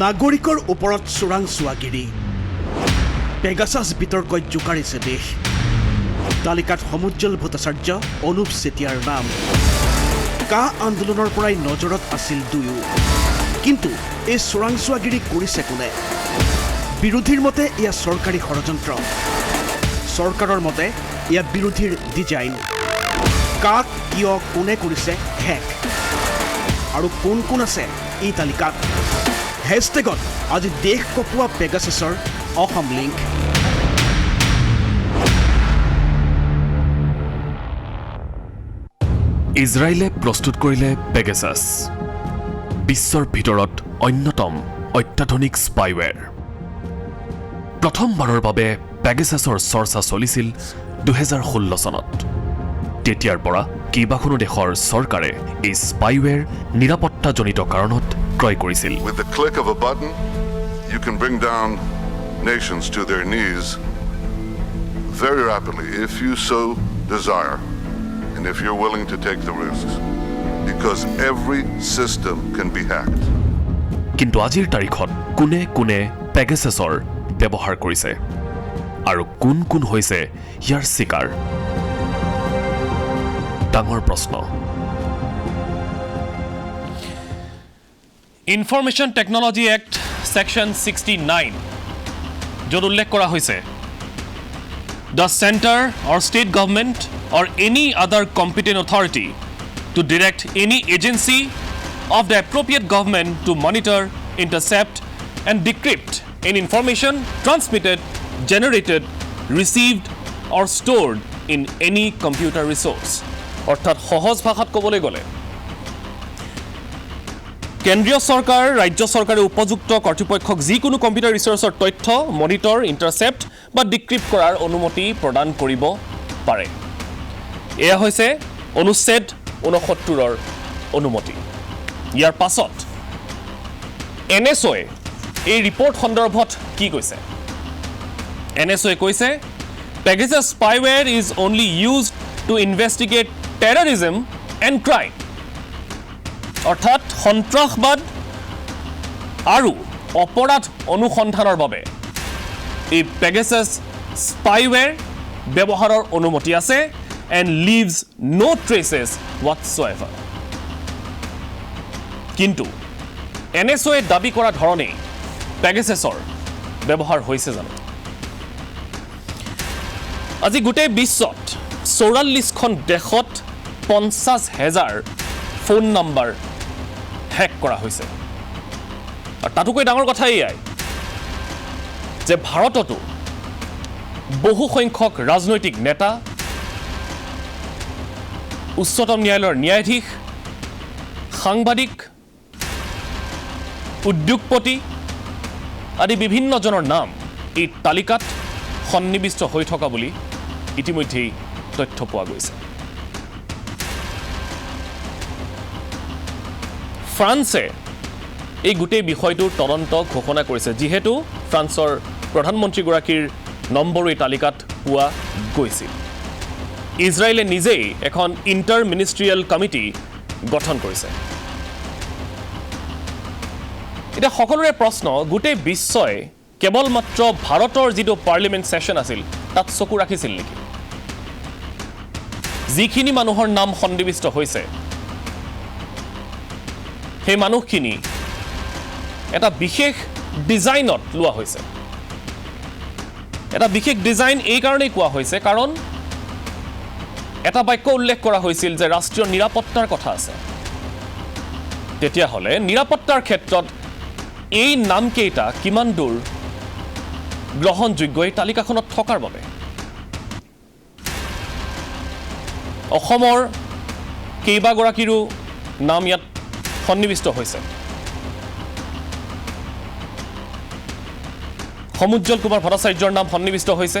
নাগৰিকৰ ওপৰত চোৰাংচোৱাগিৰি পেগাছাছ বিতৰ্কত জোকাৰিছে দেশ তালিকাত সমুজ্জ্বল ভট্টাচাৰ্য অনুপ চেতিয়াৰ নাম কা আন্দোলনৰ পৰাই নজৰত আছিল দুয়ো কিন্তু এই চোৰাংচোৱাগিৰি কৰিছে কোনে বিৰোধীৰ মতে ইয়া চৰকাৰী ষড়যন্ত্ৰ চৰকাৰৰ মতে ইয়া বিৰোধীৰ ডিজাইন কাক কিয় কোনে কৰিছে হেক আৰু কোন কোন আছে এই তালিকাত হেশটেগত আজি দেশ কপোৱা পেগাছাছৰ অসম লিংক ইজৰাইলে প্ৰস্তুত কৰিলে পেগাছাছ বিশ্বৰ ভিতৰত অন্যতম অত্যাধুনিক স্পাইৱেৰ প্ৰথমবাৰৰ বাবে পেগাছাছৰ চৰ্চা চলিছিল 2016 চনত তেতিয়াৰ পৰা কেইবাখনো দেশৰ চৰকাৰে এই স্পাইৱেৰ নিৰাপত্তাজনিত কাৰণত ক্ৰয় কৰিছিল With the click of a button you can bring down nations to their knees very rapidly if you so desire and if you're willing to take the risks because every system can be hacked কিন্তু আজিৰ তাৰিখত কোনে কোনে পেগাছাছৰ ব্যৱহাৰ কৰিছে আৰু কোন কোন হৈছে ইয়াৰ শিকাৰ ডাঙৰ প্ৰশ্ন ইনফৰমেশ্যন টেকনলজি এক্ট সেকশন 69 য'ত উল্লেখ কৰা হৈছে The center or state government or any other competent authority to direct any agency of the appropriate government to monitor, intercept and decrypt any information transmitted, generated, received or stored in any computer resource. অর্থাৎ সহজ ভাষাত ক'বলৈ গ'লে কেন্দ্ৰীয় চৰকাৰ ৰাজ্য চৰকাৰে উপযুক্ত কৰ্তৃপক্ষক যিকোনো কম্পিউটাৰ ৰিচোৰ্চৰ তথ্য মনিটৰ ইণ্টাৰচেপ্ট বা ডিক্ৰিপ্ট কৰাৰ অনুমতি প্ৰদান কৰিব পাৰে এয়া হৈছে অনুচ্ছেদ 69ৰ অনুমতি ইয়াৰ পাছত NSOয়ে এই ৰিপৰ্ট সন্দৰ্ভত কি কৈছে NSOয়ে কৈছে Pegasus spyware is only used to investigate terrorism and crime অৰ্থাৎ সন্ত্ৰাসবাদ আৰু অপৰাধ অনুসন্ধানৰ বাবে এই Pegasus spyware ব্যৱহাৰৰ অনুমতি আছে and leaves no traces whatsoever কিন্তু NSOয়ে দাবী কৰা ধৰণে Pegasusৰ ব্যৱহাৰ হৈছে জানো আজি গোটেই বিশ্বত 44খন দেশত 50,000 ফোন নাম্বাৰ হেক কৰা হৈছে আৰু তাতোকৈ ডাঙৰ কথা এয়াই যে ভাৰততো বহু সংখ্যক ৰাজনৈতিক নেতা উচ্চতম ন্যায়ালয়ৰ ন্যায়াধীশ সাংবাদিক উদ্যোগপতি আদি বিভিন্ন জনৰ নাম এই তালিকাত সন্নিবিষ্ট হৈ থকা বুলি ইতিমধ্যেই তথ্য পোৱা গৈছে ফ্ৰান্সে এই গোটেই বিষয়টোৰ তদন্ত ঘোষণা কৰিছে যিহেতু ফ্ৰান্সৰ প্ৰধানমন্ত্ৰীগৰাকীৰ নম্বৰ এই তালিকাত পোৱা গৈছিল ইজৰাইলে নিজেই এখন ইণ্টাৰ মিনিষ্ট্ৰিয়েল কমিটি গঠন কৰিছে এটা সকলোৰে প্ৰশ্ন গোটেই বিশ্বই কেৱল মাত্ৰ ভাৰতৰ যিটো পাৰ্লিমেণ্ট সেশন আছিল তাত চকু ৰাখিছিল নেকি যিখিনি মানুহৰ নাম সন্নিবিষ্ট হৈছে সেই মানুহখিনি এটা বিশেষ ডিজাইনত লোৱা হৈছে এটা বিশেষ ডিজাইন এই কাৰণেই কোৱা হৈছে কাৰণ এটা বাক্য উল্লেখ কৰা হৈছিল যে ৰাষ্ট্ৰীয় নিৰাপত্তাৰ কথা আছে তেতিয়াহ'লে নিৰাপত্তাৰ ক্ষেত্ৰত এই নামকেইটা কিমান দূৰ গ্ৰহণযোগ্য এই তালিকাখনত থকাৰ বাবে অসমৰ কেইবাগৰাকীৰো নাম ইয়াত সন্নিবিষ্ট হৈছে সমুজ্জ্বল কুমাৰ ভট্টাচাৰ্যৰ নাম সন্নিবিষ্ট হৈছে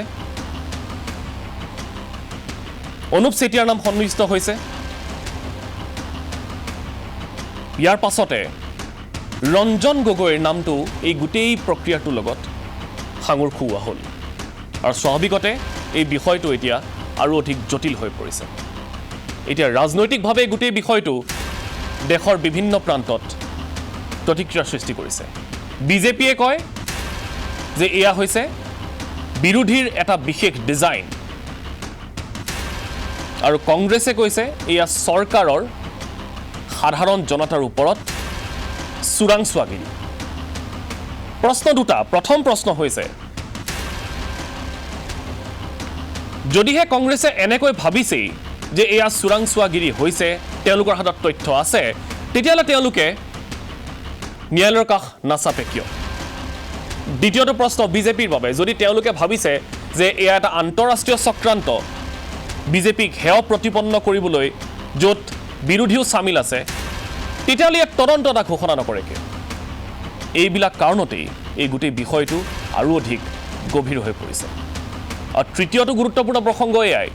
অনুপ চেতিয়াৰ নাম সন্নিবিষ্ট হৈছে ইয়াৰ পাছতে ৰঞ্জন গগৈৰ নামটো এই গোটেই প্ৰক্ৰিয়াটোৰ লগত সাঙুৰ খুওৱা হ'ল আৰু স্বাভাৱিকতে এই বিষয়টো এতিয়া আৰু অধিক জটিল হৈ পৰিছে এতিয়া ৰাজনৈতিকভাৱে গোটেই বিষয়টো দেশৰ বিভিন্ন প্ৰান্তত প্ৰতিক্ৰিয়াৰ সৃষ্টি কৰিছে বিজেপিয়ে কয় যে এয়া হৈছে বিৰোধীৰ এটা বিশেষ ডিজাইন আৰু কংগ্ৰেছে কৈছে এয়া চৰকাৰৰ সাধাৰণ জনতাৰ ওপৰত চোৰাংচোৱাগিৰি প্ৰশ্ন দুটা প্ৰথম প্ৰশ্ন হৈছে যদিহে কংগ্ৰেছে এনেকৈ ভাবিছেই যে এয়া চোৰাংচোৱাগিৰি হৈছে তেওঁলোকৰ হাতত তথ্য আছে তেতিয়াহ'লে তেওঁলোকে ন্যায়ালয়ৰ কাষ নাচাপে কিয় দ্বিতীয়টো প্ৰশ্ন বিজেপিৰ বাবে যদি তেওঁলোকে ভাবিছে যে এয়া এটা আন্তঃৰাষ্ট্ৰীয় চক্ৰান্ত বিজেপিক হেয় প্ৰতিপন্ন কৰিবলৈ য'ত বিৰোধীও চামিল আছে তেতিয়াহ'লে ইয়াত তদন্ত এটা ঘোষণা নকৰে কিয় এইবিলাক কাৰণতেই এই গোটেই বিষয়টো আৰু অধিক গভীৰ হৈ পৰিছে আৰু তৃতীয়টো গুৰুত্বপূৰ্ণ প্ৰসংগ এয়াই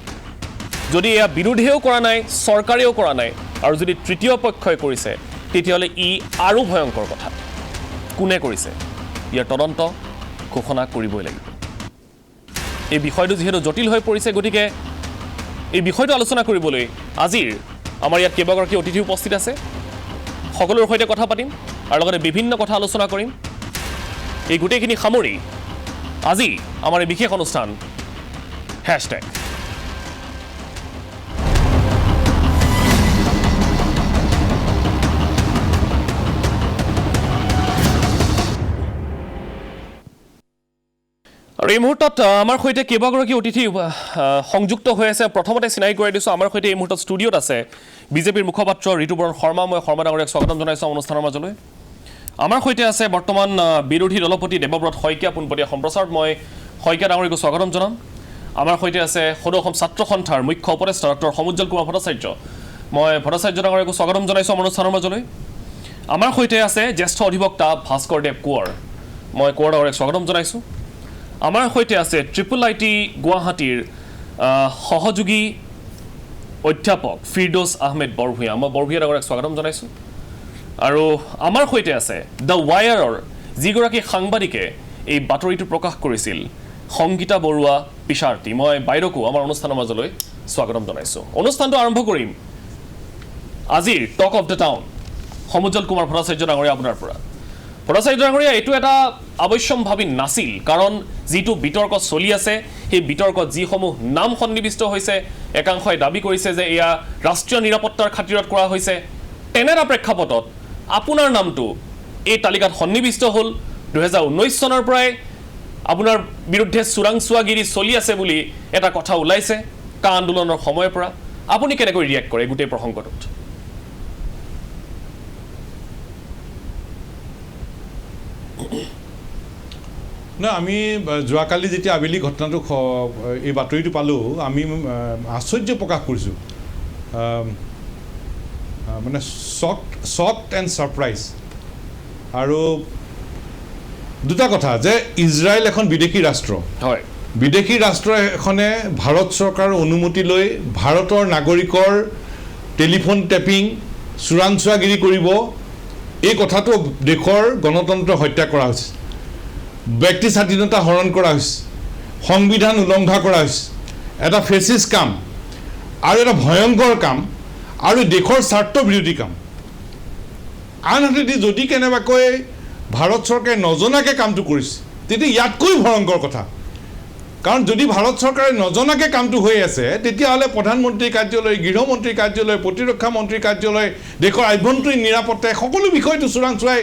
যদি এয়া বিৰোধীয়েও কৰা নাই চৰকাৰেও কৰা নাই আৰু যদি তৃতীয় পক্ষই কৰিছে তেতিয়াহ'লে ই আৰু ভয়ংকৰ কথা কোনে কৰিছে ইয়াৰ তদন্ত ঘোষণা কৰিবই লাগিব এই বিষয়টো যিহেতু জটিল হৈ পৰিছে গতিকে এই বিষয়টো আলোচনা কৰিবলৈ আজিৰ আমাৰ ইয়াত কেইবাগৰাকী অতিথি উপস্থিত আছে সকলোৰে সৈতে কথা পাতিম আৰু লগতে বিভিন্ন কথা আলোচনা কৰিম এই গোটেইখিনি সামৰি আজি আমাৰ এই বিশেষ অনুষ্ঠান হ্যাশট্যাগ আৰু এই মুহূৰ্তত আমাৰ সৈতে কেইবাগৰাকী অতিথি সংযুক্ত হৈ আছে প্ৰথমতে চিনাকি কৰাই দিছোঁ আমাৰ সৈতে এই মুহূৰ্তত ষ্টুডিঅ'ত আছে বিজেপিৰ মুখপাত্ৰ ঋতুপৰ্ণ শৰ্মা মই শৰ্মা ডাঙৰীয়াক স্বাগতম জনাইছোঁ অনুষ্ঠানৰ মাজলৈ আমাৰ সৈতে আছে বৰ্তমান বিৰোধী দলপতি দেৱব্ৰত শইকীয়া পোনপটীয়া সম্প্ৰচাৰত মই শইকীয়া ডাঙৰীয়াক স্বাগতম জনাম আমাৰ সৈতে আছে সদৌ অসম ছাত্ৰ সন্থাৰ মুখ্য উপদেষ্টা ডক্টৰ সমুজ্জ্বল কুমাৰ ভট্টাচাৰ্য মই ভট্টাচাৰ্য ডাঙৰীয়াক স্বাগতম জনাইছোঁ অনুষ্ঠানৰ মাজলৈ আমাৰ সৈতে আছে জ্যেষ্ঠ অধিবক্তা ভাস্কৰ দেৱ কোঁৱৰ মই কোঁৱৰ ডাঙৰীয়াক স্বাগতম জনাইছোঁ আমাৰ সৈতে আছে IIIT গুৱাহাটীৰ সহযোগী অধ্যাপক ফিৰদৌছ আহমেদ বৰভূঞা মই বৰভূঞা ডাঙৰীয়াক স্বাগতম জনাইছোঁ আৰু আমাৰ সৈতে আছে দ্য ৱায়াৰৰ যিগৰাকী সাংবাদিকে এই বাতৰিটো প্ৰকাশ কৰিছিল সংগীতা বৰুৱা পিছাৰ্তি মই বাইৰকো আমাৰ অনুষ্ঠানৰ মাজলৈ স্বাগতম জনাইছোঁ অনুষ্ঠানটো আৰম্ভ কৰিম আজিৰ টক অফ দ্য টাউন সমুজ্জ্বল কুমাৰ ভট্টাচাৰ্য ডাঙৰীয়া আপোনাৰ পৰা ভট্টাচাৰ্য ডাঙৰীয়া এইটো এটা আৱশ্যম্ভাৱী নাছিল কাৰণ যিটো বিতৰ্ক চলি আছে সেই বিতৰ্কত যিসমূহ নাম সন্নিৱিষ্ট হৈছে একাংশই দাবী কৰিছে যে এয়া ৰাষ্ট্ৰীয় নিৰাপত্তাৰ খাতিৰত কৰা হৈছে তেনে এটা প্ৰেক্ষাপটত আপোনাৰ নামটো এই তালিকাত সন্নিৱিষ্ট হ'ল 2019 চনৰ পৰাই আপোনাৰ বিৰুদ্ধে চোৰাংচোৱাগিৰি চলি আছে বুলি এটা কথা ওলাইছে কা আন্দোলনৰ সময়ৰ পৰা আপুনি কেনেকৈ ৰিয়েক্ট কৰে গোটেই প্ৰসংগটোত না আমি যোৱাকালি যেতিয়া আবেলি ঘটনাটো এই বাতৰিটো পালোঁ আমি আশ্চৰ্য প্ৰকাশ কৰিছোঁ মানে শ্বকড এণ্ড ছাৰপ্ৰাইজ আৰু দুটা কথা যে ইজৰাইল এখন বিদেশী ৰাষ্ট্ৰ হয় বিদেশী ৰাষ্ট্ৰ এখনে ভাৰত চৰকাৰৰ অনুমতি লৈ ভাৰতৰ নাগৰিকৰ টেলিফোন টেপিং চোৰাংচোৱাগিৰি কৰিব এই কথাটো দেশৰ গণতন্ত্ৰ হত্যা কৰা হৈছে ব্যক্তি স্বাধীনতা হৰণ কৰা হৈছে সংবিধান উলংঘা কৰা হৈছে এটা ফেচিষ্ট কাম আৰু এটা ভয়ংকৰ কাম আৰু দেশৰ স্বাৰ্থ বিৰোধী কাম আনহাতে যদি কেনেবাকৈ ভাৰত চৰকাৰে নজনাকৈ কামটো কৰিছে তেতিয়া ইয়াতকৈ ভয়ংকৰ কথা কাৰণ যদি ভাৰত চৰকাৰে নজনাকৈ কামটো হৈ আছে তেতিয়াহ'লে প্ৰধানমন্ত্ৰীৰ কাৰ্যালয় গৃহমন্ত্ৰীৰ কাৰ্যালয় প্ৰতিৰক্ষা মন্ত্ৰীৰ কাৰ্যালয় দেশৰ আভ্যন্তৰীণ নিৰাপত্তাই সকলো বিষয়টো চোৰাংচোৱাই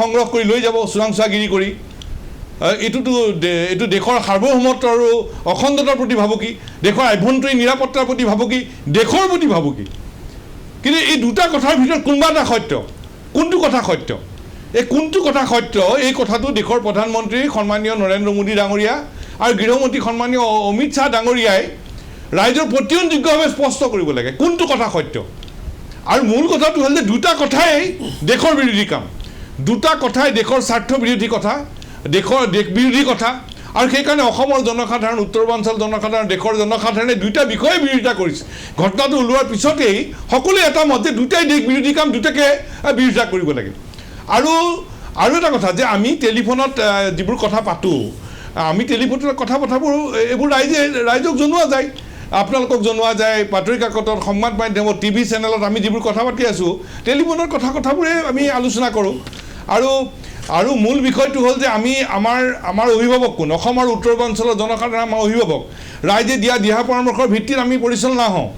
সংগ্ৰহ কৰি লৈ যাব চোৰাংচোৱাগিৰি কৰি এইটো দেশৰ সাৰ্বভৌমত্ব আৰু অখণ্ডতাৰ প্ৰতি ভাবুকি দেশৰ আভ্যন্তৰীণ নিৰাপত্তাৰ প্ৰতি ভাবুকি দেশৰ প্ৰতি ভাবুকি কিন্তু এই দুটা কথাৰ ভিতৰত কোনোবা এটা সত্য কোনটো কথা সত্য এই কোনটো কথা সত্য এই কথাটো দেশৰ প্ৰধানমন্ত্ৰী সন্মানীয় নৰেন্দ্ৰ মোদী ডাঙৰীয়া আৰু গৃহমন্ত্ৰী সন্মানীয় অমিত শ্বাহ ডাঙৰীয়াই ৰাইজৰ প্ৰতিযোগ্যভাৱে স্পষ্ট কৰিব লাগে কোনটো কথা সত্য আৰু মূল কথাটো হ'ল যে দুটা কথাই দেশৰ বিৰোধী কাম দুটা কথাই দেশৰ স্বাৰ্থ বিৰোধী কথা দেশ বিৰোধী কথা আৰু সেইকাৰণে অসমৰ জনসাধাৰণ উত্তৰ পূৰ্বাঞ্চল জনসাধাৰণ দেশৰ জনসাধাৰণে দুটা বিষয়ে বিৰোধিতা কৰিছে ঘটনাটো ওলোৱাৰ পিছতেই সকলোৱে এটা মত যে দুটাই দেশ বিৰোধী কাম দুটাকে বিৰোধিতা কৰিব লাগে আৰু এটা কথা যে আমি টেলিফোনত যিবোৰ কথা পাতোঁ আমি টেলিফোনত কথা পতাবোৰ এইবোৰ ৰাইজক জনোৱা যায় আপোনালোকক জনোৱা যায় বাতৰি কাকতত সংবাদ মাধ্যমত টিভি চেনেলত আমি যিবোৰ কথা পাতি আছোঁ টেলিফোনৰ কথাবোৰে আমি আলোচনা কৰোঁ আৰু আৰু মূল বিষয়টো হ'ল যে আমি আমাৰ অভিভাৱক কোন অসম আৰু উত্তৰ পূৰ্বাঞ্চলৰ জনসাধাৰণ আমাৰ অভিভাৱক ৰাইজে দিয়া দিহা পৰামৰ্শৰ ভিত্তিত আমি পৰিচালনা হওঁ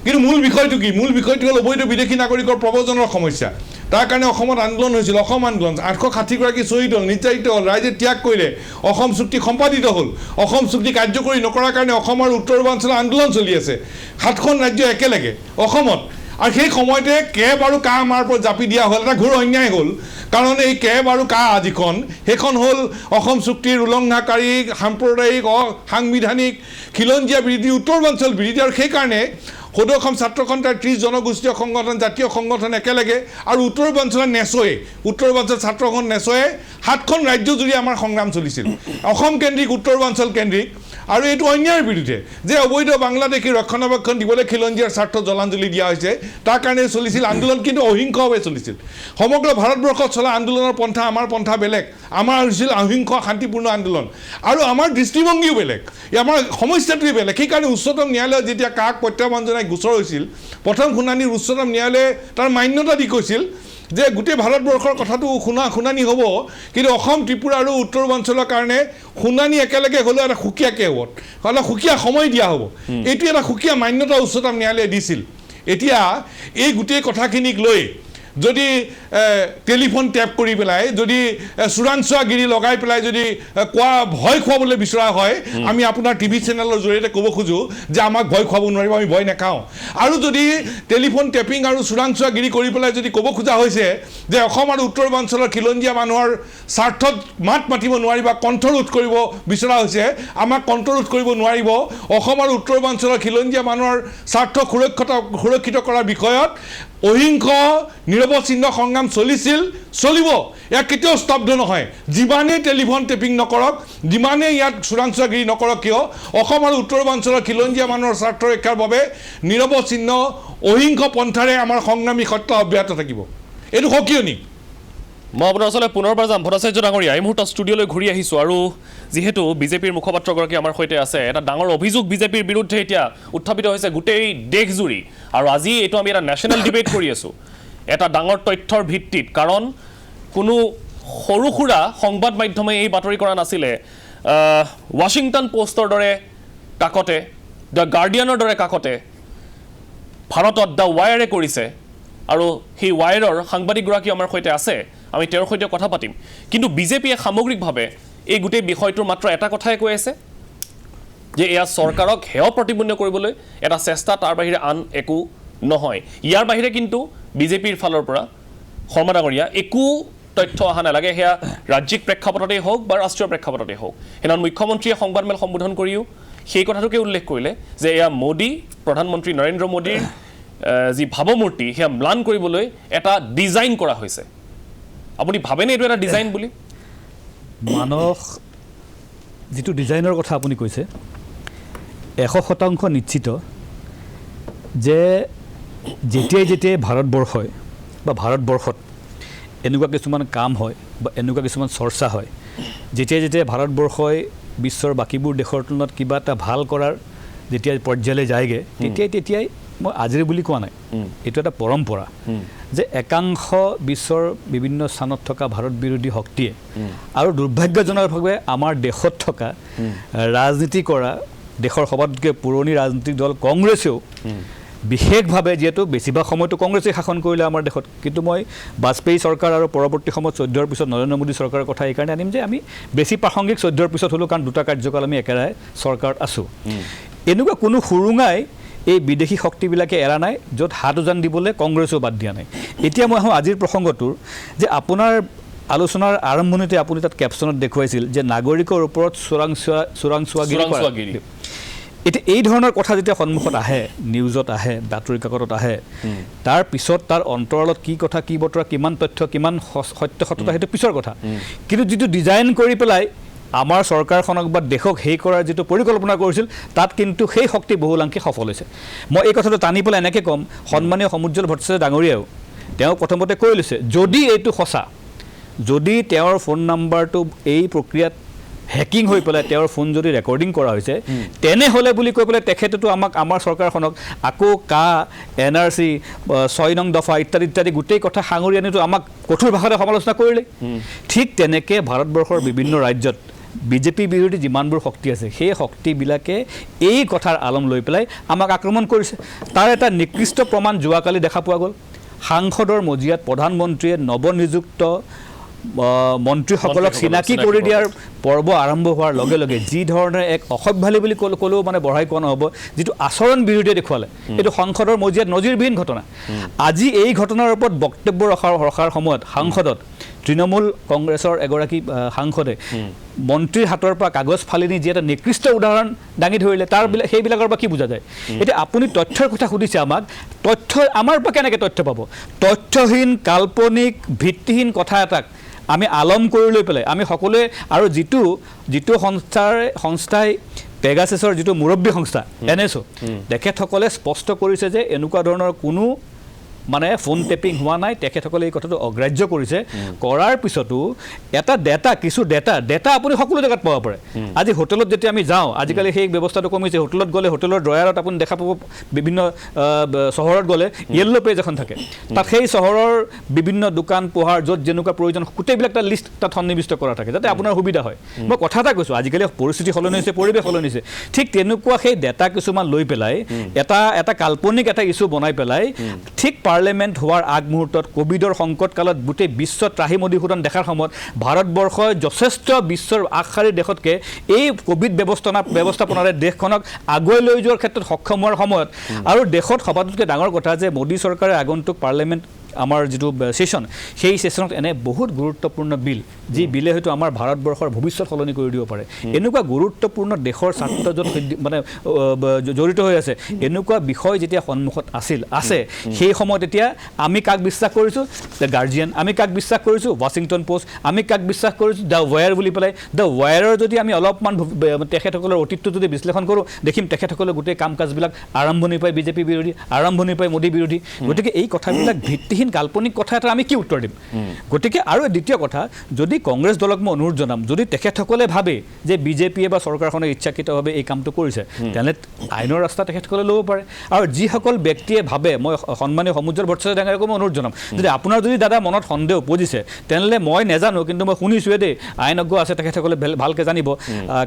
কিন্তু মূল বিষয়টো কি মূল বিষয়টো হ'ল অবৈধ বিদেশী নাগৰিকৰ প্ৰব্ৰজনৰ সমস্যা তাৰ কাৰণে অসমত আন্দোলন হৈছিল অসম আন্দোলন 860গৰাকী শ্বহীদ হ'ল নিৰ্যাতিত হ'ল ৰাইজে ত্যাগ কৰিলে অসম চুক্তি সম্পাদিত হ'ল অসম চুক্তি কাৰ্যকৰী নকৰাৰ কাৰণে অসম আৰু উত্তৰ পূৰ্বাঞ্চলৰ আন্দোলন চলি আছে 7খন ৰাজ্য একেলগে অসমত আৰু সেই সময়তে কেব আৰু কা আমাৰ ওপৰত জাপি দিয়া হ'ল এটা ঘোৰ অন্যায় হ'ল কাৰণ এই কেব আৰু কা যিখন সেইখন হ'ল অসম চুক্তিৰ উলংঘাকাৰী সাম্প্ৰদায়িক অসাংবিধানিক খিলঞ্জীয়া বিৰোধী উত্তৰ পূৰ্বাঞ্চল বিৰোধী আৰু সেইকাৰণে সদৌ অসম ছাত্ৰ সন্থাৰ 30 জনগোষ্ঠীয় সংগঠন জাতীয় সংগঠন একেলগে আৰু উত্তৰ পূৰ্বাঞ্চলৰ নেচয়ে উত্তৰ পূৰ্বাঞ্চল ছাত্ৰখন নেচয়ে 7খন ৰাজ্য জুৰি আমাৰ সংগ্ৰাম চলিছিল অসম কেন্দ্ৰিক উত্তৰ পূৰ্বাঞ্চল কেন্দ্ৰিক আৰু এইটো অন্যায়ৰ বিৰুদ্ধে যে অবৈধ বাংলাদেশী ৰক্ষণাবেক্ষণ দিবলৈ খিলঞ্জীয়াৰ স্বাৰ্থ জলাঞ্জলি দিয়া হৈছে তাৰ কাৰণে চলিছিল আন্দোলন কিন্তু অহিংসভাৱে চলিছিল সমগ্ৰ ভাৰতবৰ্ষত চলা আন্দোলনৰ পন্থা আমাৰ পন্থা বেলেগ আমাৰ হৈছিল অহিংস শান্তিপূৰ্ণ আন্দোলন আৰু আমাৰ দৃষ্টিভংগীও বেলেগ আমাৰ সমস্যাটোৱে বেলেগ সেইকাৰণে উচ্চতম ন্যায়ালয়ত যেতিয়া কাক প্ৰত্যাহ্বান জনাই গোচৰ হৈছিল প্ৰথম শুনানিৰ উচ্চতম ন্যায়ালয়ে তাৰ মান্যতা দি কৈছিল যে গোটেই ভাৰতবৰ্ষৰ কথাটো শুনানি হ'ব কিন্তু অসম ত্ৰিপুৰা আৰু উত্তৰ পূৰ্বাঞ্চলৰ কাৰণে শুনানি একেলগে হ'লেও এটা সুকীয়াকৈ হ'ব এটা সুকীয়া সময় দিয়া হ'ব এইটো এটা সুকীয়া মান্যতা উচ্চতম ন্যায়ালয়ে দিছিল এতিয়া এই গোটেই কথাখিনিক লৈ যদি টেলিফোন টেপ কৰি পেলাই যদি চোৰাংচোৱাগিৰি লগাই পেলাই যদি কোৱা ভয় খুৱাবলৈ বিচৰা হয় আমি আপোনাৰ টিভি চেনেলৰ জৰিয়তে ক'ব খোজোঁ যে আমাক ভয় খুৱাব নোৱাৰিব আমি ভয় নাখাওঁ আৰু যদি টেলিফোন টেপিং আৰু চোৰাংচোৱাগিৰি কৰি পেলাই যদি ক'ব খোজা হৈছে যে অসম আৰু উত্তৰ পূৰ্বাঞ্চলৰ খিলঞ্জীয়া মানুহৰ স্বাৰ্থত মাত মাতিব নোৱাৰিবা কণ্ঠৰোধ কৰিব বিচৰা হৈছে আমাক কণ্ঠৰোধ কৰিব নোৱাৰিব অসম আৰু উত্তৰ পূৰ্বাঞ্চলৰ খিলঞ্জীয়া মানুহৰ স্বাৰ্থ সুৰক্ষিত কৰাৰ বিষয়ত অহিংস নিৰৱচ্ছিন্ন সংগ্ৰাম চলিছিল চলিব ইয়াক কেতিয়াও স্তব্ধ নহয় যিমানেই টেলিফোন টেপিং নকৰক যিমানেই ইয়াত চোৰাংচোৱাগিৰি নকৰক কিয় অসম আৰু উত্তৰ পূৰ্বাঞ্চলৰ খিলঞ্জীয়া মানুহৰ স্বাৰ্থ ৰক্ষাৰ বাবে নিৰৱচ্ছিন্ন অহিংস পন্থাৰে আমাৰ সংগ্ৰামী সত্য অব্যাহত থাকিব এইটো সকিয়নি মই আপোনাৰ ওচৰলৈ পুনৰবাৰ যাম ভট্টাচাৰ্য ডাঙৰীয়া এই মুহূৰ্তত ষ্টুডিঅ'লৈ ঘূৰি আহিছোঁ আৰু যিহেতু বিজেপিৰ মুখপাত্ৰগৰাকী আমাৰ সৈতে আছে এটা ডাঙৰ অভিযোগ বিজেপিৰ বিৰুদ্ধে এতিয়া উত্থাপিত হৈছে গোটেই দেশজুৰি আৰু আজি এইটো আমি এটা নেশ্যনেল ডিবেট কৰি আছোঁ এটা ডাঙৰ তথ্যৰ ভিত্তিত কাৰণ কোনো সৰু সুৰা সংবাদ মাধ্যমে এই বাতৰি কৰা নাছিলে ৱাশ্বিংটন পোষ্টৰ দৰে কাকতে দ্য গাৰ্ডিয়ানৰ দৰে কাকতে ভাৰতত দ্য ৱায়াৰে কৰিছে আৰু সেই ৱায়াৰৰ সাংবাদিকগৰাকী আমাৰ সৈতে আছে আমি তেওঁৰ সৈতে কথা পাতিম কিন্তু বিজেপিয়ে সামগ্ৰিকভাৱে এই গোটেই বিষয়টোৰ মাত্ৰ এটা কথাই কৈ আছে যে এয়া চৰকাৰক হেয় প্ৰতিপন্ন কৰিবলৈ এটা চেষ্টা তাৰ বাহিৰে আন একো নহয় ইয়াৰ বাহিৰে কিন্তু বিজেপিৰ ফালৰ পৰা শৰ্মা ডাঙৰীয়া একো তথ্য অহা নালাগে সেয়া ৰাজ্যিক প্ৰেক্ষাপটতেই হওক বা ৰাষ্ট্ৰীয় প্ৰেক্ষাপটতেই হওক সেইদিনা মুখ্যমন্ত্ৰীয়ে সংবাদমেল সম্বোধন কৰিও সেই কথাটোকে উল্লেখ কৰিলে যে এয়া মোদী প্ৰধানমন্ত্ৰী নৰেন্দ্ৰ মোদীৰ যি ভাৱমূৰ্তি সেয়া ম্লান কৰিবলৈ এটা ডিজাইন কৰা হৈছে আপুনি ভাবেনে এইটো এটা ডিজাইন বুলি মানস যিটো ডিজাইনৰ কথা আপুনি কৈছে 100% নিশ্চিত যে যেতিয়াই ভাৰতবৰ্ষই বা ভাৰতবৰ্ষত এনেকুৱা কিছুমান কাম হয় বা এনেকুৱা কিছুমান চৰ্চা হয় যেতিয়াই ভাৰতবৰ্ষই বিশ্বৰ বাকীবোৰ দেশৰ তুলনাত কিবা এটা ভাল কৰাৰ যেতিয়া পৰ্যায়লৈ যায়গৈ তেতিয়াই মই আজিৰ বুলি কোৱা নাই এইটো এটা পৰম্পৰা যে একাংশ বিশ্বৰ বিভিন্ন স্থানত থকা ভাৰত বিৰোধী শক্তিয়ে আৰু দুৰ্ভাগ্যজনকভাৱে আমাৰ দেশত থকা ৰাজনীতি কৰা দেশৰ সবাতোকৈ পুৰণি ৰাজনৈতিক দল কংগ্ৰেছেও বিশেষভাৱে যিহেতু বেছিভাগ সময়তো কংগ্ৰেছে শাসন কৰিলে আমাৰ দেশত কিন্তু মই বাজপেয়ী চৰকাৰ আৰু পৰৱৰ্তী সময়ত 14ৰ পিছত নৰেন্দ্ৰ মোদী চৰকাৰৰ কথা এইকাৰণে আনিম যে আমি বেছি প্ৰাসংগিক 14ৰ পিছত হ'লেও কাৰণ দুটা কাৰ্যকাল আমি একেৰাহে চৰকাৰত আছোঁ এনেকুৱা কোনো সুৰুঙাই এই বিদেশী শক্তিবিলাকে এৰা নাই য'ত হাত উজান দিবলৈ কংগ্ৰেছেও বাদ দিয়া নাই এতিয়া মই আহোঁ আজিৰ প্ৰসংগটোৰ যে আলোচনাৰ আৰম্ভণিতে আপুনি তাত কেপশ্যনত দেখুৱাইছিল যে নাগৰিকৰ ওপৰত চোৰাংচোৱাগিৰি এতিয়া এই ধৰণৰ কথা যেতিয়া সন্মুখত আহে নিউজত আহে বাতৰি কাকতত আহে তাৰ পিছত তাৰ অন্তৰালত কি কথা কি বতৰা কিমান তথ্য কিমান সত্য সত্যতা সেইটো পিছৰ কথা কিন্তু যিটো ডিজাইন কৰি পেলাই আমাৰ চৰকাৰখনক বা দেশক সেই কৰাৰ যিটো পৰিকল্পনা কৰিছিল তাত কিন্তু সেই শক্তি বহুলাংশে সফল হৈছে মই এই কথাটো টানি পেলাই এনেকৈ ক'ম সন্মানীয় সমুজ্জ্বল ভট্টাচাৰ্য ডাঙৰীয়াও তেওঁ প্ৰথমতে কৈ লৈছে যদি এইটো সঁচা যদি তেওঁৰ ফোন নাম্বাৰটো এই প্ৰক্ৰিয়াত হেকিং হৈ পেলাই তেওঁৰ ফোন যদি ৰেকৰ্ডিং কৰা হৈছে তেনেহ'লে বুলি কৈ পেলাই তেখেতেতো আমাক আমাৰ চৰকাৰখনক আকৌ NRC 6 নং দফা ইত্যাদি ইত্যাদি গোটেই কথা সাঙুৰি আনিতো আমাক কঠোৰ ভাষাৰে সমালোচনা কৰিলে ঠিক তেনেকৈ ভাৰতবৰ্ষৰ বিভিন্ন ৰাজ্যত বিজেপি বিৰোধী যিমানবোৰ শক্তি আছে সেই শক্তিবিলাকে এই কথাৰ আলম লৈ পেলাই আমাক আক্ৰমণ কৰিছে তাৰ এটা নিকৃষ্ট প্ৰমাণ যোৱাকালি দেখা পোৱা গ'ল সাংসদৰ মজিয়াত প্ৰধানমন্ত্ৰীয়ে নৱনিযুক্ত মন্ত্ৰীসকলক চিনাকি কৰি দিয়াৰ পৰ্ব আৰম্ভ হোৱাৰ লগে লগে যি ধৰণে এক অসভ্যালি বুলি ক'লেও মানে বঢ়াই কোৱা নহ'ব যিটো আচৰণ বিৰোধী দেখুৱালে এইটো সংসদৰ মজিয়াত নজিৰবিহীন ঘটনা আজি এই ঘটনাৰ ওপৰত বক্তব্য ৰখাৰ সময়ত সাংসদত তৃণমূল কংগ্ৰেছৰ এগৰাকী সাংসদে মন্ত্ৰীৰ হাতৰ পৰা কাগজ ফালি নি যি এটা নিকৃষ্ট উদাহৰণ দাঙি ধৰিলে সেইবিলাকৰ পৰা কি বুজা যায় এতিয়া আপুনি তথ্যৰ কথা সুধিছে আমাক তথ্য আমাৰ পৰা কেনেকৈ তথ্য পাব তথ্যহীন কাল্পনিক ভিত্তিহীন কথা এটাক আমি আলম কৰি লৈ পেলাই আমি সকলোৱে আৰু যিটো সংস্থাই পেগাছাছৰ যিটো মুৰব্বী সংস্থা NSO তেখেতসকলে স্পষ্ট কৰিছে যে এনেকুৱা ধৰণৰ কোনো মানে ফোন টেপিং হোৱা নাই তেখেতসকলে এই কথাটো অগ্ৰাহ্য কৰিছে কৰাৰ পিছতো এটা কিছু ডেটা আপুনি সকলো জেগাত পাব পাৰে আজি হোটেলত যেতিয়া আমি যাওঁ আজিকালি সেই ব্যৱস্থাটো কমিছে হোটেলত গ'লে হোটেলৰ ড্ৰয়াৰত আপুনি দেখা পাব বিভিন্ন চহৰত গ'লে য়েল্ল' পেজ এখন থাকে তাত সেই চহৰৰ বিভিন্ন দোকান পোহাৰ য'ত যেনেকুৱা প্ৰয়োজন গোটেইবিলাক এটা লিষ্ট তাত সন্নিৱিষ্ট কৰা থাকে যাতে আপোনাৰ সুবিধা হয় মই কথা এটা কৈছোঁ আজিকালি পৰিস্থিতি সলনি হৈছে পৰিৱেশ সলনি হৈছে ঠিক তেনেকুৱা সেই ডেটা কিছুমান লৈ পেলাই এটা কাল্পনিক এটা ইছ্যু বনাই পেলাই ঠিক পাৰ্লিমেণ্ট হোৱাৰ আগমুহূৰ্তত কোভিডৰ সংকটকালত গোটেই বিশ্বত ত্ৰাহি মধুসূদন দেখাৰ সময়ত ভাৰতবৰ্ষই যথেষ্ট বিশ্বৰ আগশাৰীৰ দেশতকৈ এই কোভিড ব্যৱস্থাপনাৰে দেশখনক আগুৱাই লৈ যোৱাৰ ক্ষেত্ৰত সক্ষম হোৱাৰ সময়ত আৰু দেশত সবাতোতকৈ ডাঙৰ কথা যে মোদী চৰকাৰে আগন্তুক পাৰ্লিমেণ্ট আমাৰ যিটো সেশ্যন সেই সেশ্যনত এনে বহুত গুৰুত্বপূৰ্ণ বিল যি বিলে হয়তো আমাৰ ভাৰতবৰ্ষৰ ভৱিষ্যত সলনি কৰি দিব পাৰে এনেকুৱা গুৰুত্বপূৰ্ণ দেশৰ ছাত্ৰ য'ত মানে জড়িত হৈ আছে এনেকুৱা বিষয় যেতিয়া সন্মুখত আছে সেই সময়ত এতিয়া আমি কাক বিশ্বাস কৰিছোঁ দ্য গাৰ্জিয়ান আমি কাক বিশ্বাস কৰিছোঁ ৱাশ্বিংটন পোষ্ট আমি কাক বিশ্বাস কৰিছোঁ দ্য ৱায়াৰ বুলি পেলাই দ্য ৱায়াৰৰ যদি আমি অলপমান তেখেতসকলৰ অতীতটো যদি বিশ্লেষণ কৰোঁ দেখিম তেখেতসকলে গোটেই কাম কাজবিলাক আৰম্ভণিৰ পৰাই বিজেপি বিৰোধী আৰম্ভণিৰ পৰাই মোদী বিৰোধী গতিকে এই কথাবিলাক ভিত্তিহীন কাল্পনিক কথা এটা আমি কি উত্তৰ দিম গতিকে আৰু দ্বিতীয় কথা যদি কংগ্ৰেছ দলক মই অনুৰোধ জনাম যদি তেখেতসকলে ভাবে যে বিজেপিয়ে বা চৰকাৰখনে ইচ্ছাকৃতভাৱে এই কামটো কৰিছে তেনেহ'লে আইনৰ ৰাস্তা তেখেতসকলে ল'ব পাৰে আৰু যিসকল ব্যক্তিয়ে ভাবে মই সন্মানীয় সমুজ্জ্বল ভট্টাচাৰ্য ডাঙৰীয়াকো মই অনুৰোধ জনাম যদি আপোনাৰ যদি দাদা মনত সন্দেহ উপজিছে তেনেহ'লে মই নাজানো কিন্তু মই শুনিছোঁৱে দেই আইনজ্ঞ আছে তেখেতসকলে ভালকৈ জানিব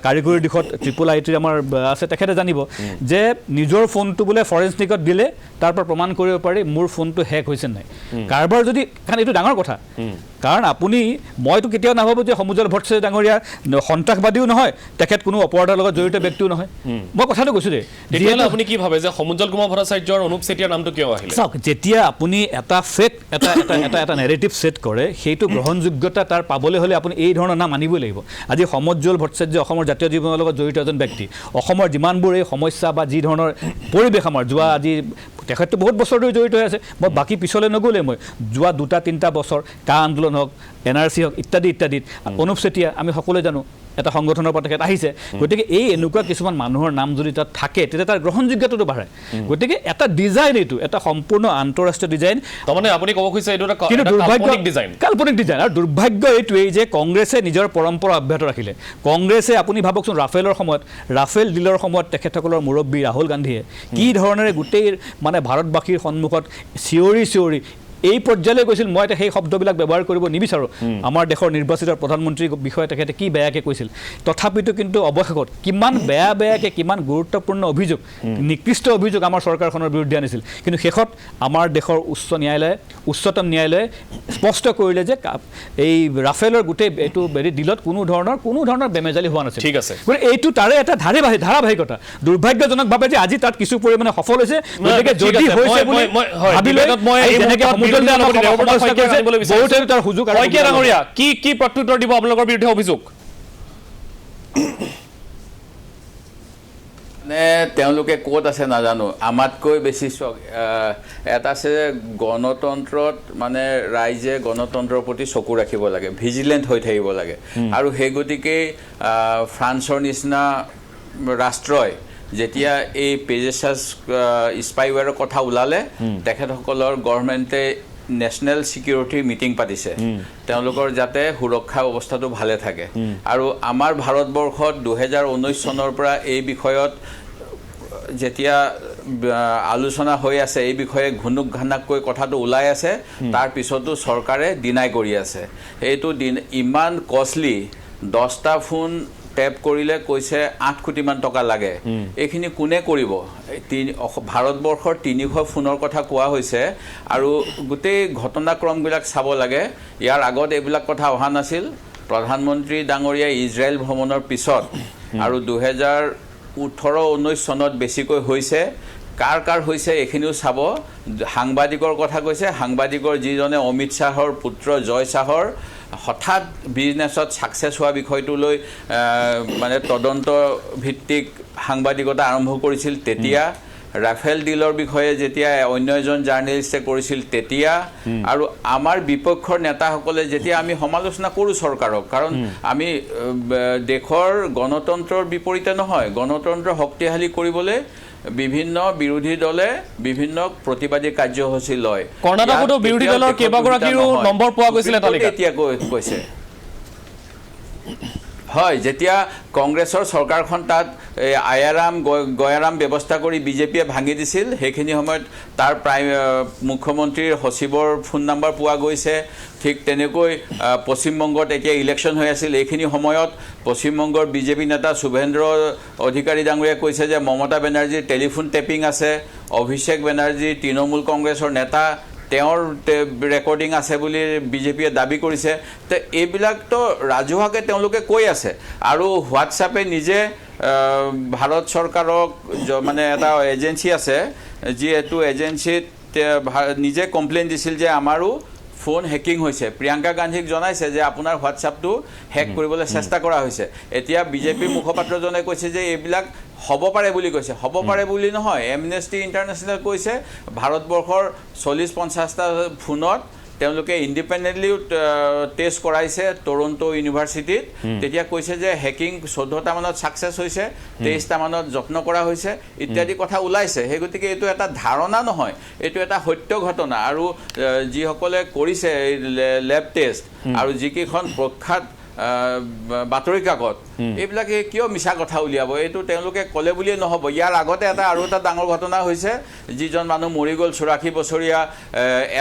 কাৰিকৰী দিশত IIIT আমাৰ আছে তেখেতে জানিব যে নিজৰ ফোনটো বোলে ফৰেনচিকত দিলে তাৰ পৰা প্ৰমাণ কৰিব পাৰি মোৰ ফোনটো হেক হৈছে নাই কাৰোবাৰ যদি কাৰণ এইটো ডাঙৰ কথা কাৰণ আপুনি মইতো কেতিয়াও নাভাবোঁ যে সমুজ্জ্বল ভট্টাচাৰ্য ডাঙৰীয়া সন্ত্ৰাসবাদীও নহয় তেখেত কোনো অপৰাধৰ লগত জড়িত ব্যক্তিও নহয় মই কথাটো কৈছোঁ দেই তেতিয়াহ'লে আপুনি কি ভাবে যে সমুজ্জ্বল কুমাৰ ভট্টাচাৰ্যৰ অনুপ চেতিয়াৰ নামটো কিয় আহিলে চাওক যেতিয়া আপুনি এটা ফেক এটা নেৰেটিভ ছেট কৰে সেইটো গ্ৰহণযোগ্যতা তাৰ পাবলৈ হ'লে আপুনি এই ধৰণৰ নাম আনিবই লাগিব আজি সমুজ্জ্বল ভট্টাচাৰ্য অসমৰ জাতীয় জীৱনৰ লগত জড়িত এজন ব্যক্তি অসমৰ যিমানবোৰ এই সমস্যা বা যি ধৰণৰ পৰিৱেশ আমাৰ যোৱা আজি তেখেতটো বহুত বছৰ ধৰি জড়িত হৈ আছে মই বাকী পিছলৈ নগ'লে মই যোৱা 2-3টা বছৰ আন্দোলন হওক NRC হওক ইত্যাদি ইত্যাদিত অনুপ চেতিয়া আমি সকলোৱে জানো এটা সংগঠনৰ পৰা তেখেত আহিছে গতিকে এই এনেকুৱা কিছুমান মানুহৰ নাম যদি তাত থাকে তেতিয়া তাৰ গ্ৰহণযোগ্যতাটো বাঢ়ে গতিকে এটা ডিজাইন এইটো এটা সম্পূৰ্ণ আন্তঃৰাষ্ট্ৰীয় ডিজাইন তাৰমানে আপুনি ক'ব খুজিছে এইটো এটা কাল্পনিক ডিজাইন আৰু দুৰ্ভাগ্য এইটোৱেই যে কংগ্ৰেছে নিজৰ পৰম্পৰা অব্যাহত ৰাখিলে কংগ্ৰেছে আপুনি ভাবকচোন ৰাফেল ডিলৰ সময়ত তেখেতসকলৰ মুৰব্বী ৰাহুল গান্ধীয়ে কি ধৰণেৰে গোটেই মানে ভাৰতবাসীৰ সন্মুখত চিঞৰি এই পৰ্যায়লৈ গৈছিল মই এতিয়া সেই শব্দবিলাক ব্যৱহাৰ কৰিব নিবিচাৰোঁ আমাৰ দেশৰ নিৰ্বাচিত প্ৰধানমন্ত্ৰীৰ বিষয়ে তেখেতে কি বেয়াকৈ কৈছিল তথাপিতো কিন্তু অৱশেষত কিমান বেয়াকৈ কিমান গুৰুত্বপূৰ্ণ অভিযোগ নিকৃষ্ট অভিযোগ আমাৰ চৰকাৰখনৰ বিৰুদ্ধে আনিছিল কিন্তু শেষত আমাৰ দেশৰ উচ্চতম ন্যায়ালয়ে স্পষ্ট কৰিলে যে এই ৰাফেলৰ গোটেই এইটো ডিলত কোনো ধৰণৰ বেমেজালি হোৱা নাছিল ঠিক আছে গতিকে এইটো তাৰে এটা ধাৰাবাহিকতা দুৰ্ভাগ্যজনকভাৱে যে আজি তাত কিছু পৰিমাণে সফল হৈছে গতিকে যদি হৈছে বুলি ভাবি লৈ যেনেকৈ কি প্ৰত্যুত্তৰ দিব আপোনালোকৰ বিৰুদ্ধে অভিযোগ তেওঁলোকে ক'ত আছে নাজানো আমাতকৈ বেছি এটা আছে যে গণতন্ত্ৰত মানে ৰাইজে গণতন্ত্ৰৰ প্ৰতি চকু ৰাখিব লাগে ভিজিলেণ্ট হৈ থাকিব লাগে আৰু সেই গতিকে ফ্ৰান্সৰ নিচিনা ৰাষ্ট্ৰই যেতিয়া এই পেগাছাছ স্পাইৱেৰৰ কথা ওলালে তেখেতসকলৰ গভৰ্ণমেণ্টে নেশ্যনেল ছিকিউৰিটিৰ মিটিং পাতিছে তেওঁলোকৰ যাতে সুৰক্ষা অৱস্থাটো ভালে থাকে আৰু আমাৰ ভাৰতবৰ্ষত 2019 চনৰ পৰা এই বিষয়ত যেতিয়া আলোচনা হৈ আছে এই বিষয়ে ঘুনুক ঘানাককৈ কথাটো ওলাই আছে তাৰ পিছতো চৰকাৰে ডিনাই কৰি আছে এইটো ইমান কষ্টলি 10টা ফোন টেপ কৰিলে কৈছে 8 কোটিমান টকা লাগে এইখিনি কোনে কৰিব ভাৰতবৰ্ষৰ 300 ফোনৰ কথা কোৱা হৈছে আৰু গোটেই ঘটনাক্ৰমবিলাক চাব লাগে ইয়াৰ আগত এইবিলাক কথা অহা নাছিল প্ৰধানমন্ত্ৰী ডাঙৰীয়া ইজৰাইল ভ্ৰমণৰ পিছত আৰু 2018-19 চনত বেছিকৈ হৈছে কাৰ হৈছে এইখিনিও চাব সাংবাদিকৰ কথা কৈছে সাংবাদিকৰ যিজনে অমিত শ্বাহৰ পুত্ৰ জয় শ্বাহৰ হঠাৎ বিজনেছত সাকসেছ হোৱা বিষয়টো লৈ মানে তদন্ত ভিত্তিক সাংবাদিকতা আৰম্ভ কৰিছিল তেতিয়া ৰাফেল ডিলৰ বিষয়ে যেতিয়া অন্য এজন জাৰ্নেলিষ্টে কৰিছিল তেতিয়া আৰু আমাৰ বিপক্ষৰ নেতাসকলে যেতিয়া আমি সমালোচনা কৰোঁ চৰকাৰক কাৰণ আমি দেশৰ গণতন্ত্ৰৰ বিপৰীতে নহয় গণতন্ত্ৰ শক্তিশালী কৰিবলৈ বিভিন্ন বিৰোধী দলে বিভিন্ন প্ৰতিবাদী কাৰ্যসূচী লয় কৰ্ণাটকতো বিৰোধী দলৰ কেইবাগৰাকীৰো নম্বৰ পোৱা গৈছিল তালিকাত এতিয়া কৈছে হয় যেতিয়া কংগ্ৰেছৰ চৰকাৰখন তাত গয়াৰাম ব্যৱস্থা কৰি বিজেপিয়ে ভাঙি দিছিল সেইখিনি সময়ত তাৰ মুখ্যমন্ত্ৰীৰ সচিবৰ ফোন নম্বৰ পোৱা গৈছে ঠিক তেনেকৈ পশ্চিমবংগত এতিয়া ইলেকশ্যন হৈ আছিল এইখিনি সময়ত পশ্চিমবংগৰ বিজেপি নেতা শুভেন্দ্ৰ অধিকাৰী ডাঙৰীয়াই কৈছে যে মমতা বেনাৰ্জীৰ টেলিফোন টেপিং আছে অভিষেক বেনাৰ্জী তৃণমূল কংগ্ৰেছৰ নেতা তেওঁৰ ৰেকৰ্ডিং আছে বুলি বিজেপিয়ে দাবী কৰিছে তো এইবিলাকতো ৰাজহুৱাকৈ তেওঁলোকে কৈ আছে আৰু হোৱাটছআপে নিজে ভাৰত চৰকাৰক মানে এটা এজেঞ্চি আছে যিহেতু এজেঞ্চিত নিজে কমপ্লেইন দিছিল যে আমাৰো ফোন হেকিং হৈছে প্ৰিয়ংকা গান্ধীক জনাইছে যে আপোনাৰ হোৱাটছআপটো হেক কৰিবলৈ চেষ্টা কৰা হৈছে এতিয়া বিজেপিৰ মুখপাত্ৰজনে কৈছে যে এইবিলাক হ'ব পাৰে বুলি কৈছে হ'ব পাৰে বুলি নহয় এমনেষ্টি ইণ্টাৰনেশ্যনেল কৈছে ভাৰতবৰ্ষৰ 40-50টা ফোনত তেওঁলোকে ইণ্ডিপেণ্ডেণ্টলি টেষ্ট কৰাইছে টৰণ্টো ইউনিভাৰ্চিটিত তেতিয়া কৈছে যে হেকিং 14টা মানত ছাকচেছ হৈছে 23টা মানত যত্ন কৰা হৈছে ইত্যাদি কথা ওলাইছে সেই গতিকে এইটো এটা ধাৰণা নহয় এইটো এটা সত্য ঘটনা আৰু যিসকলে কৰিছে লেব টেষ্ট আৰু যিকেইখন প্ৰখ্যাত বাতৰি কাকত এইবিলাকে কিয় মিছা কথা উলিয়াব এইটো তেওঁলোকে ক'লে বুলিয়ে নহ'ব ইয়াৰ আগতে আৰু এটা ডাঙৰ ঘটনা হৈছে যিজন মানুহ মৰি গ'ল 84 বছৰীয়া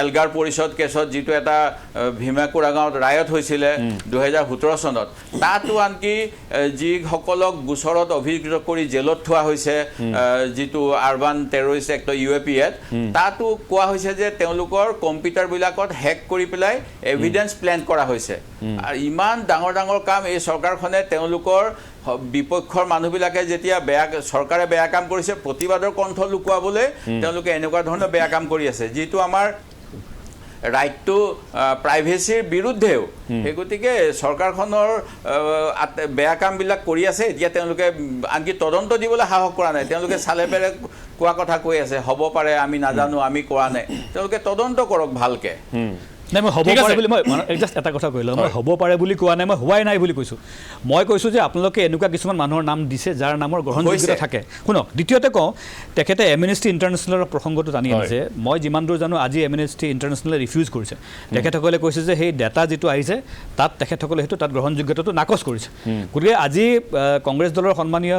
এলগাৰ পৰিষদ কেছত যিটো এটা ভীমাকুৰা গাঁৱত ৰায়ত হৈছিলে 2017 চনত তাতো আনকি যিসকলক গোচৰত অভিযুক্ত কৰি জেলত থোৱা হৈছে যিটো আৰবান টেৰৰিষ্ট এক্ট UAPত তাতো কোৱা হৈছে যে তেওঁলোকৰ কম্পিউটাৰবিলাকত হেক কৰি পেলাই এভিডেন্স প্লেন কৰা হৈছে আৰু ইমান ডাঙৰ কাম এই চৰকাৰখনে তেওঁলোকৰ বিপক্ষৰ মানুহবিলাকে যেতিয়া চৰকাৰে বেয়া কাম কৰিছে প্ৰতিবাদৰ কণ্ঠ লুকুৱাবলৈ তেওঁলোকে এনেকুৱা ধৰণৰ বেয়া কাম কৰি আছে যিটো আমাৰ ৰাইট টু প্ৰাইভেচিৰ বিৰুদ্ধেও সেই গতিকে চৰকাৰখনৰ বেয়া কামবিলাক কৰি আছে এতিয়া তেওঁলোকে আনকি তদন্ত দিবলৈ সাহস কৰা নাই তেওঁলোকে চালে পেৰে কোৱা কথা কৈ আছে হ'ব পাৰে আমি নাজানো আমি কোৱা নাই তেওঁলোকে তদন্ত কৰক ভালকে নাই মই হ'ব পাৰে বুলি মই জাষ্ট এটা কথা কৈলোঁ মই হ'ব পাৰে বুলি কোৱা নাই মই হোৱাই নাই বুলি কৈছোঁ মই কৈছোঁ যে আপোনালোকে এনেকুৱা কিছুমান মানুহৰ নাম দিছে যাৰ নামৰ গ্ৰহণযোগ্যতা থাকে শুনক দ্বিতীয়তে কওঁ তেখেতে এমনেষ্টি ইণ্টাৰনেশ্যনেলৰ প্ৰসংগটো টানি আনিছে মই যিমান দূৰ জানো আজি এমনেষ্টি ইণ্টাৰনেশ্যনেলে ৰিফিউজ কৰিছে তেখেতসকলে কৈছে যে সেই ডাটা যিটো আহিছে তাত তেখেতসকলে সেইটো তাত গ্ৰহণযোগ্যতাটো নাকচ কৰিছে গতিকে আজি কংগ্ৰেছ দলৰ সন্মানীয়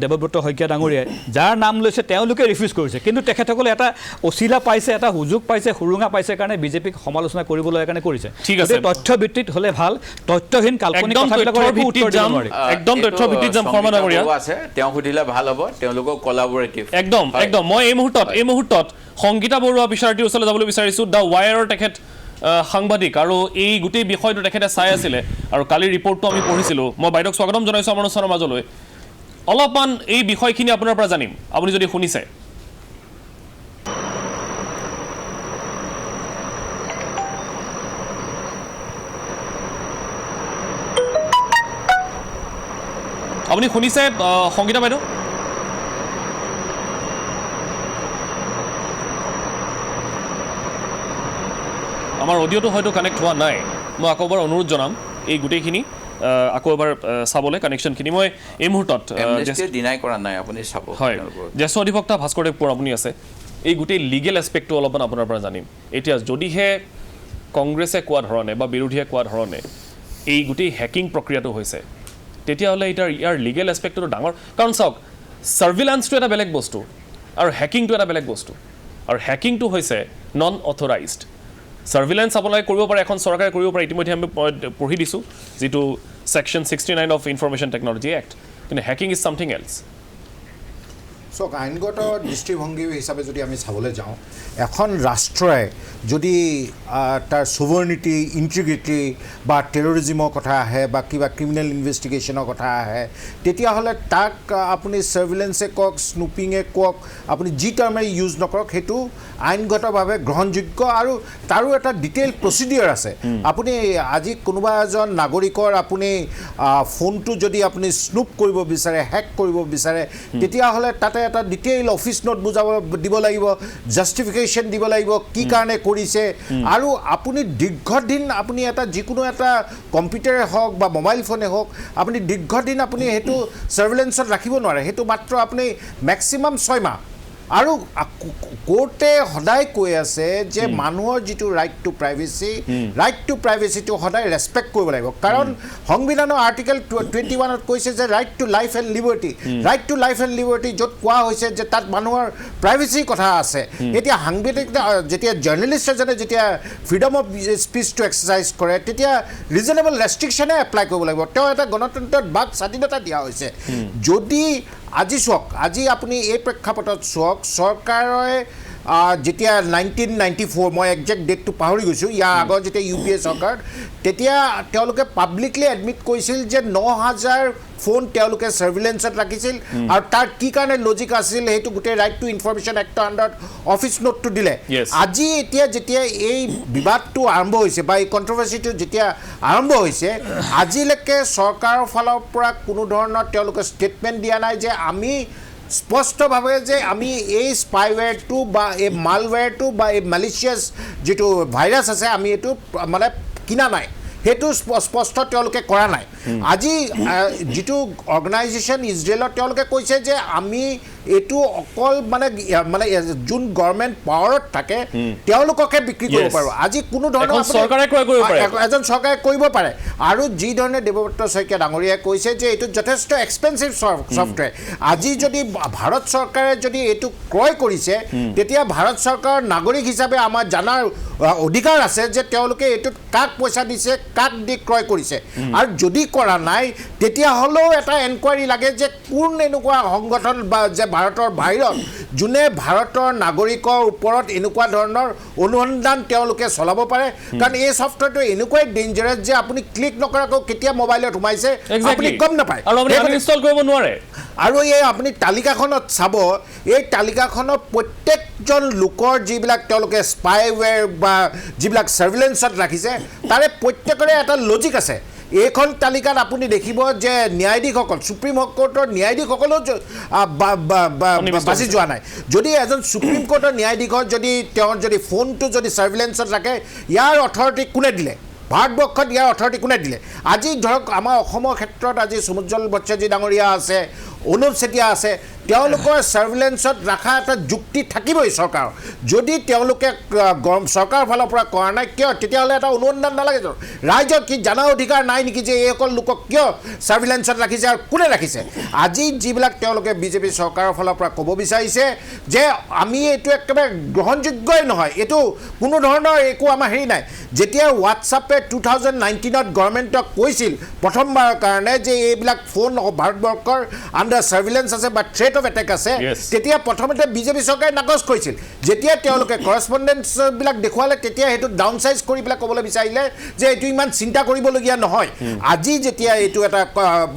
দেৱব্ৰত শইকীয়া ডাঙৰীয়াই যাৰ নাম লৈছে তেওঁলোকে ৰিফিউজ কৰিছে কিন্তু তেখেতসকলে এটা অচিলা পাইছে এটা সুযোগ পাইছে সুৰুঙা পাইছে কাৰণে বিজেপিক সমালোচনা কৰিবলৈ কাৰণে কৰিছে ঠিক আছে তথ্য ভিত্তিত হলে ভাল তথ্যহীন কাল্পনিক কথাবিলাকৰ একো উত্তৰ দিব নোৱাৰি একদম তথ্য ভিত্তিত যাম ফৰ্মা ডাঙৰীয়া আছে তেওঁ সুধিলে ভাল হ'ব তেওঁলোকক কোলাবোৰেটিভ একদম মই এই মুহূৰ্তত সংগীতা বৰুৱা বিচাৰটিৰ ওচৰলৈ যাবলৈ বিচাৰিছোঁ দ্য ৱায়াৰৰ তেখেত সাংবাদিক আৰু এই গোটেই বিষয়টো তেখেতে চাই আছিলে আৰু কালি ৰিপৰ্টটো আমি পঢ়িছিলোঁ মই বাইদেউক স্বাগতম জনাইছোঁ আমাৰ অনুষ্ঠানৰ মাজলৈ অলপমান এই বিষয়খিনি আপোনাৰ পৰা জানিম আপুনি যদি শুনিছে আপুনি শুনিছে সংগীতা বাইদেউ আমাৰ অডিঅ'টো হয়তো কানেক্ট হোৱা নাই মই আকৌ এবাৰ অনুৰোধ জনাম এই গোটেইখিনি আকৌ এবাৰ চাবলৈ কানেকশ্যনখিনি মই এই মুহূৰ্তত ডিনাই কৰা নাই আপুনি চাব হয় জ্যেষ্ঠ অধিবক্তা ভাস্কৰদেৱ কোঁৱৰ আপুনি আছে এই গোটেই লিগেল এছপেক্টটো অলপমান আপোনাৰ পৰা জানিম এতিয়া যদিহে কংগ্ৰেছে কোৱা ধৰণে বা বিৰোধীয়ে কোৱা ধৰণে এই গোটেই হেকিং প্ৰক্ৰিয়াটো হৈছে তেতিয়াহ'লে এতিয়া ইয়াৰ লিগেল এছপেক্টটো ডাঙৰ কাৰণ চাওক ছাৰ্ভিলেঞ্চটো এটা বেলেগ বস্তু আৰু হেকিংটো এটা বেলেগ বস্তু আৰু হেকিংটো হৈছে নন অথৰাইজড ছাৰ্ভিলেঞ্চ আপোনালোকে কৰিব পাৰে এখন চৰকাৰে কৰিব পাৰে ইতিমধ্যে আমি পঢ়ি দিছোঁ যিটো section 69 of information technology act কিন্তু হেকিং ইজ ছামথিং এলছ চাওক আইনগত দৃষ্টিভংগী হিচাপে যদি আমি চাবলৈ যাওঁ এখন ৰাষ্ট্ৰই যদি তাৰ ছুভাৰনিটি ইণ্টিগ্ৰিটি বা টেৰৰিজিমৰ কথা আহে বা কিবা ক্ৰিমিনেল ইনভেষ্টিগেশ্যনৰ কথা আহে তেতিয়াহ'লে তাক আপুনি ছাৰ্ভিলেঞ্চে কওক স্নুপিঙে কওক আপুনি যি টাৰ্মে ইউজ নকৰক সেইটো আইনগতভাৱে গ্ৰহণযোগ্য আৰু তাৰো এটা ডিটেইল প্ৰচিডিঅ'ৰ আছে আপুনি আজি কোনোবা এজন নাগৰিকৰ আপুনি ফোনটো যদি আপুনি স্নুপ কৰিব বিচাৰে হেক কৰিব বিচাৰে তেতিয়াহ'লে তাতে এটা ডিটেইল অফিচ নোট বুজাব দিব লাগিব জাষ্টিফিকেশ্যন দিব লাগিব কি কাৰণে কৰিছে আৰু আপুনি দীৰ্ঘদিন আপুনি এটা যিকোনো এটা কম্পিউটাৰে হওক বা মোবাইল ফোনে হওক আপুনি দীৰ্ঘদিন আপুনি সেইটো ছাৰ্ভিলেঞ্চত ৰাখিব নোৱাৰে সেইটো মাত্ৰ আপুনি মেক্সিমাম 6 মাহ আৰু কোৰ্টে সদায় কৈ আছে যে মানুহৰ যিটো ৰাইট টু প্ৰাইভেচিটো সদায় ৰেছপেক্ট কৰিব লাগিব কাৰণ সংবিধানৰ আৰ্টিকেল 21ত কৈছে যে right to life and liberty য'ত কোৱা হৈছে যে তাত মানুহৰ প্ৰাইভেচিৰ কথা আছে এতিয়া সাংবাদিক যেতিয়া জাৰ্নেলিষ্ট এজনে যেতিয়া ফ্ৰীডম অফ স্পীচটো এক্সাৰচাইজ কৰে তেতিয়া ৰিজনেবল ৰেষ্ট্ৰিকশ্যনে এপ্লাই কৰিব লাগিব তেওঁ এটা গণতন্ত্ৰত বাক স্বাধীনতা দিয়া হৈছে যদি আজি চাওক আজি আপুনি এই প্ৰেক্ষাপটত চাওক চৰকাৰে যেতিয়া 1994 মই একজেক্ট ডেটটো পাহৰি গৈছোঁ ইয়াৰ আগৰ যেতিয়া UPA চৰকাৰ তেতিয়া তেওঁলোকে পাব্লিকলি এডমিট কৰিছিল যে 9000 ফোন তেওঁলোকে ছাৰ্ভিলেঞ্চত ৰাখিছিল আৰু তাৰ কি কাৰণে লজিক আছিল সেইটো গোটেই ৰাইট টু ইনফৰমেশ্যন এক্টৰ আণ্ডাৰত অফিচ নোটটো দিলে আজি এতিয়া যেতিয়া এই বিবাদটো আৰম্ভ হৈছে বা এই কণ্ট্ৰভাৰ্চিটো যেতিয়া আৰম্ভ হৈছে আজিলৈকে চৰকাৰৰ ফালৰ পৰা কোনো ধৰণৰ তেওঁলোকে ষ্টেটমেণ্ট দিয়া নাই যে আমি স্পষ্টভাৱে যে আমি এই স্পাইৱেৰটো বা এই মালৱেৰটো বা এই মেলিচিয়াছ যিটো ভাইৰাছ আছে আমি এইটো মানে কিনা নাই সেইটো স্পষ্ট তেওঁলোকে কৰা নাই আজি যিটো অৰ্গেনাইজেশ্যন ইজৰাইলত তেওঁলোকে কৈছে যে আমি এইটো অকল মানে যোন গভৰ্ণমেণ্ট পাৱাৰত থাকে তেওঁলোককে বিক্ৰী কৰিব পাৰোঁ আজি কোনো ধৰণৰ এজন চৰকাৰে কৰিব পাৰে আৰু যি ধৰণে দেৱব্ৰত শইকীয়া ডাঙৰীয়াই কৈছে যে এইটো যথেষ্ট এক্সপেঞ্চিভ ছফ্টৱেৰ আজি যদি ভাৰত চৰকাৰে যদি এইটো ক্ৰয় কৰিছে তেতিয়া ভাৰত চৰকাৰৰ নাগৰিক হিচাপে আমাৰ জানাৰ অধিকাৰ আছে যে তেওঁলোকে এইটোত কাক পইচা দিছে কাক দি ক্ৰয় কৰিছে আৰু যদি কৰা নাই তেতিয়াহ'লেও এটা এনকুৱাৰী লাগে যে কোন এনেকুৱা সংগঠন বা যে ভাৰতৰ বাহিৰত যোনে ভাৰতৰ নাগৰিকৰ ওপৰত এনেকুৱা ধৰণৰ অনুসন্ধান তেওঁলোকে চলাব পাৰে কাৰণ এই ছফ্টৱেৰটো এনেকুৱাই ডেঞ্জাৰাছ যে আপুনি ক্লিক নকৰাকৈ কেতিয়া মোবাইলত সোমাইছে আপুনি গম নাপায় আৰু এই আপুনি তালিকাখনত চাব এই তালিকাখনত প্ৰত্যেকজন লোকৰ যিবিলাক তেওঁলোকে স্পাইৱেৰ বা যিবিলাক ছাৰ্ভিলেঞ্চত ৰাখিছে তাৰে প্ৰত্যেকৰে এটা লজিক আছে এইখন তালিকাত আপুনি দেখিব যে ন্যায়াধীশসকল সুপ্ৰিম কোৰ্টৰ ন্যায়াধীশসকলেও বাছি যোৱা নাই যদি এজন সুপ্ৰিম কোৰ্টৰ ন্যায়াধীশৰ যদি তেওঁৰ যদি ফোনটো যদি ছাৰ্ভিলেঞ্চত ৰাখে ইয়াৰ অথৰিটি কোনে দিলে ভাৰতবৰ্ষত ইয়াৰ অথৰিটি কোনে দিলে আজি ধৰক আমাৰ অসমৰ ক্ষেত্ৰত আজি সমুজ্জ্বল ভট্টাচাৰ্য ডাঙৰীয়া আছে অনুপ চেতিয়া আছে তেওঁলোকৰ ছাৰ্ভিলেঞ্চত ৰখা এটা যুক্তি থাকিবই চৰকাৰৰ যদি তেওঁলোকে চৰকাৰৰ ফালৰ পৰা কৰা নাই কিয় তেতিয়াহ'লে এটা অনুসন্ধান নালাগে ৰাইজৰ কি জানাৰ অধিকাৰ নাই নেকি যে এইসকল লোকক কিয় ছাৰ্ভিলেঞ্চত ৰাখিছে আৰু কোনে ৰাখিছে আজি যিবিলাক তেওঁলোকে বিজেপি চৰকাৰৰ ফালৰ পৰা ক'ব বিচাৰিছে যে আমি এইটো একেবাৰে গ্ৰহণযোগ্যই নহয় এইটো কোনো ধৰণৰ একো আমাৰ হেৰি নাই যেতিয়া হোৱাটছআপে 2019ত গভৰ্ণমেণ্টক কৈছিল প্ৰথমবাৰৰ কাৰণে যে এইবিলাক ফোন ভাৰতবৰ্ষৰ আণ্ডাৰ ছাৰ্ভিলেঞ্চ আছে বা থ্ৰেট অফ এটেক আছে তেতিয়া প্ৰথমতে বিজেপি চৰকাৰে নাকচ কৰিছিল যেতিয়া তেওঁলোকে কৰস্পণ্ডেঞ্চবিলাক দেখুৱালে তেতিয়া সেইটো ডাউন চাইজ কৰি পেলাই ক'বলৈ বিচাৰিলে যে এইটো ইমান চিন্তা কৰিবলগীয়া নহয় আজি যেতিয়া এইটো এটা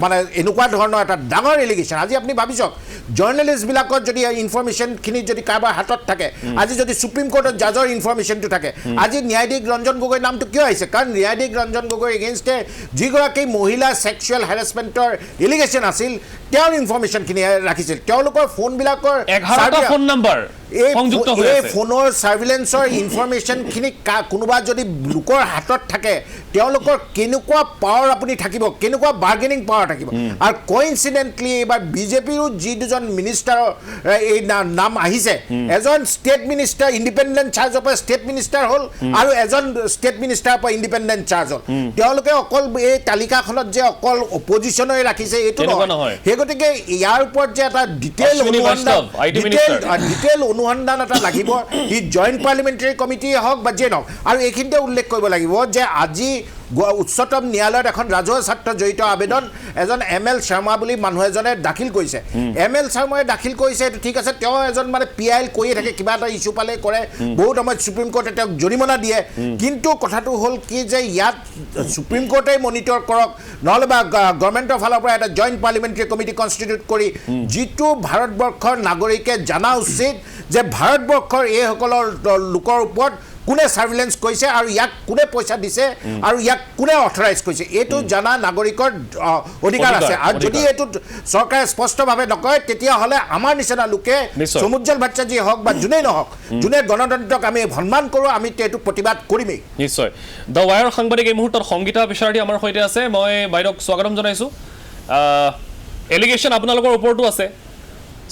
মানে এনেকুৱা ধৰণৰ এটা ডাঙৰ এলিগেশ্যন আজি আপুনি ভাবি চাওক জাৰ্নেলিষ্টবিলাকৰ যদি ইনফৰমেশ্যনখিনি যদি কাৰোবাৰ হাতত থাকে আজি যদি সুপ্ৰিম কোৰ্টত জাজৰ ইনফৰমেশ্যনটো থাকে আজি ন্যায়াধীশ ৰঞ্জন গগৈৰ নামটো কিয় আহিছে কাৰণ ন্যায়াধীশ ৰঞ্জন গগৈৰ এগেইনষ্টে যিগৰাকী মহিলা ছেক্সুৱেল হেৰাছমেণ্টৰ এলিগেশ্যন আছিল তেওঁৰ ইনফৰমেশ্যনখিনি ৰাখিছিল তেওঁলোকৰ ফোনবিলাকৰ 11টা ফোন নম্বৰ সংযুক্ত হৈ এই আছে ফোনৰ ছাৰ্ভিলেঞ্চৰ ইনফৰমেশ্যনখিনি কোনোবা যদি লোকৰ হাতত থাকে তেওঁলোকৰ কেনেকুৱা পাৱাৰ আপুনি থাকিব কেনেকুৱা বাৰ্গেনিং পাৱাৰ থাকিব আৰু কোইনচিডেণ্টলি এইবাৰ বিজেপিৰো যি দুজন মিনিষ্টাৰৰ এই নাম আহিছে এজন ষ্টেট মিনিষ্টাৰ ইণ্ডিপেণ্ডেণ্ট চাৰ্জৰ পৰা ষ্টেট মিনিষ্টাৰ হ'ল আৰু এজন ষ্টেট মিনিষ্টাৰৰ পৰা ইণ্ডিপেণ্ডেণ্ট চাৰ্জ হ'ল তেওঁলোকে অকল এই তালিকাখনত যে অকল অপজিশ্যনে ৰাখিছে এইটো নহয় সেই গতিকে ইয়াৰ ওপৰত যে এটা ডিটেইল অনুসন্ধান এটা লাগিব ই জইণ্ট পাৰ্লিমেণ্টাৰী কমিটিয়ে হওক বা যিয়ে নহওক আৰু এইখিনিতে উল্লেখ কৰিব লাগিব যে আজি উচ্চতম ন্যায়ালয়ত এখন ৰাজহুৱা স্বাৰ্থ জড়িত আবেদন এজন ML শৰ্মা বুলি মানুহ এজনে দাখিল কৰিছে ML শৰ্মাই দাখিল কৰিছে এইটো ঠিক আছে তেওঁ এজন মানে PIL কৰিয়ে থাকে কিবা এটা ইছ্যু পালে কৰে বহুত সময়ত সুপ্ৰিম কোৰ্টে তেওঁক জৰিমনা দিয়ে কিন্তু কথাটো হ'ল কি যে ইয়াত সুপ্ৰিম কোৰ্টে মনিটৰ কৰক নহ'লে বা গভৰ্ণমেণ্টৰ ফালৰ পৰা এটা জইণ্ট পাৰ্লিমেণ্টাৰী কমিটি কনষ্টিটিউট কৰি যিটো ভাৰতবৰ্ষৰ নাগৰিকে জনা উচিত যে ভাৰতবৰ্ষৰ এইসকলৰ লোকৰ ওপৰত কোনে ছাৰ্ভিলেঞ্চ কৰিছে আৰু ইয়াক কোনে পইচা দিছে আৰু ইয়াক কোনে অথৰাইজ কৰিছে এইটো জানা নাগৰিকৰ অধিকাৰ আছে আৰু যদি এইটো চৰকাৰে স্পষ্টভাৱে নকয় তেতিয়াহ'লে আমাৰ নিচিনা লোকে সমুজ্জ্বল ভট্টাচাৰ্যী হওক বা যোনেই নহওক যোনে গণতন্ত্ৰক আমি সন্মান কৰোঁ আমি এইটো প্ৰতিবাদ কৰিমেই নিশ্চয় দ্য ৱায়াৰ সাংবাদিক এই মুহূৰ্তত সংগীতা বিচাৰদী আমাৰ সৈতে আছে মই বাইদেউক স্বাগতম জনাইছোঁ এলিগেশ্যন আপোনালোকৰ ওপৰতো আছে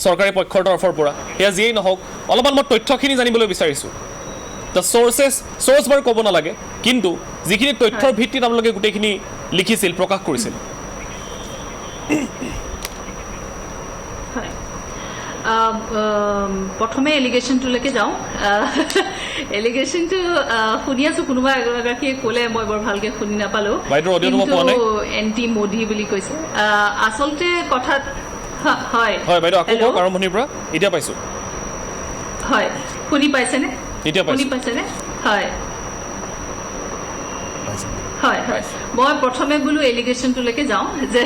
চৰকাৰী পক্ষৰ তৰফৰ পৰা সেয়া যিয়েই নহওক অলপমান মই তথ্যখিনি জানিবলৈ বিচাৰিছোঁ দ্য চ'ৰ্চ বাৰু ক'ব নালাগে কিন্তু যিখিনি তথ্যৰ ভিত্তিত আপোনালোকে গোটেইখিনি লিখিছিল প্ৰকাশ কৰিছিল প্ৰথমে এলিগেশ্যনটোলৈকে যাওঁ এলিগেশ্যনটো শুনি আছোঁ কোনোবা এগৰাকীয়ে ক'লে মই বৰ ভালকৈ শুনি নাপালোঁ এণ্টি মোদী বুলি কৈছে আচলতে কথাত হয় বাইদেউ আকৌ কওক আৰম্ভণিৰ পৰা এতিয়া পাইছোঁ হয় শুনি পাইছেনে এতিয়া শুনি পাইছেনে হয় হয় হয় মই প্ৰথমে বোলো এলিগেশ্যনটোলৈকে যাওঁ যে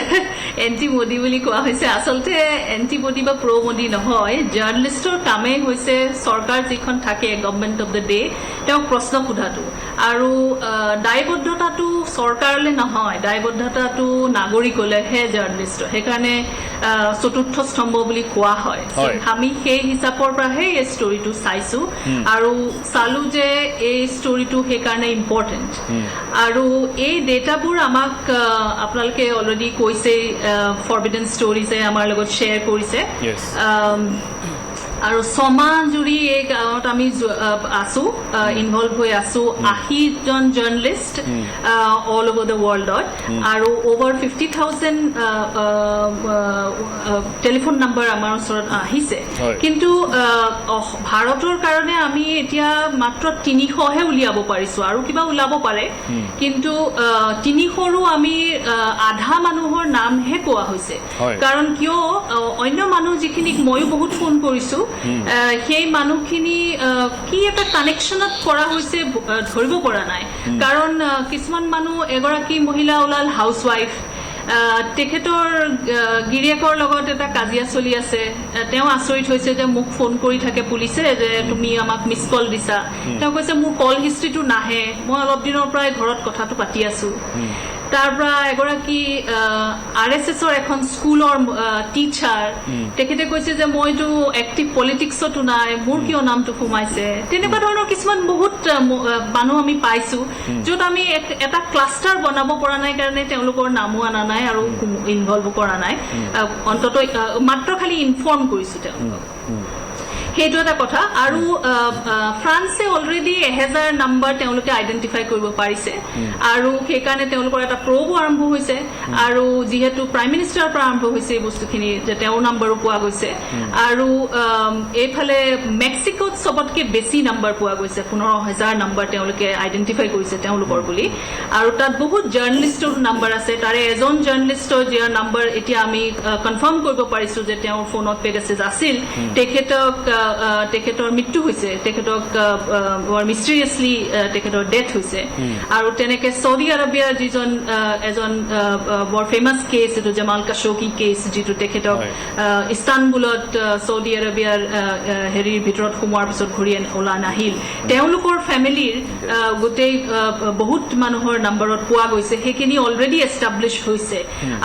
এণ্টি মোদী বুলি কোৱা হৈছে আচলতে এণ্টি মোদী বা প্ৰ' মোদী নহয় জাৰ্ণেলিষ্টৰ কামেই হৈছে চৰকাৰ যিখন থাকে গভৰ্ণমেণ্ট অফ দ্য ডে তেওঁক প্ৰশ্ন সোধাটো আৰু দায়বদ্ধতাটো চৰকাৰলৈ নহয় দায়বদ্ধতাটো নাগৰিকলৈহে জাৰ্ণেলিষ্টৰ সেইকাৰণে চতুৰ্থ স্তম্ভ বুলি কোৱা হয় আমি সেই হিচাপৰ পৰাহে এই ষ্টৰিটো চাইছোঁ আৰু চালোঁ যে এই ষ্টৰিটো সেইকাৰণে ইম্পৰ্টেণ্ট আৰু এই ডেটাবোৰ আমাক আপোনালোকে অলৰেডি কৈছে ফৰবিডেন ষ্টৰিজে আমাৰ লগত শ্বেয়াৰ কৰিছে আৰু ছমাহ জুৰি এই গাঁৱত আমি আছোঁ ইনভলভ হৈ আছোঁ 80জন জাৰ্ণেলিষ্ট অল অভাৰ দ্য ৱৰ্ল্ডত আৰু অভাৰ 50,000 টেলিফোন নাম্বাৰ আমাৰ ওচৰত আহিছে কিন্তু ভাৰতৰ কাৰণে আমি এতিয়া মাত্ৰ 300হে উলিয়াব পাৰিছোঁ আৰু কিবা ওলাব পাৰে কিন্তু 300ৰো আমি আধা মানুহৰ নামহে কোৱা হৈছে কাৰণ কিয় অন্য মানুহ যিখিনিক ময়ো বহুত ফোন কৰিছোঁ সেই মানুহখিনি কি এটা কানেকশ্যনত কৰা হৈছে ধৰিব পৰা নাই কাৰণ কিছুমান মানুহ এগৰাকী মহিলা ওলাল হাউচৱাইফ তেখেতৰ গিৰিয়েকৰ লগত এটা কাজিয়া চলি আছে তেওঁ আচৰিত হৈছে যে মোক ফোন কৰি থাকে পুলিচে যে তুমি আমাক মিছ কল দিছা তেওঁ কৈছে মোৰ কল হিষ্ট্ৰীটো নাহে মই অলপ দিনৰ পৰাই ঘৰত কথাটো পাতি আছোঁ তাৰ পৰা এগৰাকী RSSৰ এখন স্কুলৰ টিচাৰ তেখেতে কৈছে যে মইতো এক্টিভ পলিটিক্সতো নাই মোৰ কিয় নামটো সোমাইছে তেনেকুৱা ধৰণৰ কিছুমান বহুত মানুহ আমি পাইছোঁ য'ত আমি এটা ক্লাষ্টাৰ বনাব পৰা নাই কাৰণে তেওঁলোকৰ নামো অনা নাই আৰু ইনভলভ কৰা নাই অন্ততঃ মাত্ৰ খালি ইনফৰ্ম কৰিছোঁ তেওঁলোকক সেইটো এটা কথা আৰু ফ্ৰান্সে অলৰেডি 1000 নাম্বাৰ তেওঁলোকে আইডেণ্টিফাই কৰিব পাৰিছে আৰু সেইকাৰণে তেওঁলোকৰ এটা প্ৰব আৰম্ভ হৈছে আৰু যিহেতু প্ৰাইম মিনিষ্টাৰৰ পৰা আৰম্ভ হৈছে এই বস্তুখিনি যে তেওঁৰ নাম্বাৰো পোৱা গৈছে আৰু এইফালে মেক্সিকোত চবতকৈ বেছি নাম্বাৰ পোৱা গৈছে 15,000 নাম্বাৰ তেওঁলোকে আইডেণ্টিফাই কৰিছে তেওঁলোকৰ বুলি আৰু তাত বহুত জাৰ্ণেলিষ্টৰ নাম্বাৰ আছে তাৰে এজন জাৰ্ণেলিষ্টৰ যাৰ নাম্বাৰ এতিয়া আমি কনফাৰ্ম কৰিব পাৰিছোঁ যে তেওঁৰ ফোনত পেগাছেজ আছিল তেখেতৰ মৃত্যু হৈছে তেখেতক বৰ মিষ্টেৰিয়াছলি তেখেতৰ ডেথ হৈছে আৰু তেনেকৈ ছৌদি আৰবিয়াৰ যিজন এজন বৰ ফেমাছ কেছ এইটো জামাল কাশ্বগি কেছ যিটো তেখেতক ইস্তানবুলত ছৌদি আৰবিয়াৰ হেৰিৰ ভিতৰত সোমোৱাৰ পিছত ঘূৰি ওলাই নাহিল তেওঁলোকৰ ফেমিলিৰ গোটেই বহুত মানুহৰ নাম্বাৰত পোৱা গৈছে সেইখিনি অলৰেডি এষ্টাব্লিছ হৈছে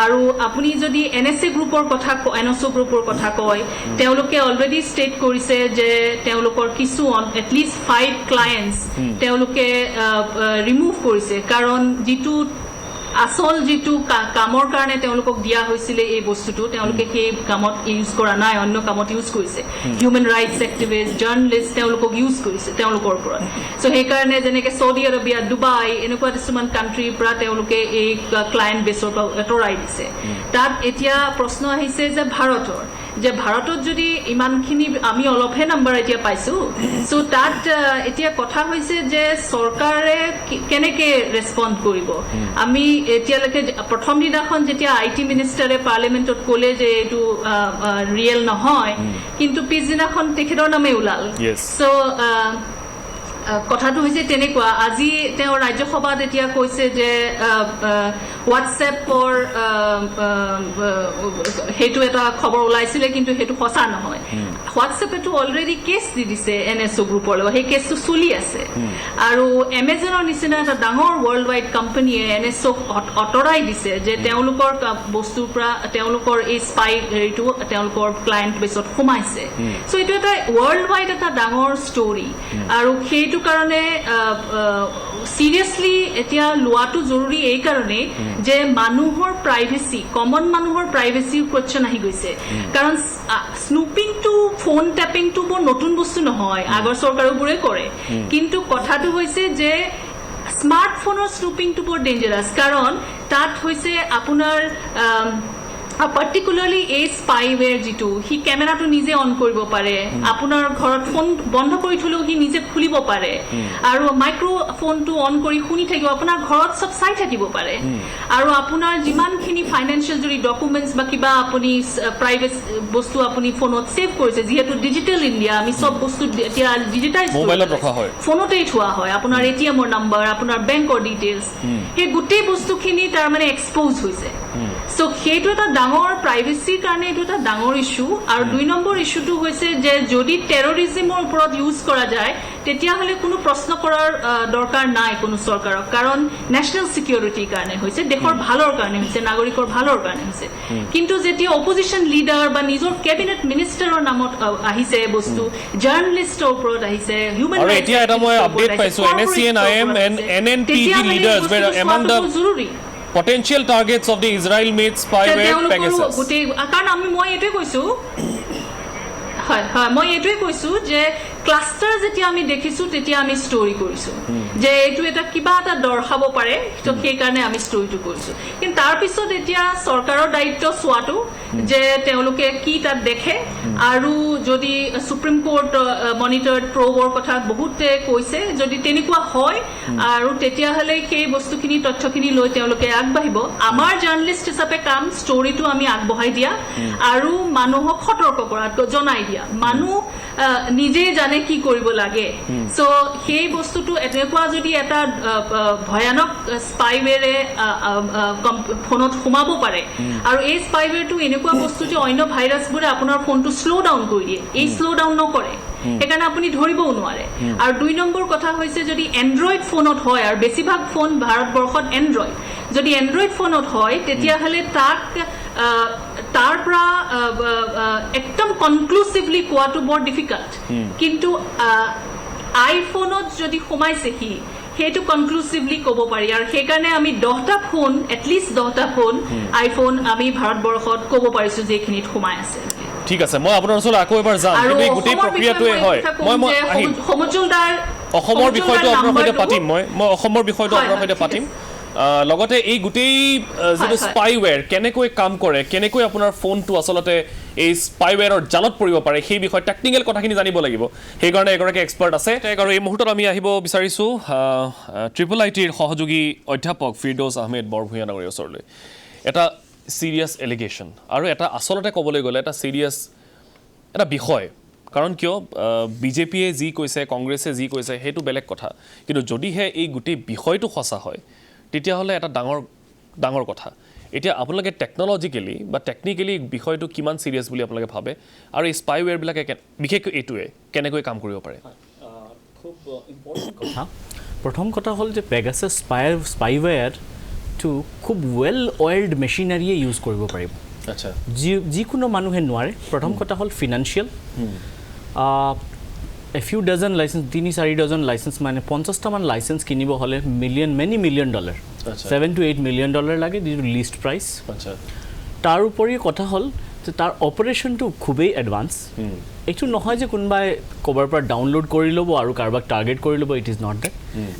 আৰু আপুনি যদি NSO গ্ৰুপৰ কথা কয় তেওঁলোকে অলৰেডি ষ্টেট কৰিছে কৈছে যে তেওঁলোকৰ কিছু এটলিষ্ট 5 ক্লায়েণ্টছ তেওঁলোকে ৰিমুভ কৰিছে কাৰণ যিটো আসল যিটো কামৰ কাৰণে তেওঁলোকক দিয়া হৈছিলে এই বস্তুটো তেওঁলোকে সেই কামত ইউজ কৰা নাই অন্য কামত ইউজ কৰিছে হিউমেন ৰাইটছ এক্টিভিষ্ট জাৰ্নেলিষ্ট তেওঁলোকক ইউজ কৰিছে তেওঁলোকৰ ওপৰত সো সেইকাৰণে যেনেকৈ ছৌদি আৰবিয়া ডুবাই এনেকুৱা কিছুমান কাণ্ট্ৰিৰ পৰা তেওঁলোকে এই ক্লায়েণ্ট বেছৰ পৰা আঁতৰাই দিছে তাত এতিয়া প্ৰশ্ন আহিছে যে ভাৰতত যদি ইমানখিনি আমি অলপহে নাম্বাৰ এতিয়া পাইছো সো তাত এতিয়া কথা হৈছে যে চৰকাৰে কেনেকে ৰেছপন্ড কৰিব আমি এতিয়ালৈকে প্ৰথম দিনাখন যেতিয়া IT মিনিষ্টাৰে পাৰ্লিমেণ্টত ক'লে যে এইটো ৰিয়েল নহয় কিন্তু পিছদিনাখন তেখেতৰ নামে ওলাল সো কথাটো হৈছে তেনেকুৱা আজি তেওঁ ৰাজ্যসভাত এতিয়া কৈছে যে হোৱাটছএপৰ সেইটো এটা খবৰ ওলাইছিলে কিন্তু সেইটো সঁচা নহয় হোৱাটছএপেটো অলৰেডি কেছ দি দিছে NSO গ্ৰুপৰ লগত সেই কেছটো চলি আছে আৰু এমেজনৰ নিচিনা এটা ডাঙৰ ৱৰ্ল্ড ৱাইড কোম্পানীয়ে NSO অঁতৰাই দিছে যে তেওঁলোকৰ বস্তুৰ পৰা তেওঁলোকৰ এই স্পাই হেৰিটো তেওঁলোকৰ ক্লায়েণ্ট বেছত সোমাইছে সো এইটো এটা ৱৰ্ল্ড ৱাইড এটা ডাঙৰ ষ্টৰি আৰু সেইটো কাৰণে সিৰিয়াসলি এতিয়া লোৱাটো জৰুৰী এই কাৰণে যে মানুহৰ প্ৰাইভেসি কমন মানুহৰ প্ৰাইভেসিৰ কোৱেশ্চন আহি গৈছে কাৰণ স্নুপিং টু ফোন ট্যাপিং টু বৰ নতুন বস্তু নহয় আগৰ চৰকাৰবোৰে কৰে কিন্তু কথাটো হৈছে যে স্মাৰ্টফোনৰ স্নুপিংটো বৰ ডেঞ্জাৰাছ কাৰণ তাত হৈছে আপোনাৰ particularly এই স্পাইৱেৰ যিটো হি কেমেৰাটো নিজে অন কৰিব পাৰে আপোনাৰ ঘৰত ফোন বন্ধ কৰি থলেও হি নিজে খুলিব পাৰে আৰু মাইক্ৰোফোনটো অন কৰি শুনি থাকিব আপোনাৰ ঘৰত সব চাই থাকিব পাৰে আৰু আপোনাৰ যিমানখিনি ফাইনেন্সিয়েল যদি ডকুমেণ্টছ বা কিবা আপুনি প্ৰাইভেট বস্তু আপুনি ফোনত সেভ কৰিছে যিহেতু ডিজিটেল ইণ্ডিয়া আমি সব বস্তু এতিয়া ডিজিটাইজ মোবাইলত ৰখা হয় ফোনতেই থোৱা হয় আপোনাৰ ATMৰ নাম্বাৰ আপোনাৰ বেংকৰ ডিটেইলছ সেই গোটেই বস্তুখিনি তাৰ মানে এক্সপ'জ হৈছে সো সেইটো এটা ডাঙৰ প্ৰাইভেচিৰ কাৰণে এইটো এটা ডাঙৰ ইস্যু আৰু 2 নম্বৰ ইস্যুটো হৈছে যে যদি টেৰৰিজমৰ ওপৰত ইউজ কৰা যায় তেতিয়াহ'লে কোনো প্ৰশ্ন কৰাৰ দৰকাৰ নাই কোনো চৰকাৰক কাৰণ নেশ্যনেল সিকিউৰিটিৰ কাৰণে হৈছে দেশৰ ভালৰ কাৰণে হৈছে নাগৰিকৰ ভালৰ কাৰণে হৈছে কিন্তু যেতিয়া অপজিশ্যন লিডাৰ বা নিজৰ কেবিনেট মিনিষ্টাৰৰ নামত আহিছে বস্তু জাৰ্নেলিষ্টৰ ওপৰত আহিছে হিউমেন আৰু এতিয়া এটা মই আপডেট পাইছো NSCN-IM and NNPD leaders were among the potential targets of the Israel-made spyware Pegasus. কাৰণ মই এইটোৱে কৈছো যে ক্লাষ্টাৰ যেতিয়া আমি দেখিছো তেতিয়া আমি ষ্টৰি কৰিছো যে এইটো এটা কিবা এটা দৰ্শাব পাৰে তো সেই কাৰণে আমি ষ্টৰিটো কৰিছো কিন্তু তাৰ পিছত এতিয়া চৰকাৰৰ দায়িত্ব চোৱাটো যে তেওঁলোকে কি তাত দেখে আৰু যদি সুপ্ৰিম কোৰ্ট মনিটৰ্ড প্ৰবৰ কথা বহুতে কৈছে যদি তেনেকুৱা হয় আৰু তেতিয়াহ'লে সেই বস্তুখিনি তথ্যখিনি লৈ তেওঁলোকে আগবাঢ়িব আমাৰ জাৰ্নেলিষ্ট হিচাপে কাম ষ্টৰিটো আমি আগবঢ়াই দিয়া আৰু মানুহক সতৰ্ক কৰা জনাই দিয়া মানুহ নিজে জানে কি কৰিব লাগে সো সেই বস্তুটো এনেকুৱা যদি এটা ভয়ানক স্পাইৱেৰে ফোনত সোমাব পাৰে আৰু এই স্পাইৱেৰটো এনেকুৱা বস্তু যে অন্য ভাইৰাছবোৰে আপোনাৰ ফোনটো শ্ল' ডাউন কৰি দিয়ে এই শ্ল' ডাউন নকৰে সেইকাৰণে আপুনি ধৰিবও নোৱাৰে আৰু 2 নম্বৰ কথা হৈছে যদি এণ্ড্ৰইড ফোনত হয় আৰু বেছিভাগ ফোন ভাৰতবৰ্ষত এণ্ড্ৰইড যদি এণ্ড্ৰইড ফোনত হয় তেতিয়াহ'লে তাক তাৰ পৰা একদম কনক্লুচিভলি কোৱাটো বৰ ডিফিকাল্ট কিন্তু আইফোনত যদি সোমাইছে সেইটো কনক্লুচিভলি ক'ব পাৰি আৰু সেইকাৰণে আমি 10টা ফোন এটলিষ্ট 10টা ফোন আইফোন আমি ভাৰতবৰ্ষত ক'ব পাৰিছো যে এইখিনিত সোমাই আছে ঠিক আছে মই আপোনাৰ ওচৰত আকৌ এবাৰ যাম কিন্তু এই গোটেই প্ৰক্ৰিয়াটোৱে হয় মই আহিম সমজুলদাৰ অসমৰ বিষয়টো আপোনাৰ সৈতে পাতিম মই অসমৰ বিষয়টো আপোনাৰ সৈতে পাতিম লগতে এই গোটেই যিটো স্পাইৱেৰ কেনেকৈ কাম কৰে কেনেকৈ আপোনাৰ ফোনটো আচলতে এই স্পাইৱেৰৰ জালত পৰিব পাৰে সেই বিষয়ে টেকনিকেল কথাখিনি জানিব লাগিব সেইকাৰণে এগৰাকী এক্সপাৰ্ট আছে আৰু এই মুহূৰ্তত আমি আহিব বিচাৰিছোঁ IIITৰ সহযোগী অধ্যাপক ফিৰদৌছ আহমেদ বৰভূঞা ডাঙৰীয়াৰ ওচৰলৈ এটা চিৰিয়াছ এলিগেশ্যন আৰু এটা আচলতে ক'বলৈ গ'লে এটা চিৰিয়াছ এটা বিষয় কাৰণ কিয় বিজেপিয়ে যি কৈছে কংগ্ৰেছে যি কৈছে সেইটো বেলেগ কথা কিন্তু যদিহে এই গোটেই বিষয়টো সঁচা হয় তেতিয়াহ'লে এটা ডাঙৰ কথা এতিয়া আপোনালোকে টেকন'লজিকেলি বা টেকনিকেলি বিষয়টো কিমান চিৰিয়াছ বুলি আপোনালোকে ভাবে আৰু এই স্পাইৱেৰবিলাকে বিশেষকৈ এইটোৱে কেনেকৈ কাম কৰিব পাৰে খুব ইম্পৰ্টেণ্ট কথা প্ৰথম কথা হ'ল যে পেগাছাছ স্পাইৱেৰটো খুব ৱেল অইল্ড মেচিনাৰীয়ে ইউজ কৰিব পাৰিব আচ্ছা যিকোনো মানুহে নোৱাৰে প্ৰথম কথা হ'ল financial a few dozen licence 3-4 dozen licence মানে 50টামান লাইচেন্স কিনিব হ'লে many million dollar $7 to $8 million লাগে যিটো লিষ্ট প্ৰাইচ তাৰ উপৰি কথা হ'ল যে তাৰ অপাৰেশ্যনটো খুবেই এডভান্স এইটো নহয় যে কোনোবাই ক'ৰবাৰ পৰা ডাউনলোড কৰি ল'ব আৰু কাৰোবাক টাৰ্গেট কৰি ল'ব ইট ইজ নট ডেট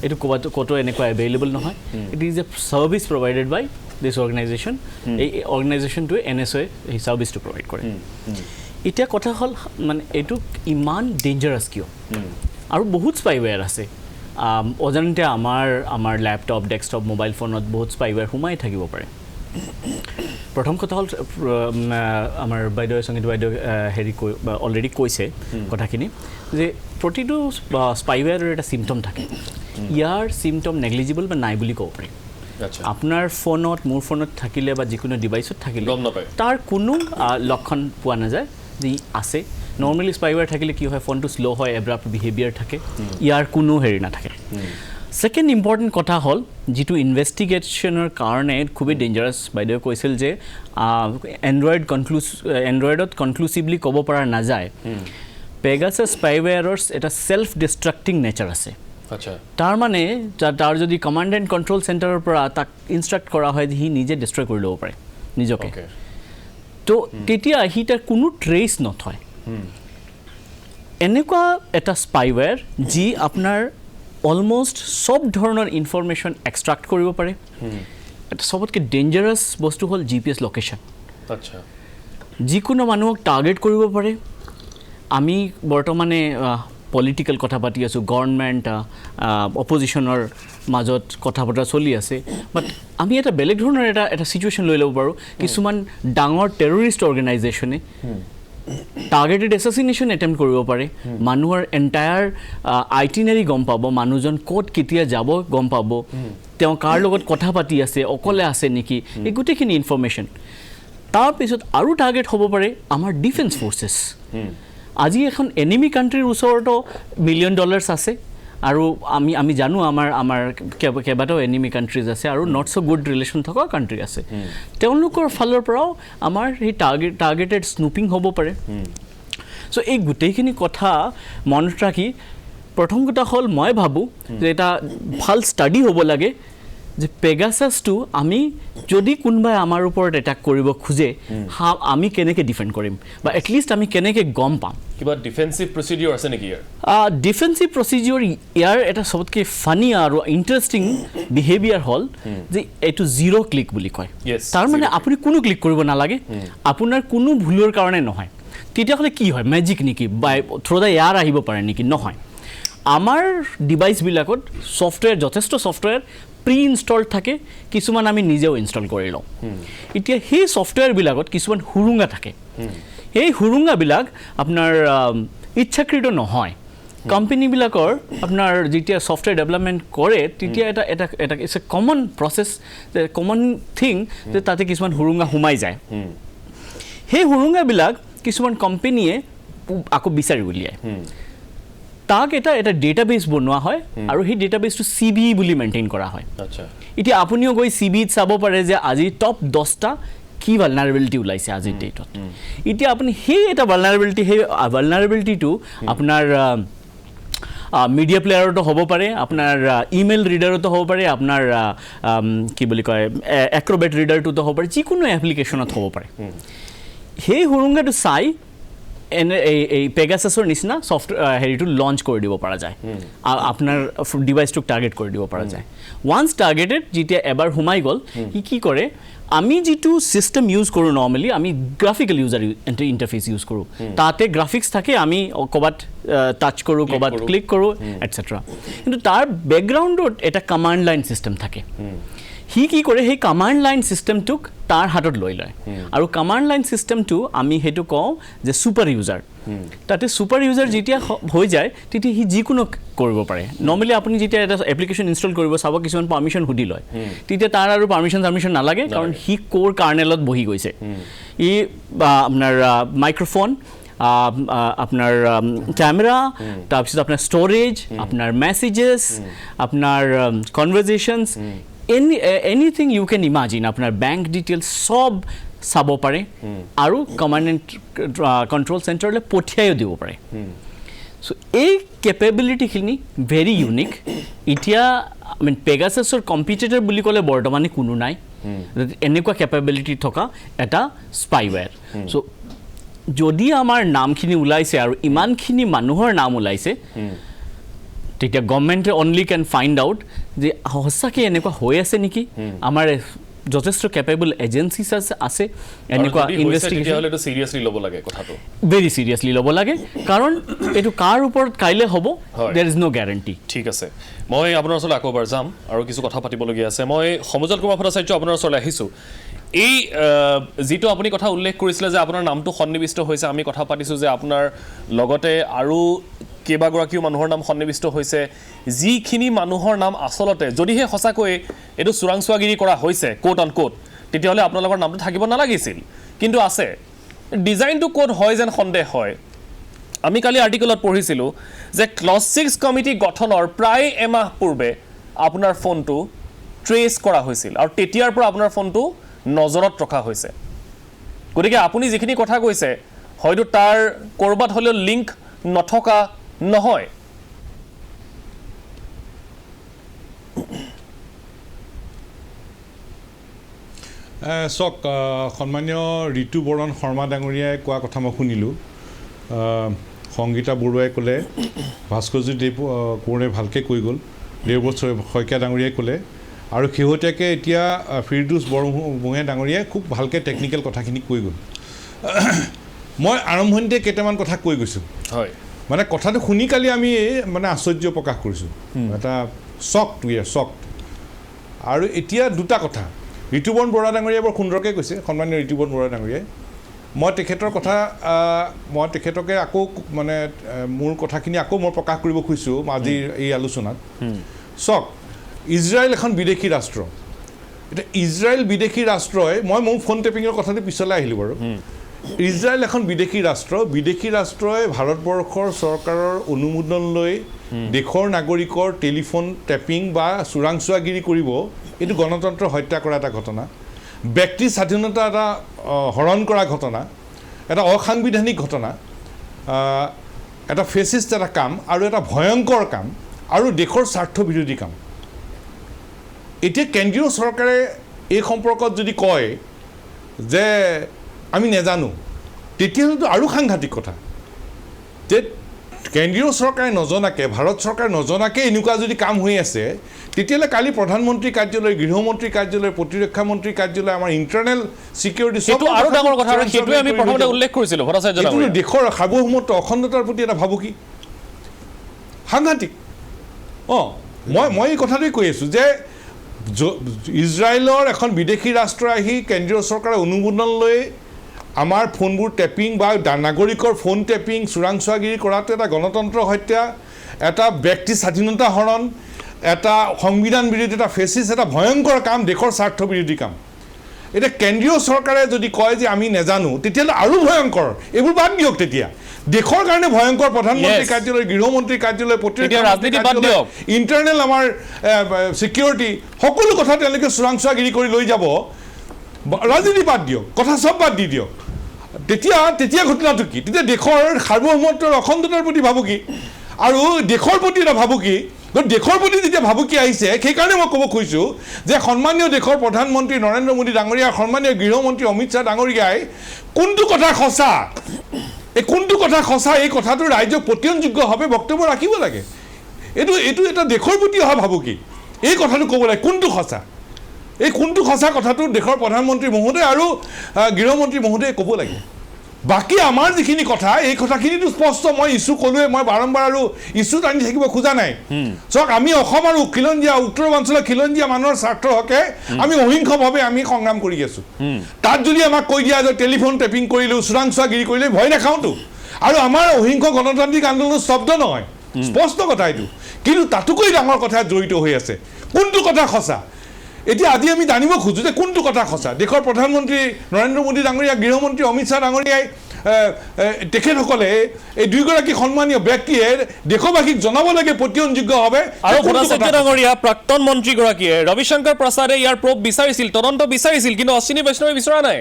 এইটো ক'তো এনেকুৱা এভেইলেবল নহয় it is a service provided by this organization এই অৰ্গেনাইজেশ্যনটোৱে NSOয়ে এই ছাৰ্ভিচটো প্ৰভাইড কৰে এতিয়া কথা হ'ল মানে এইটো ইমান ডেঞ্জাৰাছ কিয় আৰু বহুত স্পাইৱেৰ আছে অজানিতে আমাৰ লেপটপ ডেস্কটপ মোবাইল ফোনত বহুত স্পাইৱেৰ সোমাই থাকিব পাৰে প্ৰথম কথা হ'ল আমাৰ বাইদেউ সংগীত বাইদেউ হেৰি অলৰেডি কৈছে কথাখিনি যে প্ৰতিটো স্পাইৱেৰৰ এটা চিমটম থাকে ইয়াৰ চিমটম নেগলিজিবল বা নাই বুলি ক'ব পাৰি আপোনাৰ ফোনত মোৰ ফোনত থাকিলে বা যিকোনো ডিভাইচত থাকিলে তাৰ কোনো লক্ষণ পোৱা নাযায় যে আছে নৰ্মেলি স্পাইৱেৰ থাকিলে কি হয় ফোনটো শ্ল' হয় এব্ৰাপ্ট বিহেভিয়াৰ থাকে ইয়াৰ কোনো হেৰি নাথাকে ছেকেণ্ড ইম্পৰ্টেণ্ট কথা হ'ল যিটো ইনভেষ্টিগেশ্যনৰ কাৰণে খুবেই ডেঞ্জাৰাছ বাইদেৱে কৈছিল যে এণ্ড্ৰইডত কনক্লুচিভলি ক'ব পৰা নাযায় পেগাছাছ স্পাইৱেৰৰ এটা ছেল্ফ ডিষ্ট্ৰাক্টিং নেচাৰ আছে তাৰ মানে তাৰ যদি কমাণ্ড এণ্ড কণ্ট্ৰল চেণ্টাৰৰ পৰা তাক ইনষ্ট্ৰাক্ট কৰা হয় যে সি নিজে ডিষ্ট্ৰয় কৰি ল'ব পাৰে নিজকে তো তেতিয়া সি তাৰ কোনো ট্ৰেচ নথয় এনেকুৱা এটা স্পাইৱেৰ যি আপোনাৰ অলমষ্ট সব ধৰণৰ ইনফৰমেশ্যন এক্সট্ৰাক্ট কৰিব পাৰে এটা সবতকৈ ডেঞ্জাৰাছ বস্তু হ'ল GPS লোকেশ্যন যিকোনো মানুহক টাৰ্গেট কৰিব পাৰে আমি বৰ্তমানে পলিটিকেল কথা পাতি আছোঁ গভৰ্ণমেণ্ট অপজিশ্যনৰ মাজত কথা বতৰা চলি আছে বাট আমি এটা বেলেগ ধৰণৰ এটা চিটুৱেশ্যন লৈ ল'ব পাৰোঁ কিছুমান ডাঙৰ টেৰৰিষ্ট অৰ্গেনাইজেশ্যনে টাৰ্গেটেড এছাচিনেশ্যন এটেম্প্ট কৰিব পাৰে মানুহৰ এণ্টায়াৰ আইটিনাৰী গম পাব মানুহজন ক'ত কেতিয়া যাব গম পাব তেওঁ কাৰ লগত কথা পাতি আছে অকলে আছে নেকি এই গোটেইখিনি ইনফৰমেশ্যন তাৰপিছত আৰু টাৰ্গেট হ'ব পাৰে আমাৰ ডিফেন্স ফ'ৰ্চেছ আজি এখন এনিমি কাণ্ট্ৰিৰ ওচৰতো $1 million আছে আৰু আমি জানো আমাৰ কেইবাটাও এনিমি কাণ্ট্ৰিজ আছে আৰু নট ছ' গুড ৰিলেশ্যন থকা কাণ্ট্ৰি আছে তেওঁলোকৰ ফালৰ পৰাও আমাৰ সেই টাৰ্গেটেড স্নুপিং হ'ব পাৰে চ' এই গোটেইখিনি কথা মনত ৰাখি প্ৰথম কথা হ'ল মই ভাবোঁ যে এটা ভাল ষ্টাডি হ'ব লাগে যে পেগাছাছটো আমি যদি কোনোবাই আমাৰ ওপৰত এটাক কৰিব খোজে আমি কেনেকৈ ডিফেণ্ড কৰিম বা এটলিষ্ট আমি কেনেকৈ গম পাম কিবা ডিফেন্সিভ প্ৰচিডিউৰ আছে নেকি ডিফেন্সিভ প্ৰচিডিউৰ ইয়াৰ এটা সবতকৈ ফানি আৰু ইণ্টাৰেষ্টিং বিহেভিয়াৰ হ'ল যে এইটো জিৰ' ক্লিক বুলি কয় তাৰমানে আপুনি কোনো ক্লিক কৰিব নালাগে আপোনাৰ কোনো ভুলৰ কাৰণে নহয় তেতিয়াহ'লে কি হয় মেজিক নেকি বা থ্ৰু দ্য এয়াৰ আহিব পাৰে নেকি নহয় আমাৰ ডিভাইচবিলাকত ছফ্টৱেৰ যথেষ্ট ছফ্টৱেৰ প্ৰি ইনষ্টল থাকে কিছুমান আমি নিজেও ইনষ্টল কৰি লওঁ এতিয়া সেই ছফ্টৱেৰবিলাকত কিছুমান সুৰুঙা থাকে সেই সুৰুঙাবিলাক আপোনাৰ ইচ্ছাকৃত নহয় কোম্পানীবিলাকৰ আপোনাৰ যেতিয়া ছফ্টৱেৰ ডেভেলপমেণ্ট কৰে তেতিয়া এটা it's a common process common thing যে তাতে কিছুমান সুৰুঙা সোমাই যায় সেই সুৰুঙাবিলাক কিছুমান কোম্পানীয়ে আকৌ বিচাৰি উলিয়ায় তাক এটা ডেটাবেছ বনোৱা হয় আৰু সেই ডেটাবেছটো CVE বুলি মেইনটেইন কৰা হয় এতিয়া আপুনিও গৈ CVEত চাব পাৰে যে আজি টপ 10টা কি ভালনাৰেবিলিটি ওলাইছে আজিৰ ডেটত এতিয়া আপুনি সেই এটা ভালনাৰেবিলিটিটো আপোনাৰ মিডিয়া প্লেয়াৰতো হ'ব পাৰে আপোনাৰ ইমেইল ৰিডাৰতো হ'ব পাৰে আপোনাৰ কি বুলি কয় এক্ৰবেট ৰিডাৰটোতো হ'ব পাৰে যিকোনো এপ্লিকেশ্যনত হ'ব পাৰে সেই সুৰুঙাটো চাই এই পেগাছাছৰ নিচিনা হেৰিটো লঞ্চ কৰি দিব পৰা যায় আপোনাৰ ডিভাইচটোক টাৰ্গেট কৰি দিব পৰা যায় ওৱান্স টাৰ্গেটেড যেতিয়া এবাৰ সোমাই গ'ল সি কি কৰে আমি যিটো চিষ্টেম ইউজ কৰোঁ নৰ্মেলি আমি গ্ৰাফিকেল ইউজাৰ ইণ্টাৰফেচ ইউজ কৰোঁ তাতে গ্ৰাফিক্স থাকে আমি ক'ৰবাত টাচ কৰোঁ ক'ৰবাত ক্লিক কৰোঁ এটচেট্ৰা কিন্তু তাৰ বেকগ্ৰাউণ্ডত এটা কমাণ্ড লাইন চিষ্টেম থাকে সি কি কৰে সেই কমাণ্ড লাইন চিষ্টেমটোক তাৰ হাতত লৈ লয় আৰু কমাণ্ড লাইন চিষ্টেমটো আমি সেইটো কওঁ যে ছুপাৰ ইউজাৰ তাতে ছুপাৰ ইউজাৰ যেতিয়া হৈ যায় তেতিয়া সি যিকোনো কৰিব পাৰে নৰ্মেলি আপুনি যেতিয়া এটা এপ্লিকেশ্যন ইনষ্টল কৰিব চাব কিছুমান পাৰ্মিশ্যন সুধি লয় তেতিয়া তাৰ আৰু পাৰ্মিশ্যন নালাগে কাৰণ সি ক'ৰ কাৰ্নেলত বহি গৈছে ই আপোনাৰ মাইক্ৰফোন আপনাৰ ক্যামেৰা তাৰপৰ আপনাৰ স্টোৰেজ আপনাৰ মেসেজেস আপনাৰ কনভাৰসেশনস এনিথিং ইউ ক্যান ইমাজিন আপনাৰ ব্যাঙ্ক ডিটেলস সব চাব পাৰে আৰু কমাণ্ড এণ্ড কণ্ট্ৰল চেণ্টাৰলৈ পঠিয়াইও দিব পাৰে চ' এই কেপেবিলিটিখিনি ভেৰি ইউনিক এতিয়া পেগাছাছৰ কম্পিটিটৰ বুলি ক'লে বৰ্তমানে কোনো নাই এনেকুৱা কেপেবিলিটি থকা এটা স্পাইৱেৰ চ' যদি আমাৰ নামখিনি ওলাইছে আৰু ইমানখিনি মানুহৰ নাম ওলাইছে তেতিয়া গভৰ্ণমেণ্টে অনলি কেন ফাইণ্ড আউট যে সঁচাকৈ এনেকুৱা হৈ আছে নেকি আমাৰ যথেষ্ট কেপেবল এজেঞ্চিছ আছে এনেকুৱা ইনভেষ্টিগেশ্যন ভেৰি চিৰিয়াছলি ল'ব লাগে কাৰণ এইটো কাৰ ওপৰত কাইলৈ হ'ব দেৰ ইজ ন' গেৰাণ্টি ঠিক আছে মই আপোনাৰ ওচৰলৈ আকৌ এবাৰ যাম আৰু কিছু কথা পাতিবলগীয়া আছে মই সমজল কুমাৰ ভট্টাচাৰ্য আপোনাৰ ওচৰলৈ আহিছোঁ এই যিটো আপুনি কথা উল্লেখ কৰিছিলে যে আপোনাৰ নামটো সন্নিৱিষ্ট হৈছে আমি কথা পাতিছোঁ যে আপোনাৰ লগতে আৰু কেইবাগৰাকীও মানুহৰ নাম সন্নিৱিষ্ট হৈছে যিখিনি মানুহৰ নাম আচলতে যদিহে সঁচাকৈ এইটো চোৰাংচোৱাগিৰি কৰা হৈছে কোট অন কোট তেতিয়াহ'লে আপোনালোকৰ নামটো থাকিব নালাগিছিল কিন্তু আছে ডিজাইনটো ক'ত হয় যেন সন্দেহ হয় আমি কালি আৰ্টিকলত পঢ়িছিলোঁ যে ক্লজ 6 কমিটি গঠনৰ প্ৰায় এমাহ পূৰ্বে আপোনাৰ ফোনটো ট্ৰেচ কৰা হৈছিল আৰু তেতিয়াৰ পৰা আপোনাৰ ফোনটো নজৰত ৰখা হৈছে গতিকে আপুনি যিখিনি কথা কৈছে হয়তো তাৰ ক'ৰবাত হ'লেও লিংক নথকা নহয় চাওক সন্মানীয় ঋতু বৰণ শৰ্মা ডাঙৰীয়াই কোৱা কথা মই শুনিলোঁ সংগীতা বৰুৱাই ক'লে ভাস্কৰজ্যোতি দেৱ কোঁৱৰে ভালকৈ কৈ গ'ল দেৱব্ৰত শইকীয়া ডাঙৰীয়াই ক'লে আৰু শেহতীয়াকৈ এতিয়া ফিৰদৌছ বৰগোহাঁই ডাঙৰীয়াই খুব ভালকৈ টেকনিকেল কথাখিনি কৈ গ'ল মই আৰম্ভণিতে কেইটামান কথা কৈ গৈছোঁ হয় মানে কথাটো শুনি কালি আমি মানে আশ্চৰ্য প্ৰকাশ কৰিছোঁ এটা চক আৰু এতিয়া দুটা কথা ঋতুপৰ্ণ বৰুৱা ডাঙৰীয়াই বৰ সুন্দৰকৈ কৈছে সন্মানীয় ঋতুপৰ্ণ বৰুৱা ডাঙৰীয়াই মই তেখেতৰ কথা মই তেখেতকে আকৌ মানে মোৰ কথাখিনি আকৌ মই প্ৰকাশ কৰিব খুজিছোঁ আজিৰ এই আলোচনাত চাওক ইজৰাইল এখন বিদেশী ৰাষ্ট্ৰ এতিয়া ইজৰাইল বিদেশী ৰাষ্ট্ৰই মই মোৰ ফোন টেপিঙৰ কথাটো পিছলৈ আহিলোঁ বাৰু ইজৰাইল এখন বিদেশী ৰাষ্ট্ৰই ভাৰতবৰ্ষৰ চৰকাৰৰ অনুমোদন লৈ দেশৰ নাগৰিকৰ টেলিফোন টেপিং বা চোৰাংচোৱাগিৰি কৰিব এইটো গণতন্ত্ৰ হত্যা কৰা এটা ঘটনা ব্যক্তিৰ স্বাধীনতা এটা হৰণ কৰা ঘটনা এটা অসাংবিধানিক ঘটনা এটা ফেচিষ্ট এটা কাম আৰু এটা ভয়ংকৰ কাম আৰু দেশৰ স্বাৰ্থ বিৰোধী কাম এতিয়া কেন্দ্ৰীয় চৰকাৰে এই সম্পৰ্কত যদি কয় যে আমি নেজানো তেতিয়াহ'লেতো আৰু সাংঘাতিক কথা যে কেন্দ্ৰীয় চৰকাৰে নজনাকৈ ভাৰত চৰকাৰে নজনাকৈ এনেকুৱা যদি কাম হৈ আছে তেতিয়াহ'লে কালি প্ৰধানমন্ত্ৰী কাৰ্যালয় গৃহমন্ত্ৰী কাৰ্যালয় প্ৰতিৰক্ষা মন্ত্ৰী কাৰ্যালয় আমাৰ ইণ্টাৰনেল ছিকিউৰিটি সেইটো আৰু ডাঙৰ কথা আৰু সেইটোৱে আমি প্ৰথমতে উল্লেখ কৰিছিলোঁ ভট্টাচাৰ্য ডাঙৰীয়া দেশৰ সাৰ্বভৌমত্ব অখণ্ডতাৰ প্ৰতি এটা ভাবুকি সাংঘাতিক মই এই কথাটোৱে কৈ আছোঁ যে ইজৰাইলৰ এখন বিদেশী ৰাষ্ট্ৰ আহি কেন্দ্ৰীয় চৰকাৰে অনুমোদন লৈ আমাৰ ফোনবোৰ টেপিং বা নাগৰিকৰ ফোন টেপিং চোৰাংচোৱাগিৰি কৰাটো এটা গণতন্ত্ৰ হত্যা এটা ব্যক্তি স্বাধীনতা হৰণ এটা সংবিধান বিৰোধী এটা ফেচিছ এটা ভয়ংকৰ কাম দেশৰ স্বাৰ্থ বিৰোধী কাম এতিয়া কেন্দ্ৰীয় চৰকাৰে যদি কয় যে আমি নেজানো তেতিয়াহ'লে আৰু ভয়ংকৰ এইবোৰ বাদ দিয়ক তেতিয়া দেশৰ কাৰণে ভয়ংকৰ প্ৰধানমন্ত্ৰী কাৰ্যালয় গৃহমন্ত্ৰী কাৰ্যালয় প্ৰতিৰক্ষা ইণ্টাৰনেল আমাৰ ছিকিউৰিটি সকলো কথা তেওঁলোকে চোৰাংচোৱাগিৰি কৰি লৈ যাব ৰাজনীতি বাদ দিয়ক কথা চব বাদ দি দিয়ক তেতিয়া ঘটনাটো কি তেতিয়া দেশৰ সাৰ্বভৌমত্বৰ অখণ্ডতাৰ প্ৰতি ভাবুকি আৰু দেশৰ প্ৰতি এটা ভাবুকি দেশৰ প্ৰতি যেতিয়া ভাবুকি আহিছে সেইকাৰণে মই ক'ব খুজিছোঁ যে সন্মানীয় দেশৰ প্ৰধানমন্ত্ৰী নৰেন্দ্ৰ মোদী ডাঙৰীয়া সন্মানীয় গৃহমন্ত্ৰী অমিত শ্বাহ ডাঙৰীয়াই কোনটো কথা সঁচা এই কথাটো ৰাইজক পতিয়নযোগ্যভাৱে বক্তব্য ৰাখিব লাগে এইটো এটা দেশৰ প্ৰতি অহা ভাবুকি এই কথাটো ক'ব লাগে কোনটো সঁচা কথাটো দেশৰ প্ৰধানমন্ত্ৰী মহোদয় আৰু গৃহমন্ত্ৰী মহোদয়ে ক'ব লাগে বাকী আমাৰ যিখিনি কথা এই কথাখিনিতো স্পষ্ট মই ইছ্যু ক'লোৱে মই বাৰম্বাৰ আৰু ইছ্যুত আনি থাকিব খোজা নাই চাওক আমি অসম আৰু খিলঞ্জীয়া উত্তৰ অঞ্চলৰ খিলঞ্জীয়া মানুহৰ স্বাৰ্থৰ হকে আমি অহিংসভাৱে আমি সংগ্ৰাম কৰি আছোঁ তাত যদি আমাক কৈ দিয়া যে টেলিফোন টেপিং কৰিলোঁ চোৰাংচোৱাগিৰি কৰিলে ভয় নাখাওঁতো আৰু আমাৰ অহিংস গণতান্ত্ৰিক আন্দোলন স্তব্ধ নহয় স্পষ্ট কথা এইটো কিন্তু তাতোকৈ ডাঙৰ কথা জড়িত হৈ আছে কোনটো কথা সঁচা এতিয়া আজি আমি জানিব খোজোঁ যে কোনটো কথা সঁচা দেশৰ প্ৰধানমন্ত্ৰী নৰেন্দ্ৰ মোদী ডাঙৰীয়া গৃহমন্ত্ৰী অমিত শ্বাহ ডাঙৰীয়াই তেখেতসকলে এই দুয়োগৰাকী সন্মানীয় ব্যক্তিয়ে দেশবাসীক জনাব লাগে পতিয়নযোগ্যভাৱে আৰু ভট্টাচাৰ্য ডাঙৰীয়া প্ৰাক্তন মন্ত্ৰীগৰাকীয়ে ৰবিশংকৰ প্ৰসাদে ইয়াৰ প্ৰব বিচাৰিছিল তদন্ত বিচাৰিছিল কিন্তু অশ্বিনী বৈষ্ণৱে বিচৰা নাই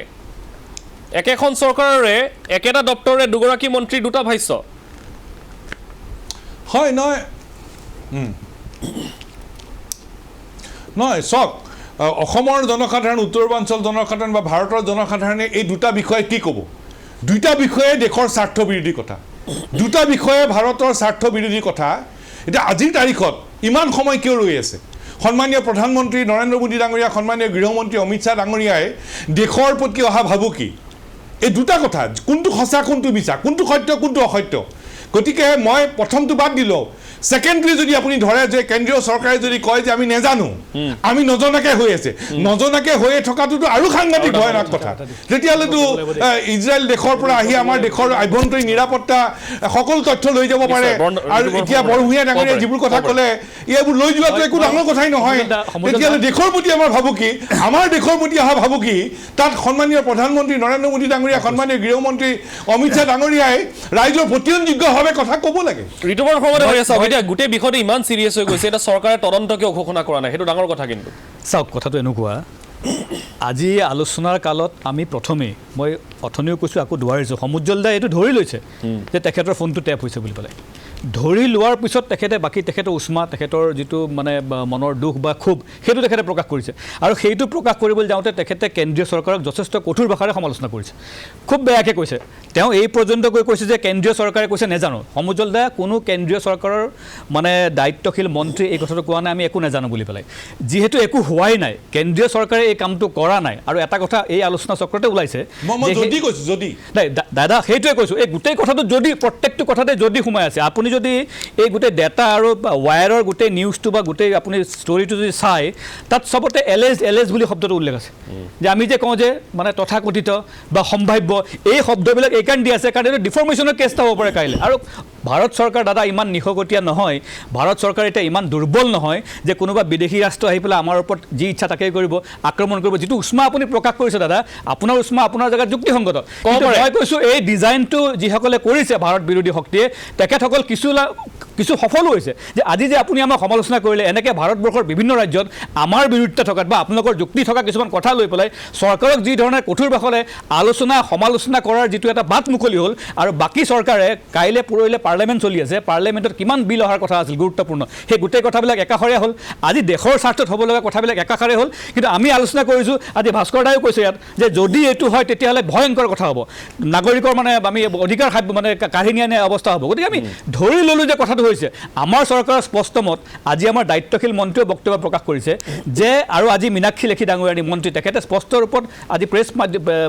একেখন চৰকাৰৰে একেটা দপ্তৰৰে দুগৰাকী মন্ত্ৰী দুটা ভাষ্য হয় নহয় নহয় চাওক অসমৰ জনসাধাৰণ উত্তৰ পূৰ্বাঞ্চল জনসাধাৰণ বা ভাৰতৰ জনসাধাৰণে এই দুটা বিষয়ে কি ক'ব দুটা বিষয়ে দেশৰ স্বাৰ্থ বিৰোধী কথা দুটা বিষয়ে ভাৰতৰ স্বাৰ্থ বিৰোধী কথা এতিয়া আজিৰ তাৰিখত ইমান সময় কিয় ৰৈ আছে সন্মানীয় প্ৰধানমন্ত্ৰী নৰেন্দ্ৰ মোদী ডাঙৰীয়া সন্মানীয় গৃহমন্ত্ৰী অমিত শ্বাহ ডাঙৰীয়াই দেশৰ প্ৰতি অহা ভাবুকি এই দুটা কথা কোনটো সঁচা কোনটো মিছা কোনটো সত্য কোনটো অসত্য গতিকে মই প্ৰথমটো বাদ দিলোঁ সেকেন্ডলি যদি আপুনি ধৰে যে কেন্দ্ৰীয় চৰকাৰে যদি কয় যে আমি নেজানো আমি নজনাকে হৈ আছে নজনাকে হৈয়ে থকাটোতো আৰু সাংঘাতিক ভয়ানক কথা তেতিয়াহ'লেতো ইজৰাইল দেশৰ পৰা আহি আমাৰ দেশৰ আভ্যন্তৰীণ নিৰাপত্তা সকলো তথ্য লৈ যাব পাৰে আৰু এতিয়া বৰভূঞা ডাঙৰীয়া যিবোৰ কথা ক'লে এইবোৰ লৈ যোৱাটো একো ডাঙৰ কথাই নহয় তেতিয়াহ'লে দেশৰ প্ৰতি আমাৰ ভাবুকি আমাৰ দেশৰ প্ৰতি অহা ভাবুকি তাত সন্মানীয় প্ৰধানমন্ত্ৰী নৰেন্দ্ৰ মোদী ডাঙৰীয়া সন্মানীয় গৃহমন্ত্ৰী অমিত শ্বাহ ডাঙৰীয়াই ৰাইজৰ প্ৰতিযোগ্যভাৱে কথা ক'ব লাগে ঋতুপৰ্ণ শৰ্মাই হৈ আছে এতিয়া গোটেই বিষয়টো ইমান চিৰিয়াছ হৈ গৈছে এটা চৰকাৰে তদন্ত কিয় ঘোষণা কৰা নাই সেইটো ডাঙৰ কথা কিন্তু চাওক কথাটো এনেকুৱা আজি আলোচনাৰ কালত আমি প্ৰথমেই মই অথনিও কৈছোঁ আকৌ দুৱাৰিছোঁ সমুজ্জ্বল দাই এইটো ধৰি লৈছে যে তেখেতৰ ফোনটো টেপ হৈছে বুলি পেলাই ধৰি লোৱাৰ পিছত তেখেতে বাকী তেখেতৰ উষ্মা তেখেতৰ যিটো মানে মনৰ দুখ বা ক্ষোভ সেইটো তেখেতে প্ৰকাশ কৰিছে আৰু সেইটো প্ৰকাশ কৰিবলৈ যাওঁতে তেখেতে কেন্দ্ৰীয় চৰকাৰক যথেষ্ট কঠোৰ ভাষাৰে সমালোচনা কৰিছে খুব বেয়াকৈ কৈছে তেওঁ এই পৰ্যন্ত গৈ কৈছে যে কেন্দ্ৰীয় চৰকাৰে কৈছে নেজানো সমুজ্জ্বল দা কোনো কেন্দ্ৰীয় চৰকাৰৰ মানে দায়িত্বশীল মন্ত্ৰী এই কথাটো কোৱা নাই আমি একো নেজানো বুলি পেলাই যিহেতু একো হোৱাই নাই কেন্দ্ৰীয় চৰকাৰে এই কামটো কৰা নাই আৰু এটা কথা এই আলোচনা চক্ৰতে ওলাইছে নাই দাদা সেইটোৱে কৈছোঁ এই গোটেই কথাটো যদি প্ৰত্যেকটো কথাতে যদি সোমাই আছে আপুনি যদি এই গোটেই ডেটা আৰু ৱায়াৰৰ গোটেই নিউজটো বা গোটেই আপুনি ষ্টৰিটো যদি চাই তাত চবতে এলেজ বুলি শব্দটো উল্লেখ আছে যে আমি যে কওঁ যে মানে তথাকথিত বা সম্ভাৱ্য এই শব্দবিলাক এইকাৰণে দি আছে কাৰণ এইটো ডিফৰ্মেশ্যনৰ কেছ হ'ব পাৰে কাইলৈ আৰু ভাৰত চৰকাৰ দাদা ইমান নিশকটীয়া নহয় ভাৰত চৰকাৰ এতিয়া ইমান দুৰ্বল নহয় যে কোনোবা বিদেশী ৰাষ্ট্ৰ আহি পেলাই আমাৰ ওপৰত যি ইচ্ছা তাকেই কৰিব আক্ৰমণ কৰিব যিটো উষ্মা আপুনি প্ৰকাশ কৰিছে দাদা আপোনাৰ উষ্মা আপোনাৰ জেগাত যুক্তিসংগত মই কৈছোঁ এই ডিজাইনটো যিসকলে কৰিছে ভাৰত বিৰোধী শক্তিয়ে তেখেতসকল কিছু সফলো হৈছে যে আজি যে আপুনি আমাক সমালোচনা কৰিলে এনেকৈ ভাৰতবৰ্ষৰ বিভিন্ন ৰাজ্যত আমাৰ বিৰুদ্ধে থকাত বা আপোনালোকৰ যুক্তি থকা কিছুমান কথা লৈ পেলাই চৰকাৰক যি ধৰণে কঠোৰ ভাষাৰে আলোচনা সমালোচনা কৰাৰ যিটো এটা বাট মুকলি হ'ল আৰু বাকী চৰকাৰে কাইলৈ পৰহিলে পাৰ্লিয়ামেণ্ট চলি আছে পাৰ্লিয়ামেণ্টত কিমান বিল অহাৰ কথা আছিল গুৰুত্বপূৰ্ণ সেই গোটেই কথাবিলাক একাষৰীয়া হ'ল আজি দেশৰ স্বাৰ্থত হ'ব লগা কথাবিলাক একাষাৰে হ'ল কিন্তু আমি আলোচনা কৰিছোঁ আজি ভাস্কৰ দায়ো কৈছে ইয়াত যে যদি এইটো হয় তেতিয়াহ'লে ভয়ংকৰ কথা হ'ব নাগৰিকৰ মানে আমি অধিকাৰ মানে কাঢ়ি নিয়া অৱস্থা হ'ব গতিকে আমি ধৰি ল'লোঁ যে কথাটো হৈছে আমাৰ চৰকাৰৰ স্পষ্ট মত আজি আমাৰ দায়িত্বশীল মন্ত্ৰীয়ে বক্তব্য প্ৰকাশ কৰিছে যে আৰু আজি মীনাক্ষী লেখী ডাঙৰীয়ানী মন্ত্ৰী তেখেতে স্পষ্ট ৰূপত আজি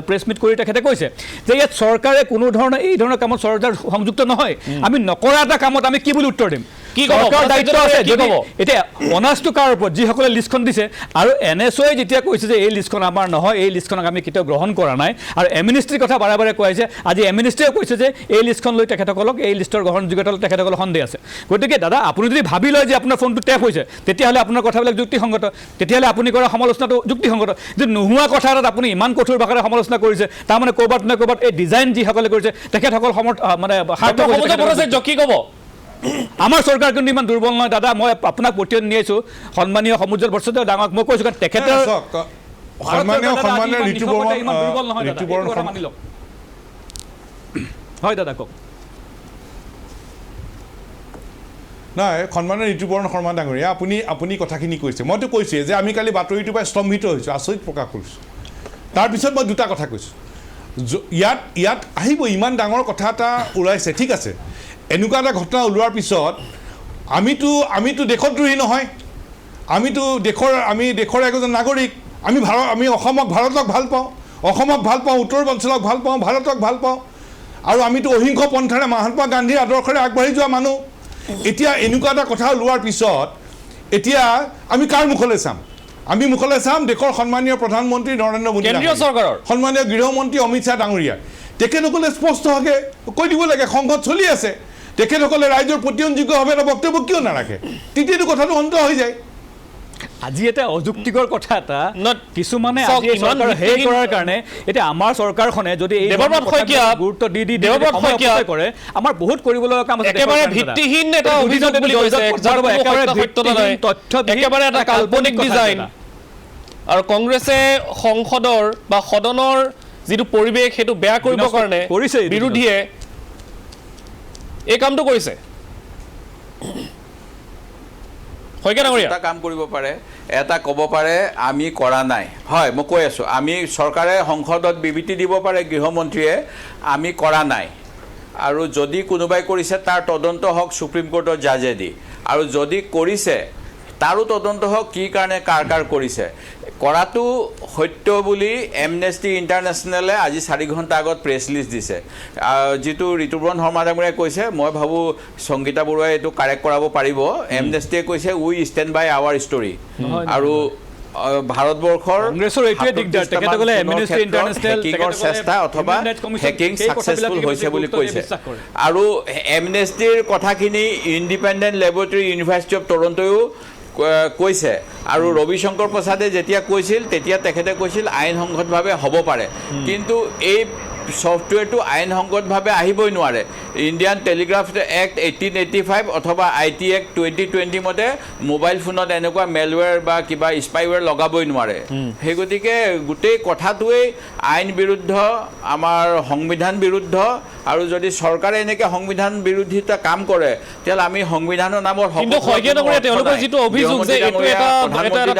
প্ৰেছ মিট কৰি তেখেতে কৈছে যে ইয়াত চৰকাৰে কোনো ধৰণৰ এই ধৰণৰ কামত চৰকাৰ সংযুক্ত নহয় আমি নকৰা এটা কামত আমি কি বুলি উত্তৰ দিম কি চৰকাৰৰ দায়িত্ব আছে এতিয়া অনাৰ্ছটো কাৰ ওপৰত যিসকলে লিষ্টখন দিছে আৰু NSOয়ে যেতিয়া কৈছে যে এই লিষ্টখন আমাৰ নহয় এই লিষ্টখনক আমি কেতিয়াও গ্ৰহণ কৰা নাই আৰু এমনিষ্ট্ৰিৰ কথা বাৰে বাৰে কৈ আছে আজি এমনিষ্ট্ৰিয়ে কৈছে যে এই লিষ্টখন লৈ তেখেতসকলক এই লিষ্টৰ গ্ৰহণযোগ্যতা তেখেতসকলৰ সন্দেহ আছে গতিকে দাদা আপুনি যদি ভাবি লয় যে আপোনাৰ ফোনটো টেপ হৈছে তেতিয়াহ'লে আপোনাৰ কথাবিলাক যুক্তিসংগত তেতিয়াহ'লে আপুনি কৰা সমালোচনাটো যুক্তিসংগত যদি নোহোৱা কথা এটাত আপুনি ইমান কঠোৰ ভাষাৰে সমালোচনা কৰিছে তাৰমানে ক'ৰবাত নহয় ক'ৰবাত এই ডিজাইন যিসকলে কৰিছে তেখেতসকল মানে কি ক'ব আমাৰ চৰকাৰ কিন্তু ইমান দুৰ্বল নহয় দাদা মই আপোনাক প্ৰতিদিন নি আছোঁ সন্মানীয় সমুজ্জ্বল বৰছদেৱ ডাঙৰক মই কৈছোঁ কাৰণ তেখেতৰ হয় দাদা কওক নাই সন্মানীয় ঋতুপৰ্ণ শৰ্মা ডাঙৰীয়া আপুনি কথাখিনি কৈছে মইতো কৈছোঁৱে যে আমি কালি বাতৰিটোৰ পৰা স্তম্ভিত হৈছোঁ আচৰিত প্ৰকাশ কৰিছোঁ তাৰপিছত মই দুটা কথা কৈছোঁ ইয়াত আহিব ইমান ডাঙৰ কথা এটা ওলাইছে ঠিক আছে এনেকুৱা এটা ঘটনা ওলোৱাৰ পিছত আমিতো দেশদ্ৰোহী নহয় আমিতো দেশৰ এজন নাগৰিক আমি অসমক ভাৰতক ভাল পাওঁ উত্তৰ অঞ্চলক ভাল পাওঁ ভাৰতক ভাল পাওঁ আৰু আমিতো অহিংস পন্থাৰে মহাত্মা গান্ধীৰ আদৰ্শৰে আগবাঢ়ি যোৱা মানুহ এতিয়া এনেকুৱা এটা কথা ওলোৱাৰ পিছত এতিয়া আমি কাৰ মুখলৈ চাম আমি মুখলৈ চাম দেশৰ সন্মানীয় প্ৰধানমন্ত্ৰী নৰেন্দ্ৰ মোদী কেন্দ্ৰীয় চৰকাৰৰ সন্মানীয় গৃহমন্ত্ৰী অমিত শ্বাহ ডাঙৰীয়া তেখেতসকলে স্পষ্টভাৱে কৈ দিব লাগে সংঘত চলি আছে তেখেতসকলে ৰাইজৰ প্ৰতিযোগ্যভাৱে এটা বক্তব্য কিয় নাৰাখে তেতিয়াতো কথাটো অন্ত হৈ যায় আজি এটা অযুক্তিকৰ কথা এটা কিছুমানে আজি চৰকাৰ হেই কৰাৰ কাৰণে এতিয়া আমাৰ চৰকাৰখনে যদি এই গুৰুত্ব দি কৰে আমাৰ বহুত কৰিবলগীয়া কাম আছে একেবাৰে ভিত্তিহীন এটা অভিযোগ বুলি কৈছে একেবাৰে এটা কাল্পনিক ডিজাইন আৰু কংগ্ৰেছে সংসদৰ বা সদনৰ যিটো পৰিৱেশ সেইটো বেয়া কৰিবৰ কাৰণে কৰিছে বিৰোধীয়ে এই কামটো কৰিছে হয়কে ডাঙৰীয়া এটা কাম কৰিব পাৰে এটা ক'ব পাৰে আমি কৰা নাই হয় মই কৈ আছোঁ আমি চৰকাৰে সংসদত বিবৃতি দিব পাৰে গৃহমন্ত্ৰীয়ে আমি কৰা নাই আৰু যদি কোনোবাই কৰিছে তাৰ তদন্ত হওক সুপ্ৰিম কোৰ্টৰ জাজে দি আৰু যদি কৰিছে তাৰো তদন্ত হওক কি কাৰণে কাৰ কৰিছে কৰাটো সত্য বুলি এমনেষ্টি ইণ্টাৰনেশ্যনেলে আজি 4 ঘণ্টা আগত প্ৰেছ লিষ্ট দিছে যিটো ঋতুপৰ্ণ শৰ্মা ডাঙৰীয়াই কৈছে মই ভাবোঁ সংগীতা বৰুৱাই এইটো কাৰেক্ট কৰাব পাৰিব এমনেষ্টিয়ে কৈছে উই ষ্টেণ্ড বাই আৱাৰ ষ্টৰী আৰু ভাৰতবৰ্ষৰ কংগ্ৰেছৰ এইটোৱে দিগদাৰ তেখেতসকলে এমনেষ্টি ইণ্টাৰনেশ্যনেল হেকিঙৰ চেষ্টা অথবা হেকিং ছাকচেছফুল হৈছে বুলি কৈছে আৰু এমনেষ্টিৰ কথাখিনি ইণ্ডিপেণ্ডেণ্ট লেবৰেটৰী ইউনিভাৰ্চিটি অফ টৰণ্টইও কৈছে আৰু ৰবিশংকৰ প্ৰসাদে যেতিয়া কৈছিল তেতিয়া তেখেতে কৈছিল আইনসংগতভাৱে হ'ব পাৰে কিন্তু এই ছফ্টৱেৰটো আইনসংগতভাৱে আহিবই নোৱাৰে ইণ্ডিয়ান টেলিগ্ৰাফ এক্ট 1885 অথবা IT এক্ট 2020 মতে মোবাইল ফোনত এনেকুৱা মেলৱেৰ বা কিবা স্পাইৱেৰ লগাবই নোৱাৰে সেই গতিকে গোটেই কথাটোৱেই আইন বিৰুদ্ধ আমাৰ সংবিধান বিৰুদ্ধ আৰু যদি চৰকাৰে এনেকৈ সংবিধান বিৰোধিতা কাম কৰে তেতিয়াহ'লে আমি সংবিধানৰ নামত কিন্তু হয়কে ডাঙৰীয়া তেওঁলোকৰ যিটো অভিযোগ যে এইটো এটা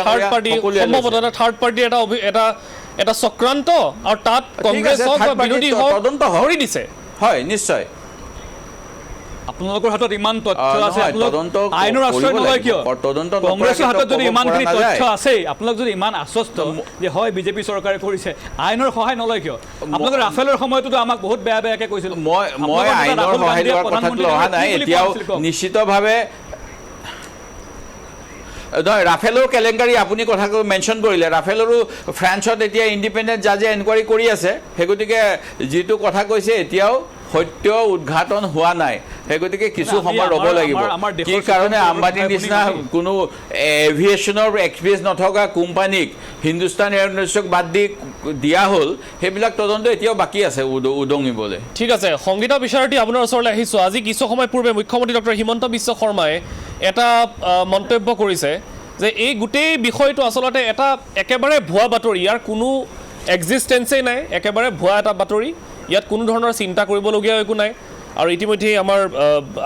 থাৰ্ড পাৰ্টি সম্ভৱতঃ এটা থাৰ্ড পাৰ্টি এটা চক্ৰান্ত আৰু তাত কংগ্ৰেছক বিৰোধী তদন্ত কৰি দিছে হয় নিশ্চয় আপোনালোকৰ হাতত ইমান তথ্য আছে তদন্ত আইনৰ আশ্ৰয় নলয় কিয় তদন্ত কংগ্ৰেছৰ হাতত যদি ইমানখিনি তথ্য আছে আপোনালোক যদি ইমান আশ্বস্ত যে হয় বিজেপি চৰকাৰে কৰিছে আইনৰ সহায় নলয় কিয় আপোনালোকে ৰাফেলৰ সময়তো আমাক বহুত বেয়াকৈ কৈছিল মই আইনৰ সহায় লোৱাৰ কথাটো অহা নাই এতিয়াও নিশ্চিতভাৱে নহয় ৰাফেলৰ কেলেংকাৰী আপুনি কথাটো মেনশ্যন কৰিলে ৰাফেলৰো ফ্ৰান্সত এতিয়া ইণ্ডিপেণ্ডেণ্ট জাজে এনকুৱাৰী কৰি আছে সেই গতিকে যিটো কথা কৈছে এতিয়াও সত্য উদ্ঘাটন হোৱা নাই সেই গতিকে কিছু সময় ৰ'ব লাগিব কি কাৰণে আম্বানীৰ নিচিনা কোনো এভিয়েশ্যনৰ এক্সপিৰিয়েঞ্চ নথকা কোম্পানীক হিন্দুস্তান এয়াৰলাইন্সক বাদ দি দিয়া হ'ল সেইবিলাক তদন্ত এতিয়াও বাকী আছে উদঙিবলৈ ঠিক আছে সংগীতা বিচাৰতী আপোনাৰ ওচৰলৈ আহিছোঁ আজি কিছু সময় পূৰ্বে মুখ্যমন্ত্ৰী ডক্টৰ হিমন্ত বিশ্ব শৰ্মাই এটা মন্তব্য কৰিছে যে এই গোটেই বিষয়টো আচলতে এটা একেবাৰে ভুৱা বাতৰি ইয়াৰ কোনো এক্সিষ্টেঞ্চেই নাই একেবাৰে ভুৱা এটা বাতৰি ইয়াত কোনো ধৰণৰ চিন্তা কৰিবলগীয়া একো নাই আৰু ইতিমধ্যেই আমাৰ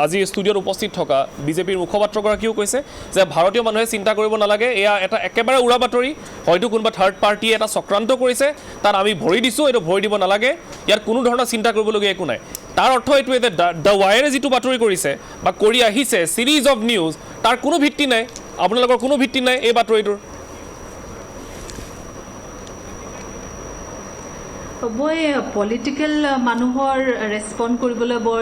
আজি ষ্টুডিঅ'ত উপস্থিত থকা বিজেপিৰ মুখপাত্ৰগৰাকীও কৈছে যে ভাৰতীয় মানুহে চিন্তা কৰিব নালাগে এয়া এটা একেবাৰে উৰা বাতৰি হয়তো কোনোবা থাৰ্ড পাৰ্টিয়ে এটা চক্ৰান্ত কৰিছে তাত আমি ভৰি দিছোঁ এইটো ভৰি দিব নালাগে ইয়াত কোনো ধৰণৰ চিন্তা কৰিবলগীয়া একো নাই তাৰ অৰ্থ এইটোৱে যে দ্য ৱায়াৰে যিটো বাতৰি কৰিছে বা কৰি আহিছে ছিৰিজ অফ নিউজ তাৰ কোনো ভিত্তি নাই আপোনালোকৰ কোনো ভিত্তি নাই এই বাতৰিটোৰ মই পলিটিকেল মানুহৰ ৰেছপণ্ড কৰিবলৈ বৰ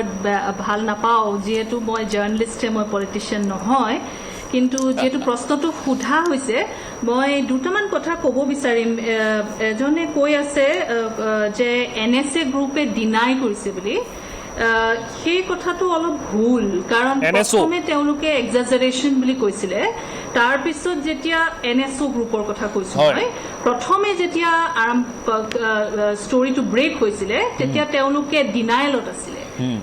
ভাল নাপাওঁ যিহেতু মই জাৰ্ণালিষ্টে মই পলিটিচিয়ান নহয় কিন্তু যিহেতু প্ৰশ্নটো সোধা হৈছে মই দুটামান কথা ক'ব বিচাৰিম এজনে কৈ আছে যে NSA গ্ৰুপে ডিনাই কৰিছে বুলি সেই কথাটো অলপ ভুল কাৰণ প্ৰথমে তেওঁলোকে এক্সাজাৰেশ্যন বুলি কৈছিলে তাৰপিছত যেতিয়া NSO গ্ৰুপৰ কথা কৈছোঁ মই প্ৰথমে যেতিয়া ষ্টৰিটো ব্ৰেক হৈছিলে তেতিয়া তেওঁলোকে ডিনাইলত আছিলে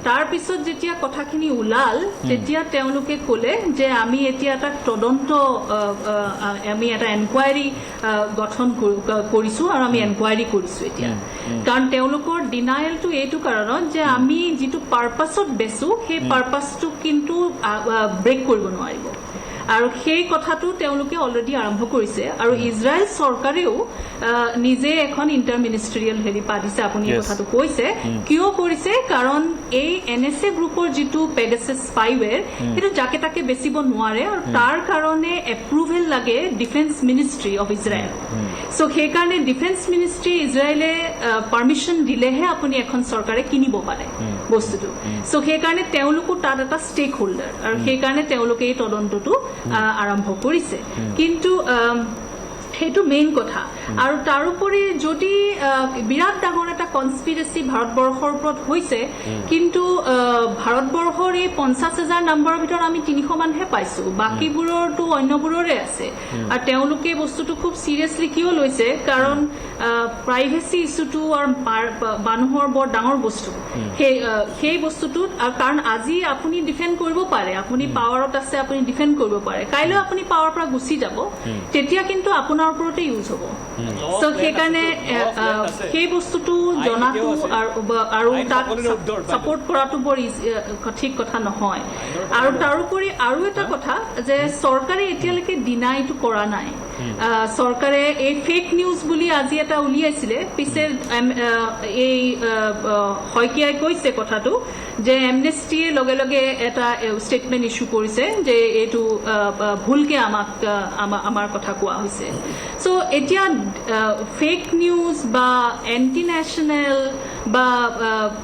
তাৰপিছত যেতিয়া কথাখিনি ওলাল তেতিয়া তেওঁলোকে ক'লে যে আমি এতিয়া এটা তদন্ত আমি এটা এনকুৱাৰী গঠন কৰিছোঁ আৰু আমি এনকুৱাৰী কৰিছোঁ এতিয়া কাৰণ তেওঁলোকৰ ডিনাইলটো এইটো কাৰণত যে আমি যিটো পাৰ্পাছত বেচোঁ সেই পাৰ্পাছটো কিন্তু ব্ৰেক কৰিব নোৱাৰিব আৰু সেই কথাটো তেওঁলোকে অলৰেডি আৰম্ভ কৰিছে আৰু ইজৰাইল চৰকাৰেও নিজে এখন ইণ্টাৰমিনিষ্ট্ৰিয়েল হেৰি পাতিছে আপুনি এই কথাটো কৈছে কিয় কৰিছে কাৰণ এই NSA গ্ৰুপৰ যিটো পেগাছাছ স্পাইৱেৰ সেইটো যাকে তাকে বেচিব নোৱাৰে আৰু তাৰ কাৰণে এপ্ৰুভেল লাগে ডিফেন্স মিনিষ্ট্ৰী অফ ইজৰাইল চ' সেইকাৰণে ডিফেন্স মিনিষ্ট্ৰী ইজৰাইলে পাৰ্মিশ্যন দিলেহে আপুনি এখন চৰকাৰে কিনিব পাৰে বস্তুটো চ' সেইকাৰণে তেওঁলোকো তাত এটা ষ্টেক হোল্ডাৰ আৰু সেইকাৰণে তেওঁলোকে এই তদন্তটো আৰম্ভ কৰিছে কিন্তু সেইটো মেইন কথা আৰু তাৰোপৰি যদি বিৰাট ডাঙৰ এটা কনস্পিৰেচি ভাৰতবৰ্ষৰ ওপৰত হৈছে কিন্তু ভাৰতবৰ্ষৰ এই 50,000 নম্বৰৰ ভিতৰত আমি 300 মানহে পাইছোঁ বাকীবোৰৰতো অন্যবোৰৰে আছে আৰু তেওঁলোকে বস্তুটো খুব চিৰিয়াছলি কিয় লৈছে কাৰণ প্ৰাইভেচি ইছ্যুটো আৰু মানুহৰ বৰ ডাঙৰ বস্তু সেই বস্তুটোত কাৰণ আজি আপুনি ডিফেণ্ড কৰিব পাৰে আপুনি পাৱাৰত আছে আপুনি ডিফেণ্ড কৰিব পাৰে কাইলৈ আপুনি পাৱাৰৰ পৰা গুচি যাব তেতিয়া কিন্তু আপোনাৰ ওপৰতে ইউজ হ'ব চ' সেইকাৰণে সেই বস্তুটো জনাটো আৰু তাক ছাপোৰ্ট কৰাটো বৰ ঠিক কথা নহয় আৰু তাৰোপৰি আৰু এটা কথা যে চৰকাৰে এতিয়ালৈকে ডিনাইটো কৰা নাই চৰকাৰে এই ফেক নিউজ বুলি আজি এটা উলিয়াইছিলে পিছে এই শইকীয়াই কৈছে কথাটো যে এমনেষ্টিয়ে লগে লগে এটা ষ্টেটমেণ্ট ইছ্যু কৰিছে যে এইটো ভুলকে আমাৰ কথা কোৱা হৈছে চ' এতিয়া ফেক নিউজ বা এণ্টি নেশ্যনেল বা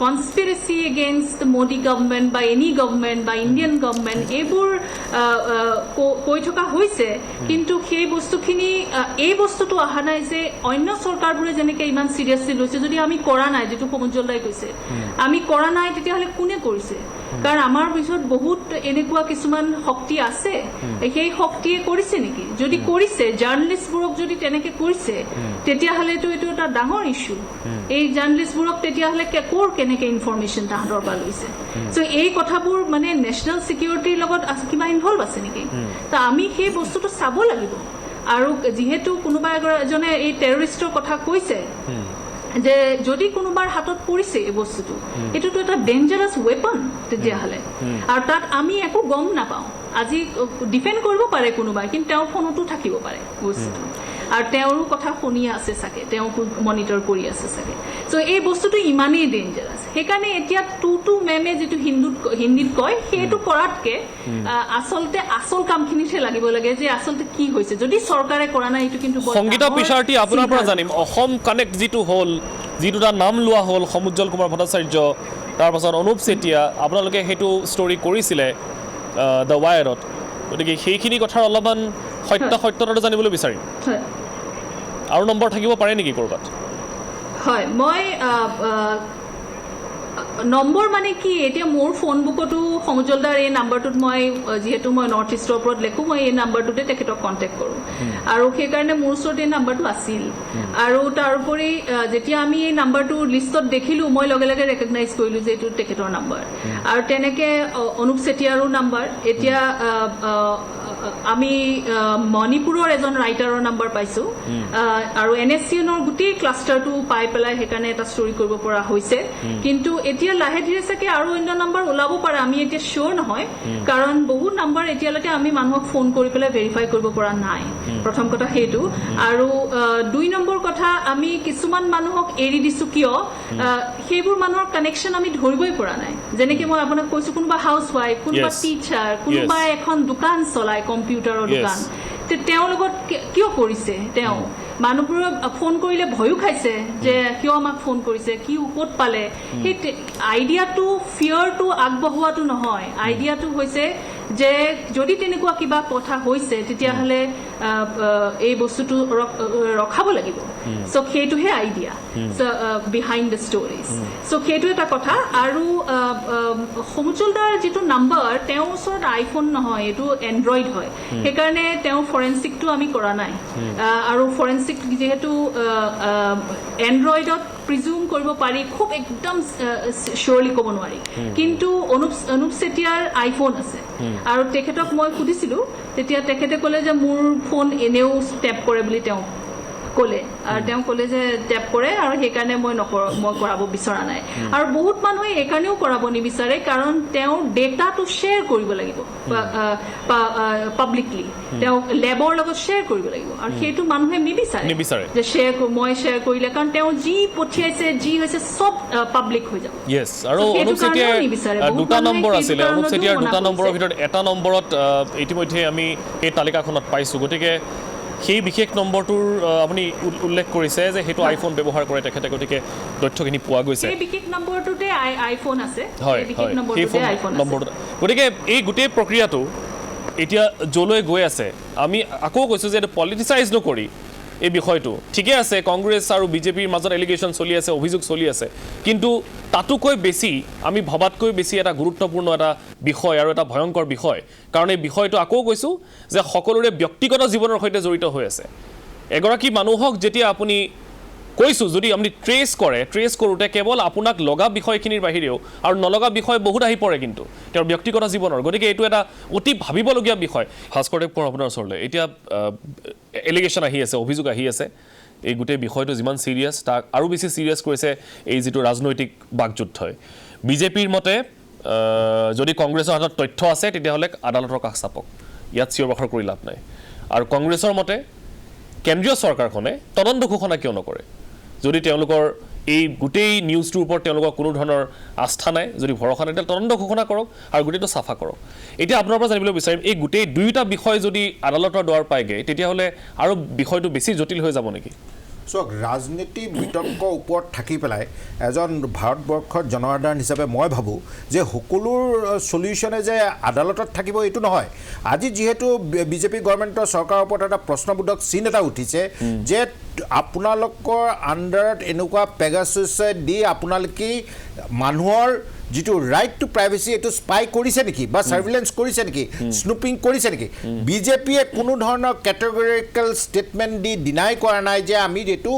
কনস্পিৰেচি এগেইনষ্ট মোদী গভৰ্ণমেণ্ট বা এনি গভৰ্ণমেণ্ট বা ইণ্ডিয়ান গভৰ্ণমেণ্ট এইবোৰ কৈ থকা হৈছে কিন্তু সেই বস্তুখিনি এই বস্তুটো অহা নাই যে অন্য চৰকাৰবোৰে যেনেকৈ ইমান চিৰিয়াছলি লৈছে যদি আমি কৰা নাই যিটো সমুজ্জ্বল দাই কৈছে আমি কৰা নাই তেতিয়াহ'লে কোনে কৰিছে কাৰণ আমাৰ পিছত বহুত এনেকুৱা কিছুমান শক্তি আছে সেই শক্তিয়ে কৰিছে নেকি যদি কৰিছে জাৰ্ণালিষ্টবোৰক যদি তেনেকৈ কৰিছে তেতিয়াহ'লেতো এইটো এটা ডাঙৰ ইছ্যু এই জাৰ্ণালিষ্টবোৰক তেতিয়াহ'লে কেনেকৈ ইনফৰমেশ্যন তাহাঁতৰ পৰা লৈছে চ' এই কথাবোৰ মানে নেশ্যনেল ছিকিউৰিটিৰ লগত কিবা ইনভলভ আছে নেকি ত' আমি সেই বস্তুটো চাব লাগিব আৰু যিহেতু কোনোবা এজনে এই টেৰৰিষ্টৰ কথা কৈছে যে যদি কোনোবাৰ হাতত পৰিছে এই বস্তুটো এইটোতো এটা ডেঞ্জাৰাছ ৱেপন তেতিয়াহ'লে আৰু তাত আমি একো গম নাপাওঁ আজি ডিফেণ্ড কৰিব পাৰে কোনোবাই কিন্তু তেওঁৰ ফোনতো থাকিব পাৰে বস্তুটো আৰু তেওঁৰো কথা শুনি আছে চাগে তেওঁক মনিটৰ কৰি আছে চাগে চ' এই বস্তুটো ইমানেই ডেঞ্জাৰাছ সেইকাৰণে এতিয়া টু মেমে যিটো হিন্দীত কয় সেইটো কৰাতকৈ আচলতে আচল কামখিনিতহে লাগিব লাগে যে আচলতে কি হৈছে যদি চৰকাৰে কৰা নাই এইটো কিন্তু সংগীতা পিছাৰটি আপোনাৰ পৰা জানিম অসম কানেক্ট যিটো হ'ল যি দুটা নাম লোৱা হ'ল সমুজ্জ্বল কুমাৰ ভট্টাচাৰ্য তাৰপাছত অনুপ চেতিয়া আপোনালোকে সেইটো ষ্টৰি কৰিছিলে দ্য ৱায়াৰত গতিকে সেইখিনি কথাৰ অলপমান সত্যতাটো জানিবলৈ বিচাৰিম আৰু নম্বৰ থাকিব পাৰে নেকি ক'ৰবাত হয় মই নম্বৰ মানে কি এতিয়া মোৰ ফোন বুকতো সমুজ্জ্বল দাৰ এই নাম্বাৰটোত মই যিহেতু মই নৰ্থ ইষ্টৰ ওপৰত লিখোঁ মই এই নাম্বাৰটোতে তেখেতক কণ্টেক্ট কৰোঁ আৰু সেইকাৰণে মোৰ ওচৰত এই নাম্বাৰটো আছিল আৰু তাৰোপৰি যেতিয়া আমি এই নাম্বাৰটো লিষ্টত দেখিলোঁ মই লগে লগে ৰেকগনাইজ কৰিলোঁ যে এইটো তেখেতৰ নাম্বাৰ আৰু তেনেকৈ অনুপ চেতিয়াৰো নাম্বাৰ এতিয়া আমি মণিপুৰৰ এজন ৰাইটাৰৰ নাম্বাৰ পাইছোঁ আৰু NSCNৰ গোটেই ক্লাষ্টাৰটো পাই পেলাই সেইকাৰণে এটা ষ্টৰি কৰিব পৰা হৈছে কিন্তু এতিয়া লাহে ধীৰে চাগে আৰু অন্য নাম্বাৰ ওলাব পাৰে আমি এতিয়া চিয়ৰ নহয় কাৰণ বহুত নাম্বাৰ এতিয়ালৈকে আমি মানুহক ফোন কৰি পেলাই ভেৰিফাই কৰিব পৰা নাই প্ৰথম কথা সেইটো আৰু 2 নম্বৰ কথা আমি কিছুমান মানুহক এৰি দিছোঁ কিয় সেইবোৰ মানুহৰ কানেকশ্যন আমি ধৰিবই পৰা নাই যেনেকৈ মই আপোনাক কৈছোঁ কোনোবা হাউচ ৱাইফ কোনোবা টিচাৰ কোনোবাই এখন দোকান চলায় কম্পিউটাৰৰ দোকান তেওঁৰ লগত কিয় কৰিছে তেওঁ মানুহবোৰক ফোন কৰিলে ভয়ো খাইছে যে কিয় আমাক ফোন কৰিছে কি ক'ত পালে সেই আইডিয়াটো ফিয়াৰটো আগবঢ়োৱাটো নহয় আইডিয়াটো হৈছে যে যদি তেনেকুৱা কিবা কথা হৈছে তেতিয়াহ'লে এই বস্তুটো ৰখাব লাগিব চ' সেইটোহে আইডিয়া বিহাইণ্ড দ্য ষ্টৰিজ চ' সেইটো এটা কথা আৰু সমুজ্জ্বল দাৰ যিটো নাম্বাৰ তেওঁৰ ওচৰত আইফোন নহয় এইটো এণ্ড্ৰইড হয় সেইকাৰণে তেওঁৰ ফৰেনচিকটো আমি কৰা নাই আৰু ফৰেনচিক যিহেতু এণ্ড্ৰইডত প্ৰিজিউম কৰিব পাৰি খুব একদম চিয়ৰলি ক'ব নোৱাৰি কিন্তু অনুপ চেতিয়াৰ আইফোন আছে আৰু তেখেতক মই সুধিছিলোঁ তেতিয়া তেখেতে ক'লে যে মোৰ ফোন এনেও টেপ কৰে বুলি তেওঁ ক'লে আৰু তেওঁ ক'লে যে টেপ কৰে আৰু সেইকাৰণে মই কৰাব বিচৰা নাই আৰু বহুত মানুহে এইকাৰণেও কৰাব নিবিচাৰে কাৰণ তেওঁৰ ডেটাটো শ্বেয়াৰ কৰিব লাগিব পাব্লিকলি তেওঁ লেবৰ লগত শ্বেয়াৰ কৰিব লাগিব আৰু সেইটো মানুহে নিবিচাৰে যে মই শ্বেয়াৰ কৰিলে কাৰণ তেওঁ যি পঠিয়াইছে যি হৈছে চব পাব্লিক হৈ যাব আৰু অনুপ চেতিয়াৰ দুটা নম্বৰ আছিলে অনুপ চেতিয়াৰ দুটা নম্বৰৰ ভিতৰত এটা নম্বৰত ইতিমধ্যে আমি এই তালিকাখনত পাইছোঁ গতিকে সেই বিশেষ নম্বৰটোৰ আপুনি উল্লেখ কৰিছে যে সেইটো আইফোন ব্যৱহাৰ কৰে তেখেতে গতিকে তথ্যখিনি পোৱা গৈছে এই বিশেষ নম্বৰটোতে আইফোন আছে হয় নম্বৰটো গতিকে এই গোটেই প্ৰক্ৰিয়াটো এতিয়া য'লৈ গৈ আছে আমি আকৌ কৈছোঁ যে এইটো পলিটিচাইজ নকৰি এই বিষয়টো ঠিকে আছে কংগ্ৰেছ আৰু বিজেপিৰ মাজত এলিগেশ্যন চলি আছে অভিযোগ চলি আছে কিন্তু তাতোকৈ বেছি আমি ভবাতকৈ বেছি এটা গুৰুত্বপূৰ্ণ এটা বিষয় আৰু এটা ভয়ংকৰ বিষয় কাৰণ এই বিষয়টো আকৌ কৈছোঁ যে সকলোৰে ব্যক্তিগত জীৱনৰ সৈতে জড়িত হৈ আছে এগৰাকী মানুহক যেতিয়া আপুনি কৈছোঁ যদি আপুনি ট্ৰেছ কৰোঁতে কেৱল আপোনাক লগা বিষয়খিনিৰ বাহিৰেও আৰু নলগা বিষয় বহুত আহি পৰে কিন্তু তেওঁৰ ব্যক্তিগত জীৱনৰ গতিকে এইটো এটা অতি ভাবিবলগীয়া বিষয় ভাস্কৰদেৱ কোঁৱৰ আপোনাৰ ওচৰলৈ এতিয়া এলিগেশ্যন আহি আছে অভিযোগ আহি আছে এই গোটেই বিষয়টো যিমান ছিৰিয়াছ তাক আৰু বেছি ছিৰিয়াছ কৰিছে এই যিটো ৰাজনৈতিক বাকযুদ্ধই বিজেপিৰ মতে যদি কংগ্ৰেছৰ হাতত তথ্য আছে তেতিয়াহ'লে আদালতৰ কাষ চাপক ইয়াত চিঞৰ বাখৰ কৰি লাভ নাই আৰু কংগ্ৰেছৰ মতে কেন্দ্ৰীয় চৰকাৰখনে তদন্ত ঘোষণা কিয় নকৰে যদি তেওঁলোকৰ এই গোটেই নিউজটোৰ ওপৰত তেওঁলোকৰ কোনো ধৰণৰ আস্থা নাই যদি ভৰসা নাই তেতিয়া তদন্ত ঘোষণা কৰক আৰু গোটেইটো চাফা কৰক এতিয়া আপোনাৰ পৰা জানিবলৈ বিচাৰিম এই গোটেই দুয়োটা বিষয় যদি আদালতৰ দুৱাৰ পায়গৈ তেতিয়াহ'লে আৰু বিষয়টো বেছি জটিল হৈ যাব নেকি চাওক ৰাজনীতি বিতৰ্ক ওপৰত থাকি পেলাই এজন ভাৰতবৰ্ষৰ জনসাধাৰণ হিচাপে মই ভাবোঁ যে সকলোৰ চলিউশ্যনে যে আদালতত থাকিব এইটো নহয় আজি যিহেতু বিজেপি গভৰ্ণমেণ্টৰ চৰকাৰৰ ওপৰত এটা প্ৰশ্নবোধক চিন এটা উঠিছে যে আপোনালোকৰ আণ্ডাৰত এনেকুৱা পেগাছাছে দি আপোনালোকে মানুহৰ যিটো ৰাইট টু প্ৰাইভেচি এইটো স্পাই কৰিছে নেকি বা ছাৰ্ভিলেঞ্চ কৰিছে নেকি স্নুপিং কৰিছে নেকি বিজেপিয়ে কোনো ধৰণৰ কেটেগৰিকেল ষ্টেটমেণ্ট দি ডিনাই কৰা নাই যে আমি এইটো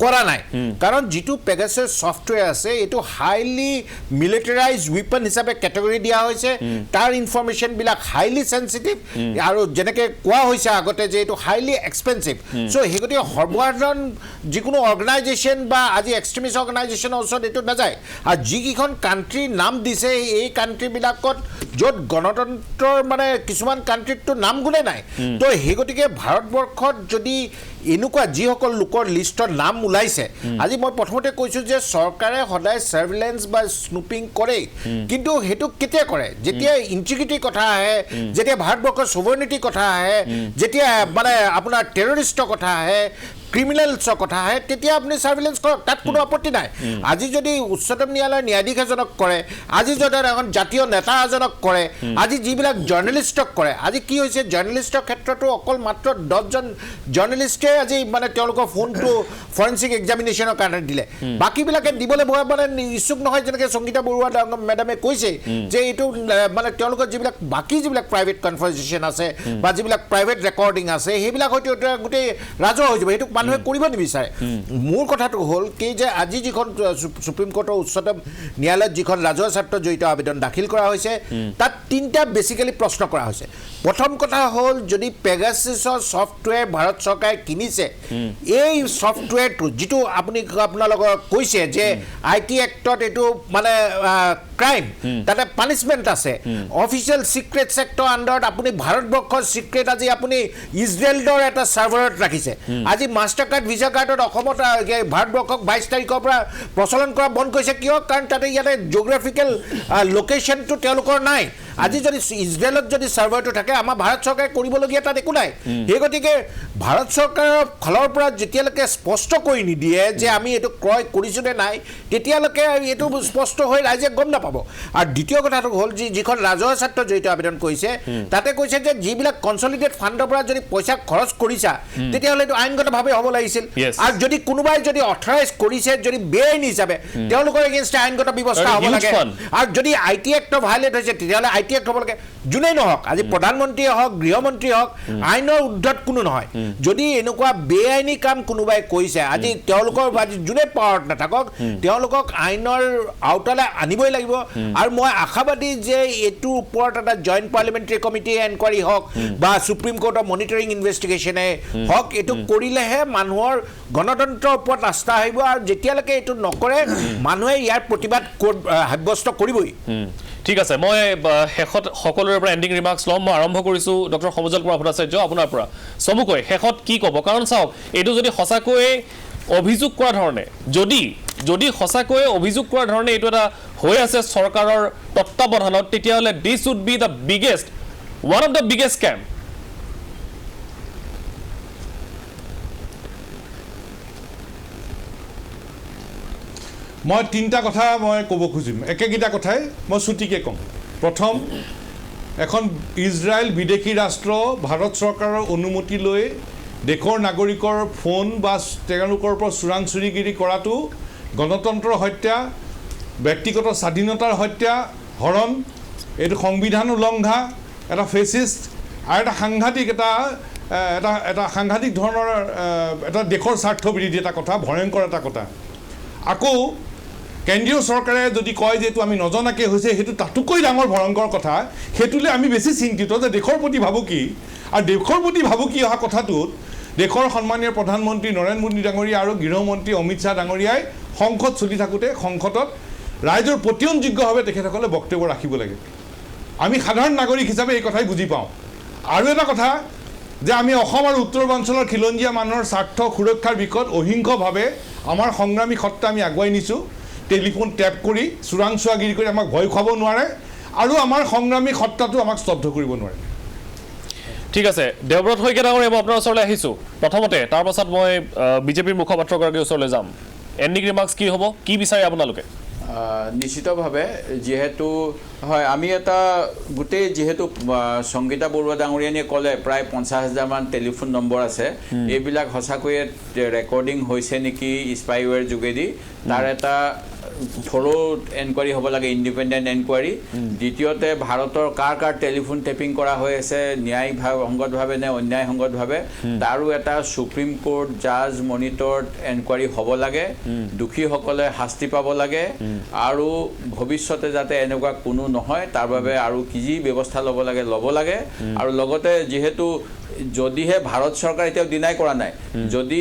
কৰা নাই কাৰণ যিটো পেগাছাছ ছফ্টৱেৰ আছে এইটো হাইলি মিলিটাৰাইজ ৱেপন হিচাপে কেটেগৰি দিয়া হৈছে তাৰ ইনফৰমেশ্যনবিলাক হাইলি চেঞ্চিটিভ আৰু যেনেকৈ কোৱা হৈছে আগতে যে এইটো হাইলি এক্সপেঞ্চিভ চ' সেই গতিকে সৰ্বসাধাৰণ যিকোনো অৰ্গেনাইজেশ্যন বা আজি এক্সট্ৰিমিষ্ট অৰ্গেনাইজেশ্যনৰ ওচৰত এইটো নাযায় আৰু যিকেইখন কাণ্ট্ৰিৰ নাম দিছে এই কাণ্ট্ৰিবিলাকত য'ত গণতন্ত্ৰৰ মানে কিছুমান কাণ্ট্ৰিততো নাম গুণে নাই তো সেই গতিকে ভাৰতবৰ্ষত যদি এনেকুৱা যিসকল লোকৰ লিষ্টৰ নাম ওলাইছে আজি মই প্ৰথমতে কৈছোঁ যে চৰকাৰে সদায় ছাৰ্ভিলেঞ্চ বা স্নুপিং কৰে কিন্তু সেইটো কেতিয়া কৰে যেতিয়া ইণ্টিগ্ৰিটিৰ কথা আহে যেতিয়া ভাৰতবৰ্ষৰ ছভাৰনিটিৰ কথা আহে যেতিয়া মানে আপোনাৰ টেৰৰিষ্টৰ কথা আহে ক্ৰিমিনেলছৰ কথা আহে তেতিয়া আপুনি ছাৰ্ভিলেঞ্চ কৰক তাত কোনো আপত্তি নাই আজি যদি উচ্চতম ন্যায়ালয়ৰ ন্যায়াধীশ এজনক কৰে আজি যদি এখন জাতীয় নেতা এজনক কৰে আজি যিবিলাক জাৰ্নেলিষ্টক কৰে আজি কি হৈছে জাৰ্নেলিষ্টৰ ক্ষেত্ৰতো অকল মাত্ৰ 10জন জাৰ্নেলিষ্টে আজি মানে তেওঁলোকৰ ফোনটো ফৰেনচিক এক্সামিনেশ্যনৰ কাৰণে দিলে বাকীবিলাকে দিবলৈ মানে ইচ্ছুক নহয় যেনেকৈ সংগীতা বৰুৱা মেডামে কৈছে যে এইটো মানে তেওঁলোকৰ যিবিলাক বাকী যিবিলাক প্ৰাইভেট কনভাৰ্চেশ্যন আছে বা যিবিলাক প্ৰাইভেট ৰেকৰ্ডিং আছে সেইবিলাক হয়তো গোটেই ৰাজহুৱা হৈ যাব সেইটো মানুহে কৰিব নিবিচাৰে মোৰ কথাটো হ'ল কি যে আজি যিখন সুপ্ৰিম কোৰ্টৰ উচ্চতম ন্যায়ালয়ত যিখন ৰাজহুৱা স্বাৰ্থ জড়িত আবেদন দাখিল কৰা হৈছে তাত তিনিটা বেচিকেলি প্ৰশ্ন কৰা হৈছে প্ৰথম কথা হ'ল যদি পেগাছাছৰ ছফ্টৱেৰ ভাৰত চৰকাৰে কিনিছে এই ছফ্টৱেৰটো যিটো আপুনি আপোনালোকৰ কৈছে যে IT এক্টত এইটো মানে ক্ৰাইম তাতে পানিছমেণ্ট আছে অফিচিয়েল ছিক্ৰেট ছেক্টৰ আণ্ডাৰত আপুনি ভাৰতবৰ্ষৰ ছিক্ৰেট আজি আপুনি ইজৰাইলৰ এটা ছাৰ্ভাৰত ৰাখিছে আজি মাষ্টাৰ কাৰ্ড ভিছা কাৰ্ডত অসমত ভাৰতবৰ্ষক 22 তাৰিখৰ পৰা প্ৰচলন কৰা বন্ধ কৰিছে কিয় কাৰণ তাতে ইয়াতে জিঅ'গ্ৰাফিকেল লোকেশ্যনটো তেওঁলোকৰ নাই আজি যদি ইজৰাইলত যদি ছাৰ্ভাৰটো থাকে আমাৰ ভাৰত চৰকাৰে কৰিবলগীয়া তাত একো নাই সেই গতিকে ভাৰত চৰকাৰৰ ফালৰ পৰা যেতিয়ালৈকে স্পষ্ট কৰি নিদিয়ে যে আমি এইটো ক্ৰয় কৰিছোঁ নে নাই তেতিয়ালৈকে এইটো স্পষ্ট হৈ ৰাইজে গম নাপাব আৰু দ্বিতীয় কথাটো হ'ল যিখন ৰাজহুৱা স্বাৰ্থ জড়িত আবেদন কৰিছে তাতে কৈছে যে যিবিলাক কনচলিডেট ফাণ্ডৰ পৰা যদি পইচা খৰচ কৰিছা তেতিয়াহ'লে এইটো আইনগতভাৱে হ'ব লাগিছিল আৰু যদি কোনোবাই যদি অথৰাইজ কৰিছে যদি বেআইন হিচাপে তেওঁলোকৰ এগেইনষ্টে আইনগত ব্যৱস্থা হ'ব লাগে আৰু যদি IT এক্টৰ ভাইলেট হৈছে তেতিয়াহ'লে IT এক্ট হ'ব লাগে যোনেই নহওক আজি প্ৰধানমন্ত্ৰীয়ে হওক গৃহমন্ত্ৰী হওক আইনৰ ঊৰ্ধত কোনো নহয় যদি এনেকুৱা বেআইনী কাম কোনোবাই কৰিছে আজি তেওঁলোকৰ আজি যোনে পাৱাৰত নাথাকক তেওঁলোকক আইনৰ আওতালৈ আনিবই লাগিব আৰু মই আশাবাদী যে এইটোৰ ওপৰত এটা জইণ্ট পাৰ্লিমেণ্টাৰী কমিটি এনকুৱাৰী হওক বা সুপ্ৰিম কোৰ্টৰ মনিটৰিং ইনভেষ্টিগেশ্যনে হওক এইটো কৰিলেহে মানুহৰ গণতন্ত্ৰৰ ওপৰত আস্থা আহিব আৰু যেতিয়ালৈকে এইটো নকৰে মানুহে ইয়াৰ প্ৰতিবাদ সাব্যস্ত কৰিবই ঠিক আছে মই শেষত সকলোৰে পৰা এণ্ডিং ৰিমাৰ্কছ ল'ম মই আৰম্ভ কৰিছোঁ ডক্টৰ সমজল কুমাৰ ভট্টাচাৰ্য আপোনাৰ পৰা চমুকৈ শেষত কি ক'ব কাৰণ চাওক এইটো যদি সঁচাকৈ অভিযোগ কৰা ধৰণে যদি সঁচাকৈ অভিযোগ কৰা ধৰণে এইটো এটা হৈ আছে চৰকাৰৰ তত্বাৱধানত তেতিয়াহ'লে this would be the biggest one of the biggest scam মই তিনিটা কথা মই ক'ব খুজিম একেকেইটা কথাই মই চুটিকৈ ক'ম প্ৰথম এখন ইজৰাইল বিদেশী ৰাষ্ট্ৰ ভাৰত চৰকাৰৰ অনুমতি লৈ দেশৰ নাগৰিকৰ ফোন বা তেওঁলোকৰ পৰা চোৰাং চুৰিগিৰি কৰাটো গণতন্ত্ৰৰ হত্যা ব্যক্তিগত স্বাধীনতাৰ হত্যা হৰণ এইটো সংবিধান উলংঘা এটা ফেচিষ্ট আৰু এটা সাংঘাতিক এটা এটা সাংঘাতিক ধৰণৰ এটা দেশৰ স্বাৰ্থ বিৰোধী এটা কথা, ভয়ংকৰ এটা কথা। আকৌ কেন্দ্ৰীয় চৰকাৰে যদি কয় যে এইটো আমি নজনাকৈ হৈছে, সেইটো তাতোকৈ ডাঙৰ ভয়ংকৰ কথা। সেইটোলৈ আমি বেছি চিন্তিত যে দেশৰ প্ৰতি ভাবুকি, আৰু দেশৰ প্ৰতি ভাবুকি অহা কথাটোত দেশৰ সন্মানীয় প্ৰধানমন্ত্ৰী নৰেন্দ্ৰ মোদী ডাঙৰীয়া আৰু গৃহমন্ত্ৰী অমিত শ্বাহ ডাঙৰীয়াই সংসদ চলি থাকোঁতে সংসদত ৰাইজৰ প্ৰতিয়নযোগ্যভাৱে তেখেতসকলে বক্তব্য ৰাখিব লাগে। আমি সাধাৰণ নাগৰিক হিচাপে এই কথাই বুজি পাওঁ। আৰু এটা কথা যে আমি অসম আৰু উত্তৰ পূৰ্বাঞ্চলৰ খিলঞ্জীয়া মানুহৰ স্বাৰ্থ সুৰক্ষাৰ বিষয়ত অহিংসভাৱে আমাৰ সংগ্ৰামী সত্তা আমি আগুৱাই নিছোঁ। টেলিফোন টেপ কৰি চোৰাংচোৱাগিৰি কৰি আমাক ভয় খুৱাব নোৱাৰে, আৰু আমাৰ সংগ্ৰামী সত্তাটো আমাক স্তব্ধ কৰিব নোৱাৰে। ঠিক আছে, দেৱব্ৰত শইকীয়া ডাঙৰীয়া, মই আপোনাৰ ওচৰলৈ আহিছোঁ প্ৰথমতে, তাৰ পাছত মই বিজেপিৰ মুখপাত্ৰগৰাকীৰ ওচৰলৈ যাম। এণ্ডিং ৰিমাৰ্কছ কি হ'ব, কি বিচাৰে আপোনালোকে? নিশ্চিতভাৱে যিহেতু হয়, আমি এটা গোটেই যিহেতু সংগীতা বৰুৱা ডাঙৰীয়ানীয়ে ক'লে প্ৰায় 50,000মান টেলিফোন নম্বৰ আছে, এইবিলাক সঁচাকৈয়ে ৰেকৰ্ডিং হৈছে নেকি স্পাইৱেৰ যোগেদি, তাৰ এটা থৰো এনকুৱাৰী হ'ব লাগে, ইণ্ডিপেণ্ডেণ্ট এনকুৱাৰী। দ্বিতীয়তে ভাৰতৰ কাৰ টেলিফোন টেপিং কৰা হৈ আছে, ন্যায়সংগতভাৱে নে অন্যায়সংগতভাৱে, তাৰো এটা সুপ্ৰিম কোৰ্ট জাজ মনিটৰ্ড এনকুৱাৰী হ'ব লাগে। দোষীসকলে শাস্তি পাব লাগে, আৰু ভৱিষ্যতে যাতে এনেকুৱা কোনো নহয় তাৰ বাবে আৰু কি যি ব্যৱস্থা ল'ব লাগে। আৰু লগতে যিহেতু যদিহে ভাৰত চৰকাৰ এতিয়াও ডিনাই কৰা নাই, যদি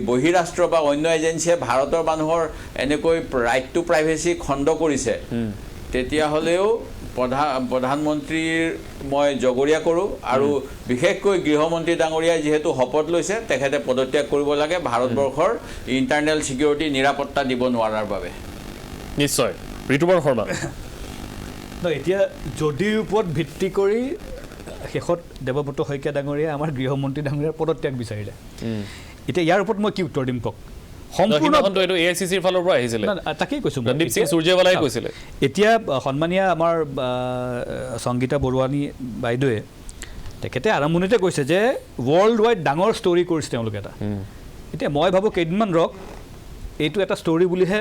বহিৰাষ্ট্ৰ বা অন্য এজেঞ্চিয়ে ভাৰতৰ মানুহৰ এনেকৈ ৰাইট টু প্ৰাইভেচি খণ্ড কৰিছে, তেতিয়াহ'লেও প্ৰধানমন্ত্ৰীৰ মই জগৰীয়া কৰোঁ, আৰু বিশেষকৈ গৃহমন্ত্ৰী ডাঙৰীয়াই যিহেতু শপত লৈছে, তেখেতে পদত্যাগ কৰিব লাগে ভাৰতবৰ্ষৰ ইণ্টাৰনেল ছিকিউৰিটি নিৰাপত্তা দিব নোৱাৰাৰ বাবে। নিশ্চয়। ঋতুপৰ্ণ শৰ্মা, এতিয়া যদিৰ ওপৰত ভিত্তি কৰি শেষত দেৱব্ৰত শইকীয়া ডাঙৰীয়াই আমাৰ গৃহমন্ত্ৰী ডাঙৰীয়াৰ পদত্যাগ বিচাৰিলে, এতিয়া ইয়াৰ ওপৰত মই কি উত্তৰ দিম কওক? AICCৰ ফালৰ পৰা আহিছিলে, তাকেই কৈছোঁ, ৰণদীপ সিং সূৰ্যেৱালাই কৈছিলে। এতিয়া সন্মানীয়া আমাৰ সংগীতা বৰুৱানী বাইদেৱে তেখেতে আৰম্ভণিতে কৈছে যে ৱৰ্ল্ড ৱাইড ডাঙৰ ষ্টৰি কৰিছে তেওঁলোকে এটা। এতিয়া মই ভাবোঁ কেইদিনমান ৰওক, এইটো এটা ষ্টৰি বুলিহে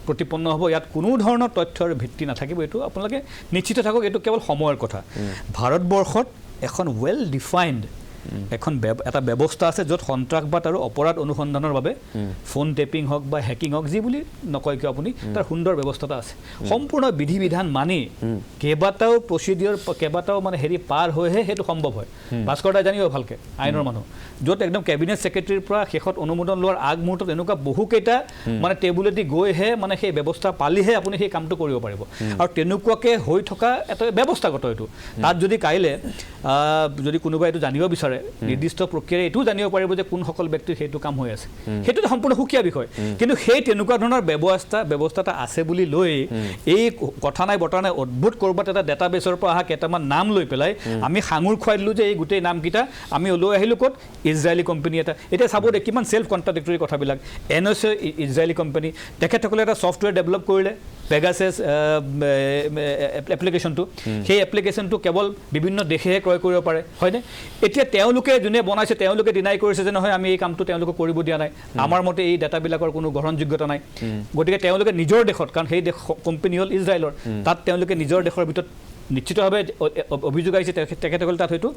প্ৰতিপন্ন হ'ব, ইয়াত কোনো ধৰণৰ তথ্যৰ ভিত্তি নাথাকিব। এইটো আপোনালোকে নিশ্চিত থাকক, এইটো কেৱল সময়ৰ কথা। ভাৰতবৰ্ষত এখন ৱেল ডিফাইণ্ড এটা ব্যৱস্থা আছে, য'ত সন্ত্ৰাসবাদ আৰু অপৰাধ অনুসন্ধানৰ বাবে ফোন টেপিং হওক বা হেকিং হওক, যি বুলি নকয় কিয় আপুনি, তাৰ সুন্দৰ ব্যৱস্থা এটা আছে। সম্পূৰ্ণ বিধি বিধান মানি কেইবাটাও প্ৰচিডিঅ'ৰ কেইবাটাও পাৰ হৈহে সেইটো সম্ভৱ হয়। ভাস্কৰ দাই জানিব ভালকৈ, আইনৰ মানুহ, য'ত একদম কেবিনেট ছেক্ৰেটাৰীৰ পৰা শেষত অনুমোদন লোৱাৰ আগমুহূৰ্তত এনেকুৱা বহুকেইটা টেবুলেদি গৈহে সেই ব্যৱস্থা পালিহে আপুনি সেই কামটো কৰিব পাৰিব। আৰু তেনেকুৱাকৈ হৈ থকা এটা ব্যৱস্থাগত এইটো। তাত যদি কাইলৈ যদি কোনোবাই এইটো জানিব বিচাৰে, নিৰ্দিষ্ট প্ৰক্ৰিয়াৰে এইটোও জানিব পাৰিব যে কোনসকল ব্যক্তিৰ সেইটো কাম হৈ আছে, সেইটো এটা সম্পূৰ্ণ সুকীয়া বিষয়। কিন্তু সেই তেনেকুৱা ধৰণৰ ব্যৱস্থা এটা আছে বুলি লৈ এই কথা নাই বতৰা নাই অদ্ভুত ক'ৰবাত এটা ডাটাবেছৰ পৰা অহা কেইটামান নাম লৈ পেলাই আমি সাঙুৰ খুৱাই দিলোঁ যে এই গোটেই নামকেইটা আমি লৈ আহিলোঁ ক'ত, ইজৰাইলী কোম্পানী এটা। এতিয়া চাব দে কিমান চেল্ফ কণ্ট্ৰাডিক্টৰী কথাবিলাক। NSA ইজৰাইলী কোম্পানী, তেখেতসকলে এটা ছফ্টৱেৰ ডেভেলপ কৰিলে, পেগাছাছ এপ্লিকেশ্যনটো। সেই এপ্লিকেশ্যনটো কেৱল বিভিন্ন দেশেহে ক্ৰয় কৰিব পাৰে, হয়নে? এতিয়া তেওঁলোকে যোনে বনাইছে তেওঁলোকে ডিনাই কৰিছে যে নহয়, আমি এই কামটো তেওঁলোকে কৰিব দিয়া নাই, আমাৰ মতে এই ডাটাবিলাকৰ কোনো গ্ৰহণযোগ্যতা নাই। গতিকে তেওঁলোকে নিজৰ দেশত, কাৰণ সেই দেশ কোম্পানী হ'ল ইজৰাইলৰ, তাত তেওঁলোকে নিজৰ দেশৰ ভিতৰত নিশ্চিতভাৱে অভিযোগ আহিছে, তেখেতসকলে তাত হয়তো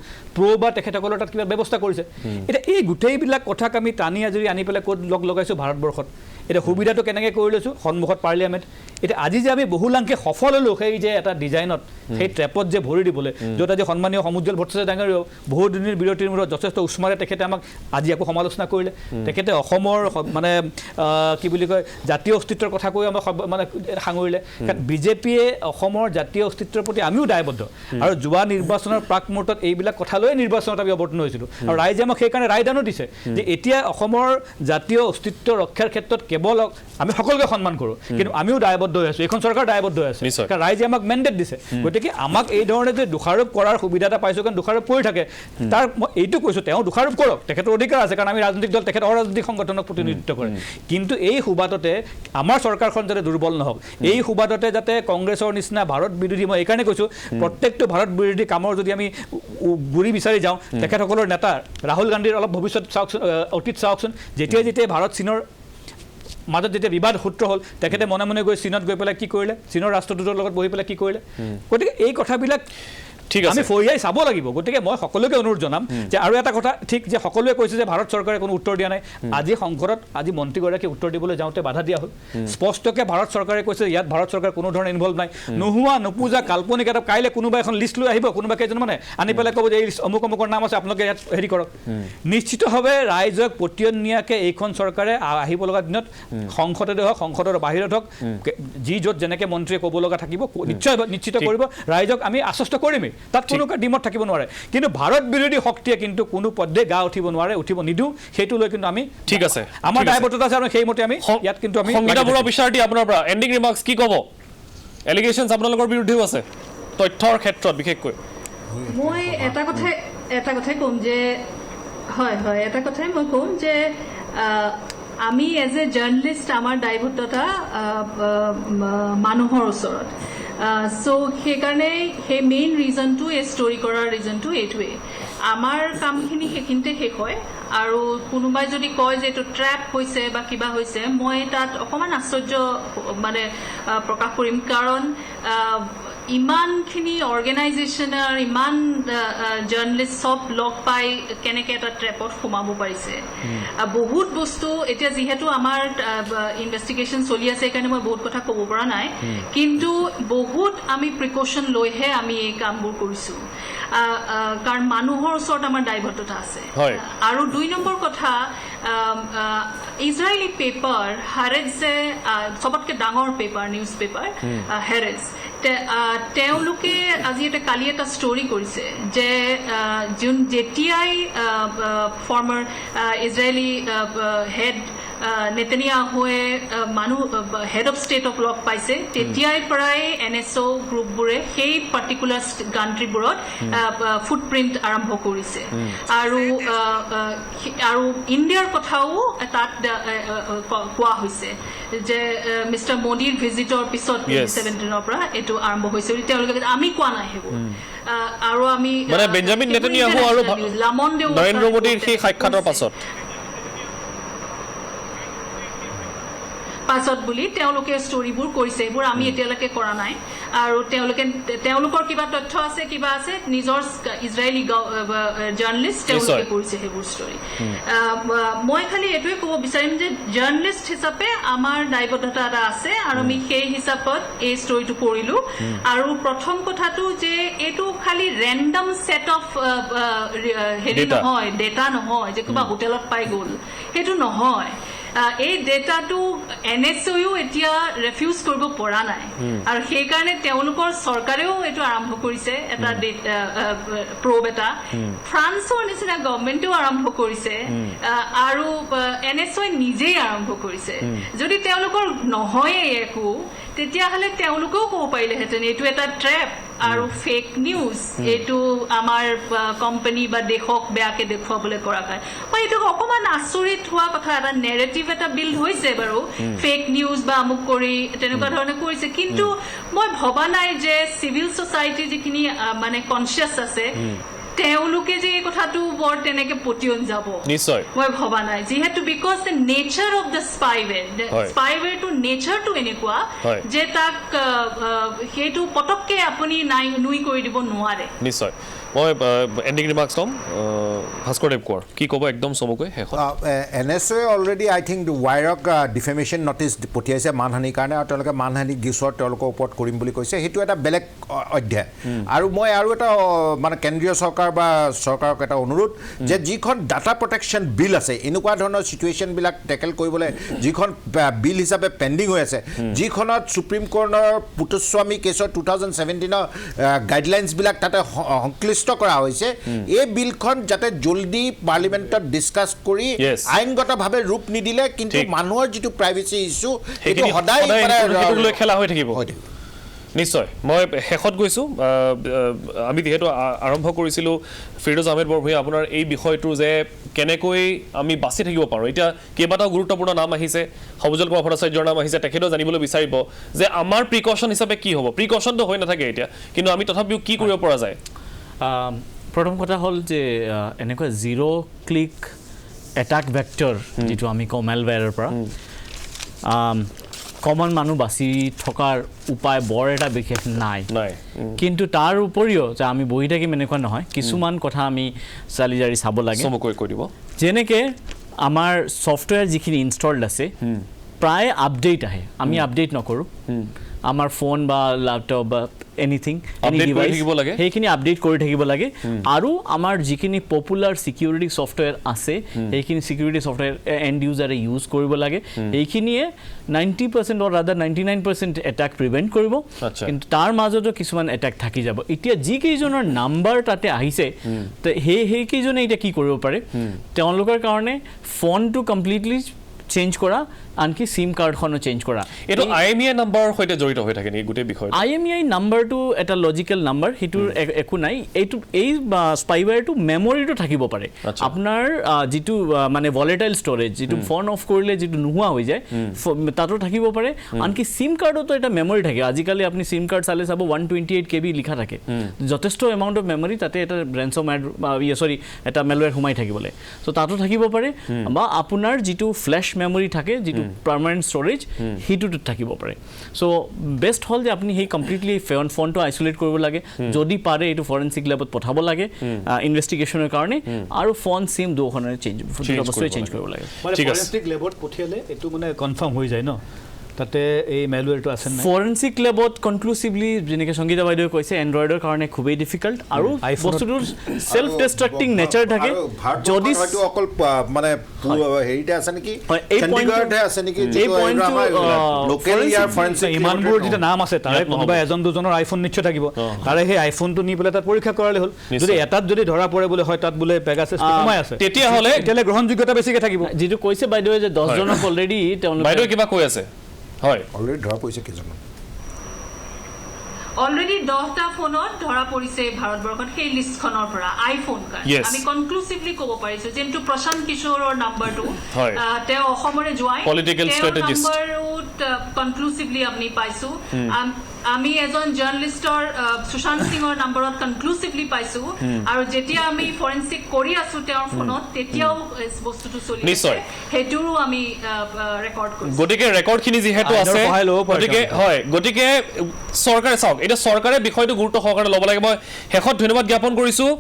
বা তেখেতসকলৰ তাত কিবা ব্যৱস্থা কৰিছে। এতিয়া এই গোটেইবিলাক কথাক আমি টানি আজৰি আনি পেলাই ক'ত লগাইছোঁ, ভাৰতবৰ্ষত। এতিয়া সুবিধাটো কেনেকৈ কৰি লৈছোঁ, সন্মুখত পাৰ্লিয়ামেণ্ট। এতিয়া আজি যে আমি বহুলাংকে সফল হ'লোঁ সেই যে এটা ডিজাইনত, সেই ট্ৰেপত যে ভৰি দিবলৈ, য'ত আজি সন্মানীয় সমুজ্জ্বল ভট্টাচাৰ্য ডাঙৰীয়াও বহুদিনৰ বিৰতিৰ মূৰত যথেষ্ট উষ্মাৰে তেখেতে আমাক আজি আকৌ সমালোচনা কৰিলে। তেখেতে অসমৰ কি বুলি কয় জাতীয় অস্তিত্বৰ কথা কৈ আমাক সাঙুৰিলে। কাৰণ বিজেপিয়ে অসমৰ জাতীয় অস্তিত্বৰ প্ৰতি আমিও দায়বদ্ধ, আৰু যোৱা নিৰ্বাচনৰ প্ৰাক মুহূৰ্তত এইবিলাক কথা লৈ নিৰ্বাচনত আমি অৱতীৰ্ণ হৈছিলোঁ, আৰু ৰাইজে আমাক সেইকাৰণে ৰায়দানো দিছে যে এতিয়া অসমৰ জাতীয় অস্তিত্ব ৰক্ষাৰ ক্ষেত্ৰত কেৱল আমি সকলোকে সন্মান কৰোঁ, কিন্তু আমিও দায়বদ্ধ হৈ আছোঁ, এইখন চৰকাৰ দায়বদ্ধ হৈ আছে, কাৰণ ৰাইজে আমাক মেণ্ডেট দিছে। গতিকে আমাক এই ধৰণে যে দোষাৰোপ কৰাৰ সুবিধা এটা পাইছোঁ, কাৰণ দোষাৰোপ কৰি থাকে, তাৰ মই এইটো কৈছোঁ, তেওঁ দোষাৰোপ কৰক, তেখেতৰ অধিকাৰ আছে, কাৰণ আমি ৰাজনৈতিক দল, তেখেত অৰাজনৈতিক সংগঠনক প্ৰতিনিধিত্ব কৰে। কিন্তু এই সুবাদতে আমাৰ চৰকাৰখন যাতে দুৰ্বল নহওক, এই সুবাদতে যাতে কংগ্ৰেছৰ নিচিনা ভাৰত বিৰোধী, মই এইকাৰণে কৈছোঁ প্ৰত্যেকটো ভাৰত বিৰোধী কামৰ যদি আমি গুৰি বিচাৰি যাওঁ, তেখেতসকলৰ নেতা ৰাহুল গান্ধীৰ অলপ ভৱিষ্যত চাওকচোন, অতীত চাওকচোন। যেতিয়াই ভাৰত চীনৰ মাজত যেতিয়া বিবাদ সূত্ৰ হ'ল, তেখেতে মনে মনে গৈ চীনত গৈ পেলাই কি কৰিলে, চীনৰ ৰাষ্ট্ৰদূতৰ লগত বহি পেলাই কি কৰিলে। গতিকে এই কথাবিলাক ঠিক আছে। আমি ফৰিয়াই চাব লাগিব। গতিকে মই সকলোকে অনুৰোধ জনাম যে আৰু এটা কথা ঠিক যে সকলোৱে কৈছে যে ভাৰত চৰকাৰে কোনো উত্তৰ দিয়া নাই। আজি সংসদত আজি মন্ত্ৰীগৰাকীয়ে উত্তৰ দিবলৈ যাওঁতে বাধা দিয়া হ'ল। স্পষ্টকৈ ভাৰত চৰকাৰে কৈছে ইয়াত ভাৰত চৰকাৰ কোনো ধৰণে ইনভলভ নাই। নোহোৱা নোপোজা কাল্পনিক এটা কাইলৈ কোনোবা এখন লিষ্ট লৈ আহিব, কোনোবা কেইজনমানে আনি পেলাই ক'ব যে এই অমুক অমুকৰ নাম আছে, আপোনালোকে ইয়াত হেৰি কৰক। নিশ্চিতভাৱে ৰাইজক পতিয়ন নিয়াকৈ এইখন চৰকাৰে আহিব লগা দিনত সংসদতে হওক, সংসদৰ বাহিৰত হওক, যি য'ত যেনেকৈ মন্ত্ৰীয়ে ক'ব লগা থাকিব নিশ্চিত কৰিব। ৰাইজক আমি আশ্বস্ত কৰিমেই, তাত কোনো ডিমত থাকিব নোৱাৰে। কিন্তু ভাৰত বিৰোধী শক্তিয়ে কিন্তু কোনো পদে গা উঠিব নোৱাৰে, উঠিব নিদিওঁ। সেইটো লৈ কিন্তু আমি ঠিক আছে, আমাৰ দায়বদ্ধতা আছে আৰু সেইমতে আমি ইয়াত কিন্তু আমি সংগীতা বৰুৱা বিচাৰতী আপোনাৰ পৰা এণ্ডিং ৰিমাৰ্কছ কি ক'ব? এলিগেশ্যনছ আপোনালোকৰ বিৰুদ্ধেও আছে তথ্যৰ ক্ষেত্ৰত বিশেষকৈ। মই এটা কথাই ক'ম যে হয় এটা কথাই মই ক'ম যে আমি এজ এ জাৰ্ণালিষ্ট আমাৰ দায়বদ্ধতা মানুহৰ ওচৰত। চ' সেইকাৰণে সেই মেইন ৰিজনটো এই ষ্টৰি কৰাৰ ৰিজনটো এইটোৱেই। আমাৰ কামখিনি সেইখিনিতে শেষ হয় আৰু কোনোবাই যদি কয় যে এইটো ট্ৰেপ হৈছে বা কিবা হৈছে, মই তাত অকণমান আশ্চৰ্য মানে প্ৰকাশ কৰিম। কাৰণ ইমানখিনি অৰ্গেনাইজেশ্যনৰ ইমান জাৰ্ণালিষ্ট চব লগ পাই কেনেকৈ এটা ট্ৰেপত সোমাব পাৰিছে। বহুত বস্তু এতিয়া যিহেতু আমাৰ ইনভেষ্টিগেশ্যন চলি আছে, সেইকাৰণে মই বহুত কথা ক'ব পৰা নাই। কিন্তু বহুত আমি প্ৰিকশ্যন লৈহে আমি এই কামবোৰ কৰিছোঁ, কাৰণ মানুহৰ ওচৰত আমাৰ দায়বদ্ধতা আছে। আৰু 2 নম্বৰ কথা, ইজৰাইলী পেপাৰ হেৰেডছে, চবতকৈ ডাঙৰ পেপাৰ নিউজ পেপাৰ হেৰেডছ, তেওঁলোকে আজি কালি এটা ষ্টৰি কৰিছে যে যেতিয়াই ফৰ্মাৰ ইজৰাইলী হেড নেতানিয়াহুৱে হেড অফ ষ্টেটক লগ পাইছে, তেতিয়াই পৰাই NSO গ্ৰুপবোৰে সেই পাৰ্টিকুলাৰ কাণ্ট্ৰিবোৰত ফুটপ্ৰিণ্ট আৰম্ভ কৰিছে। আৰু ইণ্ডিয়াৰ কথাও তাত কোৱা হৈছে যে মিষ্টাৰ মোদীৰ ভিজিটৰ পিছত 2017 পৰা এইটো আৰম্ভ হৈছে বুলি তেওঁলোকে, আমি কোৱা নাই সেইবোৰ। আৰু আমি মানে বেঞ্জামিন নেতানিয়াহু আৰু নৰেন্দ্ৰ মোদীৰ সেই সাক্ষাতৰ পাছত বুলি তেওঁলোকে ষ্টৰিবোৰ কৰিছে, এইবোৰ আমি এতিয়ালৈকে কৰা নাই। আৰু তেওঁলোকৰ কিবা তথ্য আছে, কিবা আছে, নিজৰ ইজৰাইলী জাৰ্ণালিষ্ট তেওঁলোকে কৰিছে সেইবোৰ ষ্টৰি। মই খালি এইটোৱে ক'ব বিচাৰিম যে জাৰ্ণালিষ্ট হিচাপে আমাৰ দায়বদ্ধতা এটা আছে আৰু আমি সেই হিচাপত এই ষ্টৰিটো কৰিলোঁ। আৰু প্ৰথম কথাটো যে এইটো খালি ৰেণ্ডম ছেট অফ হেৰি নহয়, ডেটা নহয় যে কিবা হোটেলত পাই গ'ল, সেইটো নহয়। এই ডেটাটো NSOও এতিয়া ৰেফিউজ কৰিব পৰা নাই, আৰু সেইকাৰণে তেওঁলোকৰ চৰকাৰেও এইটো আৰম্ভ কৰিছে এটা প্ৰব এটা। ফ্ৰান্সৰ নিচিনা গভৰ্ণমেণ্টেও আৰম্ভ কৰিছে আৰু NSOই নিজেই আৰম্ভ কৰিছে। যদি তেওঁলোকৰ নহয়েই একো, তেতিয়াহ'লে তেওঁলোকেও ক'ব পাৰিলেহেঁতেন এইটো এটা ট্ৰেপ আৰু ফেক নিউজ, এইটো আমাৰ কোম্পানী বা দেশক বেয়াকে দেখুৱাবলৈ কৰা হয়। মই এইটো অকণমান আচৰিত হোৱা কথা, এটা নেৰেটিভ এটা বিল্ড হৈছে বাৰু, ফেক নিউজ বা আমুক কৰি তেনেকুৱা ধৰণে কৰিছে। কিন্তু মই ভবা নাই যে চিভিল ছ'চাইটি যিখিনি মানে কনচিয়াছ আছে, তেওঁলোকে যে এই কথাটো বৰ তেনেকে পতিয়ন যাব মই ভবা নাই। যিহেতু because the nature of the স্পাইৱেৰটো নেচাৰটো এনেকুৱা যে তাক সেইটো পটককে আপুনি নুই কৰি দিব নোৱাৰে। নিশ্চয়। মই এণ্ডিং ৰিমাৰ্কছ ল'ম, ভাস্কৰদেৱ কোঁৱৰ কি ক'ব একদম চমুকৈ শেষত? NSOয়ে অলৰেডি আই থিংক ৱাইৰক ডিফেমেশ্যন নটিচ পঠিয়াইছে মানহানিৰ কাৰণে, আৰু তেওঁলোকে মানহানি গোচৰ তেওঁলোকৰ ওপৰত কৰিম বুলি কৈছে। সেইটো এটা বেলেগ অধ্যায়। আৰু মই আৰু এটা মানে কেন্দ্ৰীয় চৰকাৰ বা চৰকাৰক এটা অনুৰোধ যে যিখন ডাটা প্ৰটেকশ্যন বিল আছে, এনেকুৱা ধৰণৰ চিটুৱেশ্যনবিলাক টেকেল কৰিবলৈ যিখন বিল হিচাপে পেণ্ডিং হৈ আছে, যিখনত সুপ্ৰিম কোৰ্টৰ পুটুস্বামী কেছৰ 2017 গাইডলাইনছবিলাক তাতে সংশ্লিষ্ট কৰা হৈছে, এই বিলখন যাতে জলদি পাৰ্লিমেণ্টত ডিছকাছ কৰি আইনগতভাৱে ৰূপ নিদিলে কিন্তু মানুহৰ যিটো প্ৰাইভেচি ইছ্যু সেইটো সদায় খেলা হৈ থাকিব। নিশ্চয়। মই শেষত গৈছোঁ, আমি যিহেতু আৰম্ভ কৰিছিলোঁ ফিৰোজ আহমেদ বৰভূঞা আপোনাৰ এই বিষয়টো যে কেনেকৈ আমি বাচি থাকিব পাৰোঁ। এতিয়া কেইবাটাও গুৰুত্বপূৰ্ণ নাম আহিছে, সবুজল কুমাৰ ভট্টাচাৰ্যৰ নাম আহিছে, তেখেতেও জানিবলৈ বিচাৰিব যে আমাৰ প্ৰিকশ্যন হিচাপে কি হ'ব। প্ৰিকশ্যনটো হৈ নাথাকে এতিয়া, কিন্তু আমি তথাপিও কি কৰিব পৰা যায়। প্ৰথম কথা হ'ল যে এনেকুৱা জিৰ' ক্লিক এটাক ভেক্টৰ যিটো আমি কওঁ মেলৱেৰৰ পৰা, কমন মানুহ বাচি থকাৰ উপায় বৰ এটা বিশেষ নাই নাই কিন্তু তাৰ উপৰিও যে আমি বহি থাকিম এনেকুৱা নহয় কিছুমান কথা আমি চালি জাৰি চাব লাগে চমুকৈ কৈ দিব যেনেকৈ আমাৰ ছফ্টৱেৰ যিখিনি ইনষ্টলড আছে প্ৰায় আপডেট আহে আমি আপডেট নকৰোঁ আমাৰ ফোন বা ল্যাপটপ বা এনিথিং এনি ডিভাইস সেইখিনি আপডেট কৰি থাকিব লাগে আৰু আমাৰ যিখিনি পপুলাৰ সিকিউৰিটি ছফ্টৱেৰ আছে সেইখিনি সিকিউৰিটি ছফ্টৱেৰ এণ্ড ইউজাৰে ইউজ কৰিব লাগে এইখিনিয়ে 90% অৰ ৰাদাৰ 99% এটাক প্ৰিভেণ্ট কৰিব কিন্তু তাৰ মাজতো কিছুমান এটাক থাকি যাব এতিয়া যিকেইজনৰ নাম্বাৰ তাতে আহিছে সেইকেইজনে এতিয়া কি কৰিব পাৰে তেওঁলোকৰ কাৰণে ফোনটো কমপ্লিটলি চেঞ্জ কৰা আনকি সিম কাৰ্ডখনো চেঞ্জ কৰা এইটো IMEI নাম্বাৰৰ সৈতে জড়িত হৈ থাকে নেকি গোটেই বিষয়টো IMEI নাম্বাৰটো এটা লজিকেল নাম্বাৰ সেইটোৰ একো নাই এইটো এই স্পাইৱেৰটো মেমৰিটো থাকিব পাৰে আপোনাৰ যিটো মানে ভলেটাইল ষ্ট'ৰেজ যিটো ফোন অফ কৰিলে যিটো নোহোৱা হৈ যায় তাতো থাকিব পাৰে আনকি সিম কাৰ্ডতো এটা মেমৰি থাকে আজিকালি আপুনি সিম কাৰ্ড চালে চাব 128 KB লিখা থাকে যথেষ্ট এমাউণ্ট অফ মেমৰি তাতে এটা ৰেনছমৱেৰ এটা মেলৱেৰ সোমাই থাকিবলৈ চ' তাতো থাকিব পাৰে বা আপোনাৰ যিটো ফ্লেছ মেমৰি থাকে যিটো পাৰ্মানেণ্ট ষ্ট'ৰেজ সেইটোত থাকিব পাৰে চ' বেষ্ট হ'ল যে আপুনি সেই কমপ্লিটলি ফোনটো আইচলেট কৰিব লাগে যদি পাৰে এইটো ফৰেনচিক লেবত পঠাব লাগে ইনভেষ্টিগেশ্যনৰ কাৰণে আৰু ফোন চিম দুখনে চেঞ্জ কৰিব লাগে ফৰেনচিক লেবত পঠিয়ালে এইটো মানে কনফাৰ্ম হৈ যায় ন তাতে এই মেলৱেৰটো আছে নাই ফৰেনচিক লেবত কনক্লুচিভলি যেনেকৈ সংগীতা বাইদেৱে কৈছে এণ্ড্ৰইডৰ কাৰণে খুবেই ডিফিকাল্ট আৰু বস্তুটোৰ সেলফ ডিষ্ট্ৰাক্টিং নেচাৰ থাকে যদি অকল মানে হেৰিতে আছে নেকি চণ্ডীগড়তে আছে নেকি লোকেল ইয়াৰ ফৰেনচিক ইমানবোৰ যেতিয়া নাম আছে তাৰে কোনোবা এজন দুজনৰ আইফোন নিশ্চয় থাকিব তাৰে সেই আইফোনটো নি পেলাই তাত পৰীক্ষা কৰালে হ'ল যদি এটাত যদি ধৰা পৰে বোলে হয় তাত বোলে পেগাছাছটো সোমাই আছে তেতিয়াহ'লে গ্ৰহণযোগ্যতা বেছিকৈ থাকিব যিটো কৈছে বাইদেৱে যে 10 জনক অলৰেডি তেওঁলোকে বাইদেৱে কিবা কৈ আছে হয় অলৰেডি ধৰা পৰিছে কেইজনমান অলৰেডি 10টা ফোনত ধৰা পৰিছে ভাৰতবৰ্ষত সেই লিষ্টখনৰ পৰা আইফোন আমি কনক্লুচিভলি ক'ব পাৰিছো যেনটো প্ৰশান্ত কিশোৰৰ নাম্বাৰটো তেওঁ অসমৰে জোৱাই পলিটিকেল ষ্ট্ৰেটেজিষ্ট নাম্বাৰত কনক্লুচিভলি আমি পাইছো আমি এজন জাৰ্নেলিষ্টৰ সুশান্ত সিঙৰ নাম্বাৰত কনক্লুচিভলি পাইছো আৰু যেতিয়া আমি ফৰেনচিক কৰি আছো তেওঁৰ ফোনত তেতিয়াও বস্তুটো চলি আছে হেতুৰো আমি ৰেকৰ্ড কৰিছো গতিকে ৰেকৰ্ডখিনি যিহেতু আছে গতিকে চৰকাৰে চাওক এটা চৰকাৰে বিষয়টো গুৰুত্ব সহকাৰে ল'ব লাগে মই শেষত ধন্যবাদ জ্ঞাপন কৰিছোঁ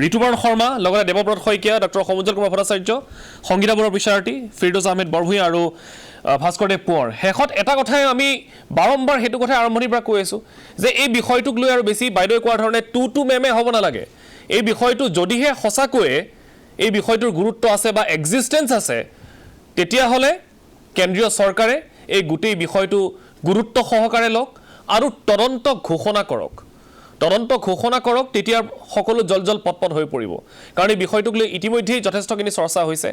ঋতুপৰ্ণ শৰ্মা লগতে দেৱব্ৰত শইকীয়া ডক্টৰ সমুজ্জ্বল কুমাৰ ভট্টাচাৰ্য সংগীতা বৰুৱাৰ বিচাৰতী ফিৰদৌছ আহমেদ বৰভূঞা আৰু ভাস্কৰদেৱ কোঁৱৰ শেষত এটা কথাই আমি বাৰম্বাৰ সেইটো কথাই আৰম্ভণিৰ পৰা কৈ আছোঁ যে এই বিষয়টোক লৈ আৰু বেছি বাইদেৱে কোৱাৰ ধৰণে টু মেমে হ'ব নালাগে এই বিষয়টো যদিহে সঁচাকৈয়ে এই বিষয়টোৰ গুৰুত্ব আছে বা এক্সিষ্টেঞ্চ আছে তেতিয়াহ'লে কেন্দ্ৰীয় চৰকাৰে এই গোটেই বিষয়টো গুৰুত্ব সহকাৰে লওক আৰু তদন্ত ঘোষণা কৰক তেতিয়া সকলো জল পটপট হৈ পৰিব কাৰণ এই বিষয়টোক লৈ ইতিমধ্যেই যথেষ্টখিনি চৰ্চা হৈছে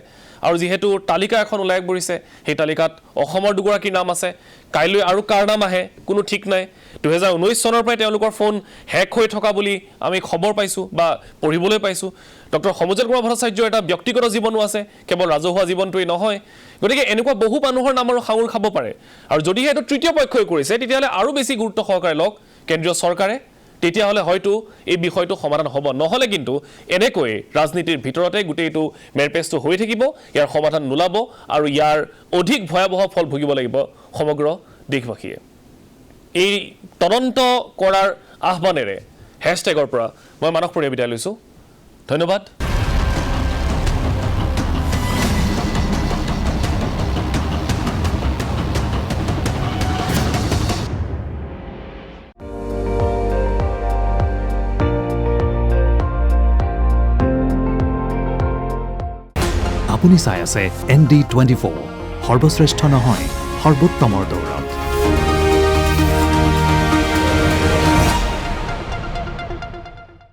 আৰু যিহেতু তালিকা এখন ওলাই পৰিছে সেই তালিকাত অসমৰ দুগৰাকীৰ নাম আছে কাইলৈ আৰু কাৰ নাম আহে কোনো ঠিক নাই 2019 চনৰ পৰাই তেওঁলোকৰ ফোন হেক হৈ থকা বুলি আমি খবৰ পাইছোঁ বা পঢ়িবলৈ পাইছোঁ ডক্টৰ সমুজ্জ্বল কুমাৰ ভট্টাচাৰ্যৰ এটা ব্যক্তিগত জীৱনো আছে কেৱল ৰাজহুৱা জীৱনটোৱেই নহয় গতিকে এনেকুৱা বহু মানুহৰ নামৰো সাঙুৰ খাব পাৰে আৰু যদিহে এইটো তৃতীয় পক্ষই কৰিছে তেতিয়াহ'লে আৰু বেছি গুৰুত্ব সহকাৰে লওক কেন্দ্ৰীয় চৰকাৰে তেতিয়াহ'লে হয়তো এই বিষয়টো সমাধান হ'ব নহ'লে কিন্তু এনেকৈ ৰাজনীতিৰ ভিতৰতে গোটেইটো মেৰপেচটো হৈ থাকিব ইয়াৰ সমাধান নোলাব আৰু ইয়াৰ অধিক ভয়াৱহ ফল ভুগিব লাগিব সমগ্ৰ দেশবাসীয়ে এই তদন্ত কৰাৰ আহ্বানেৰে হেছটেগৰ পৰা মই মানস পৰিয়া বিদায় লৈছোঁ ধন্যবাদ আপুনি চাই আছে ND24 সৰ্বশ্ৰেষ্ঠ নহয় সৰ্বোত্তমৰ দৌৰত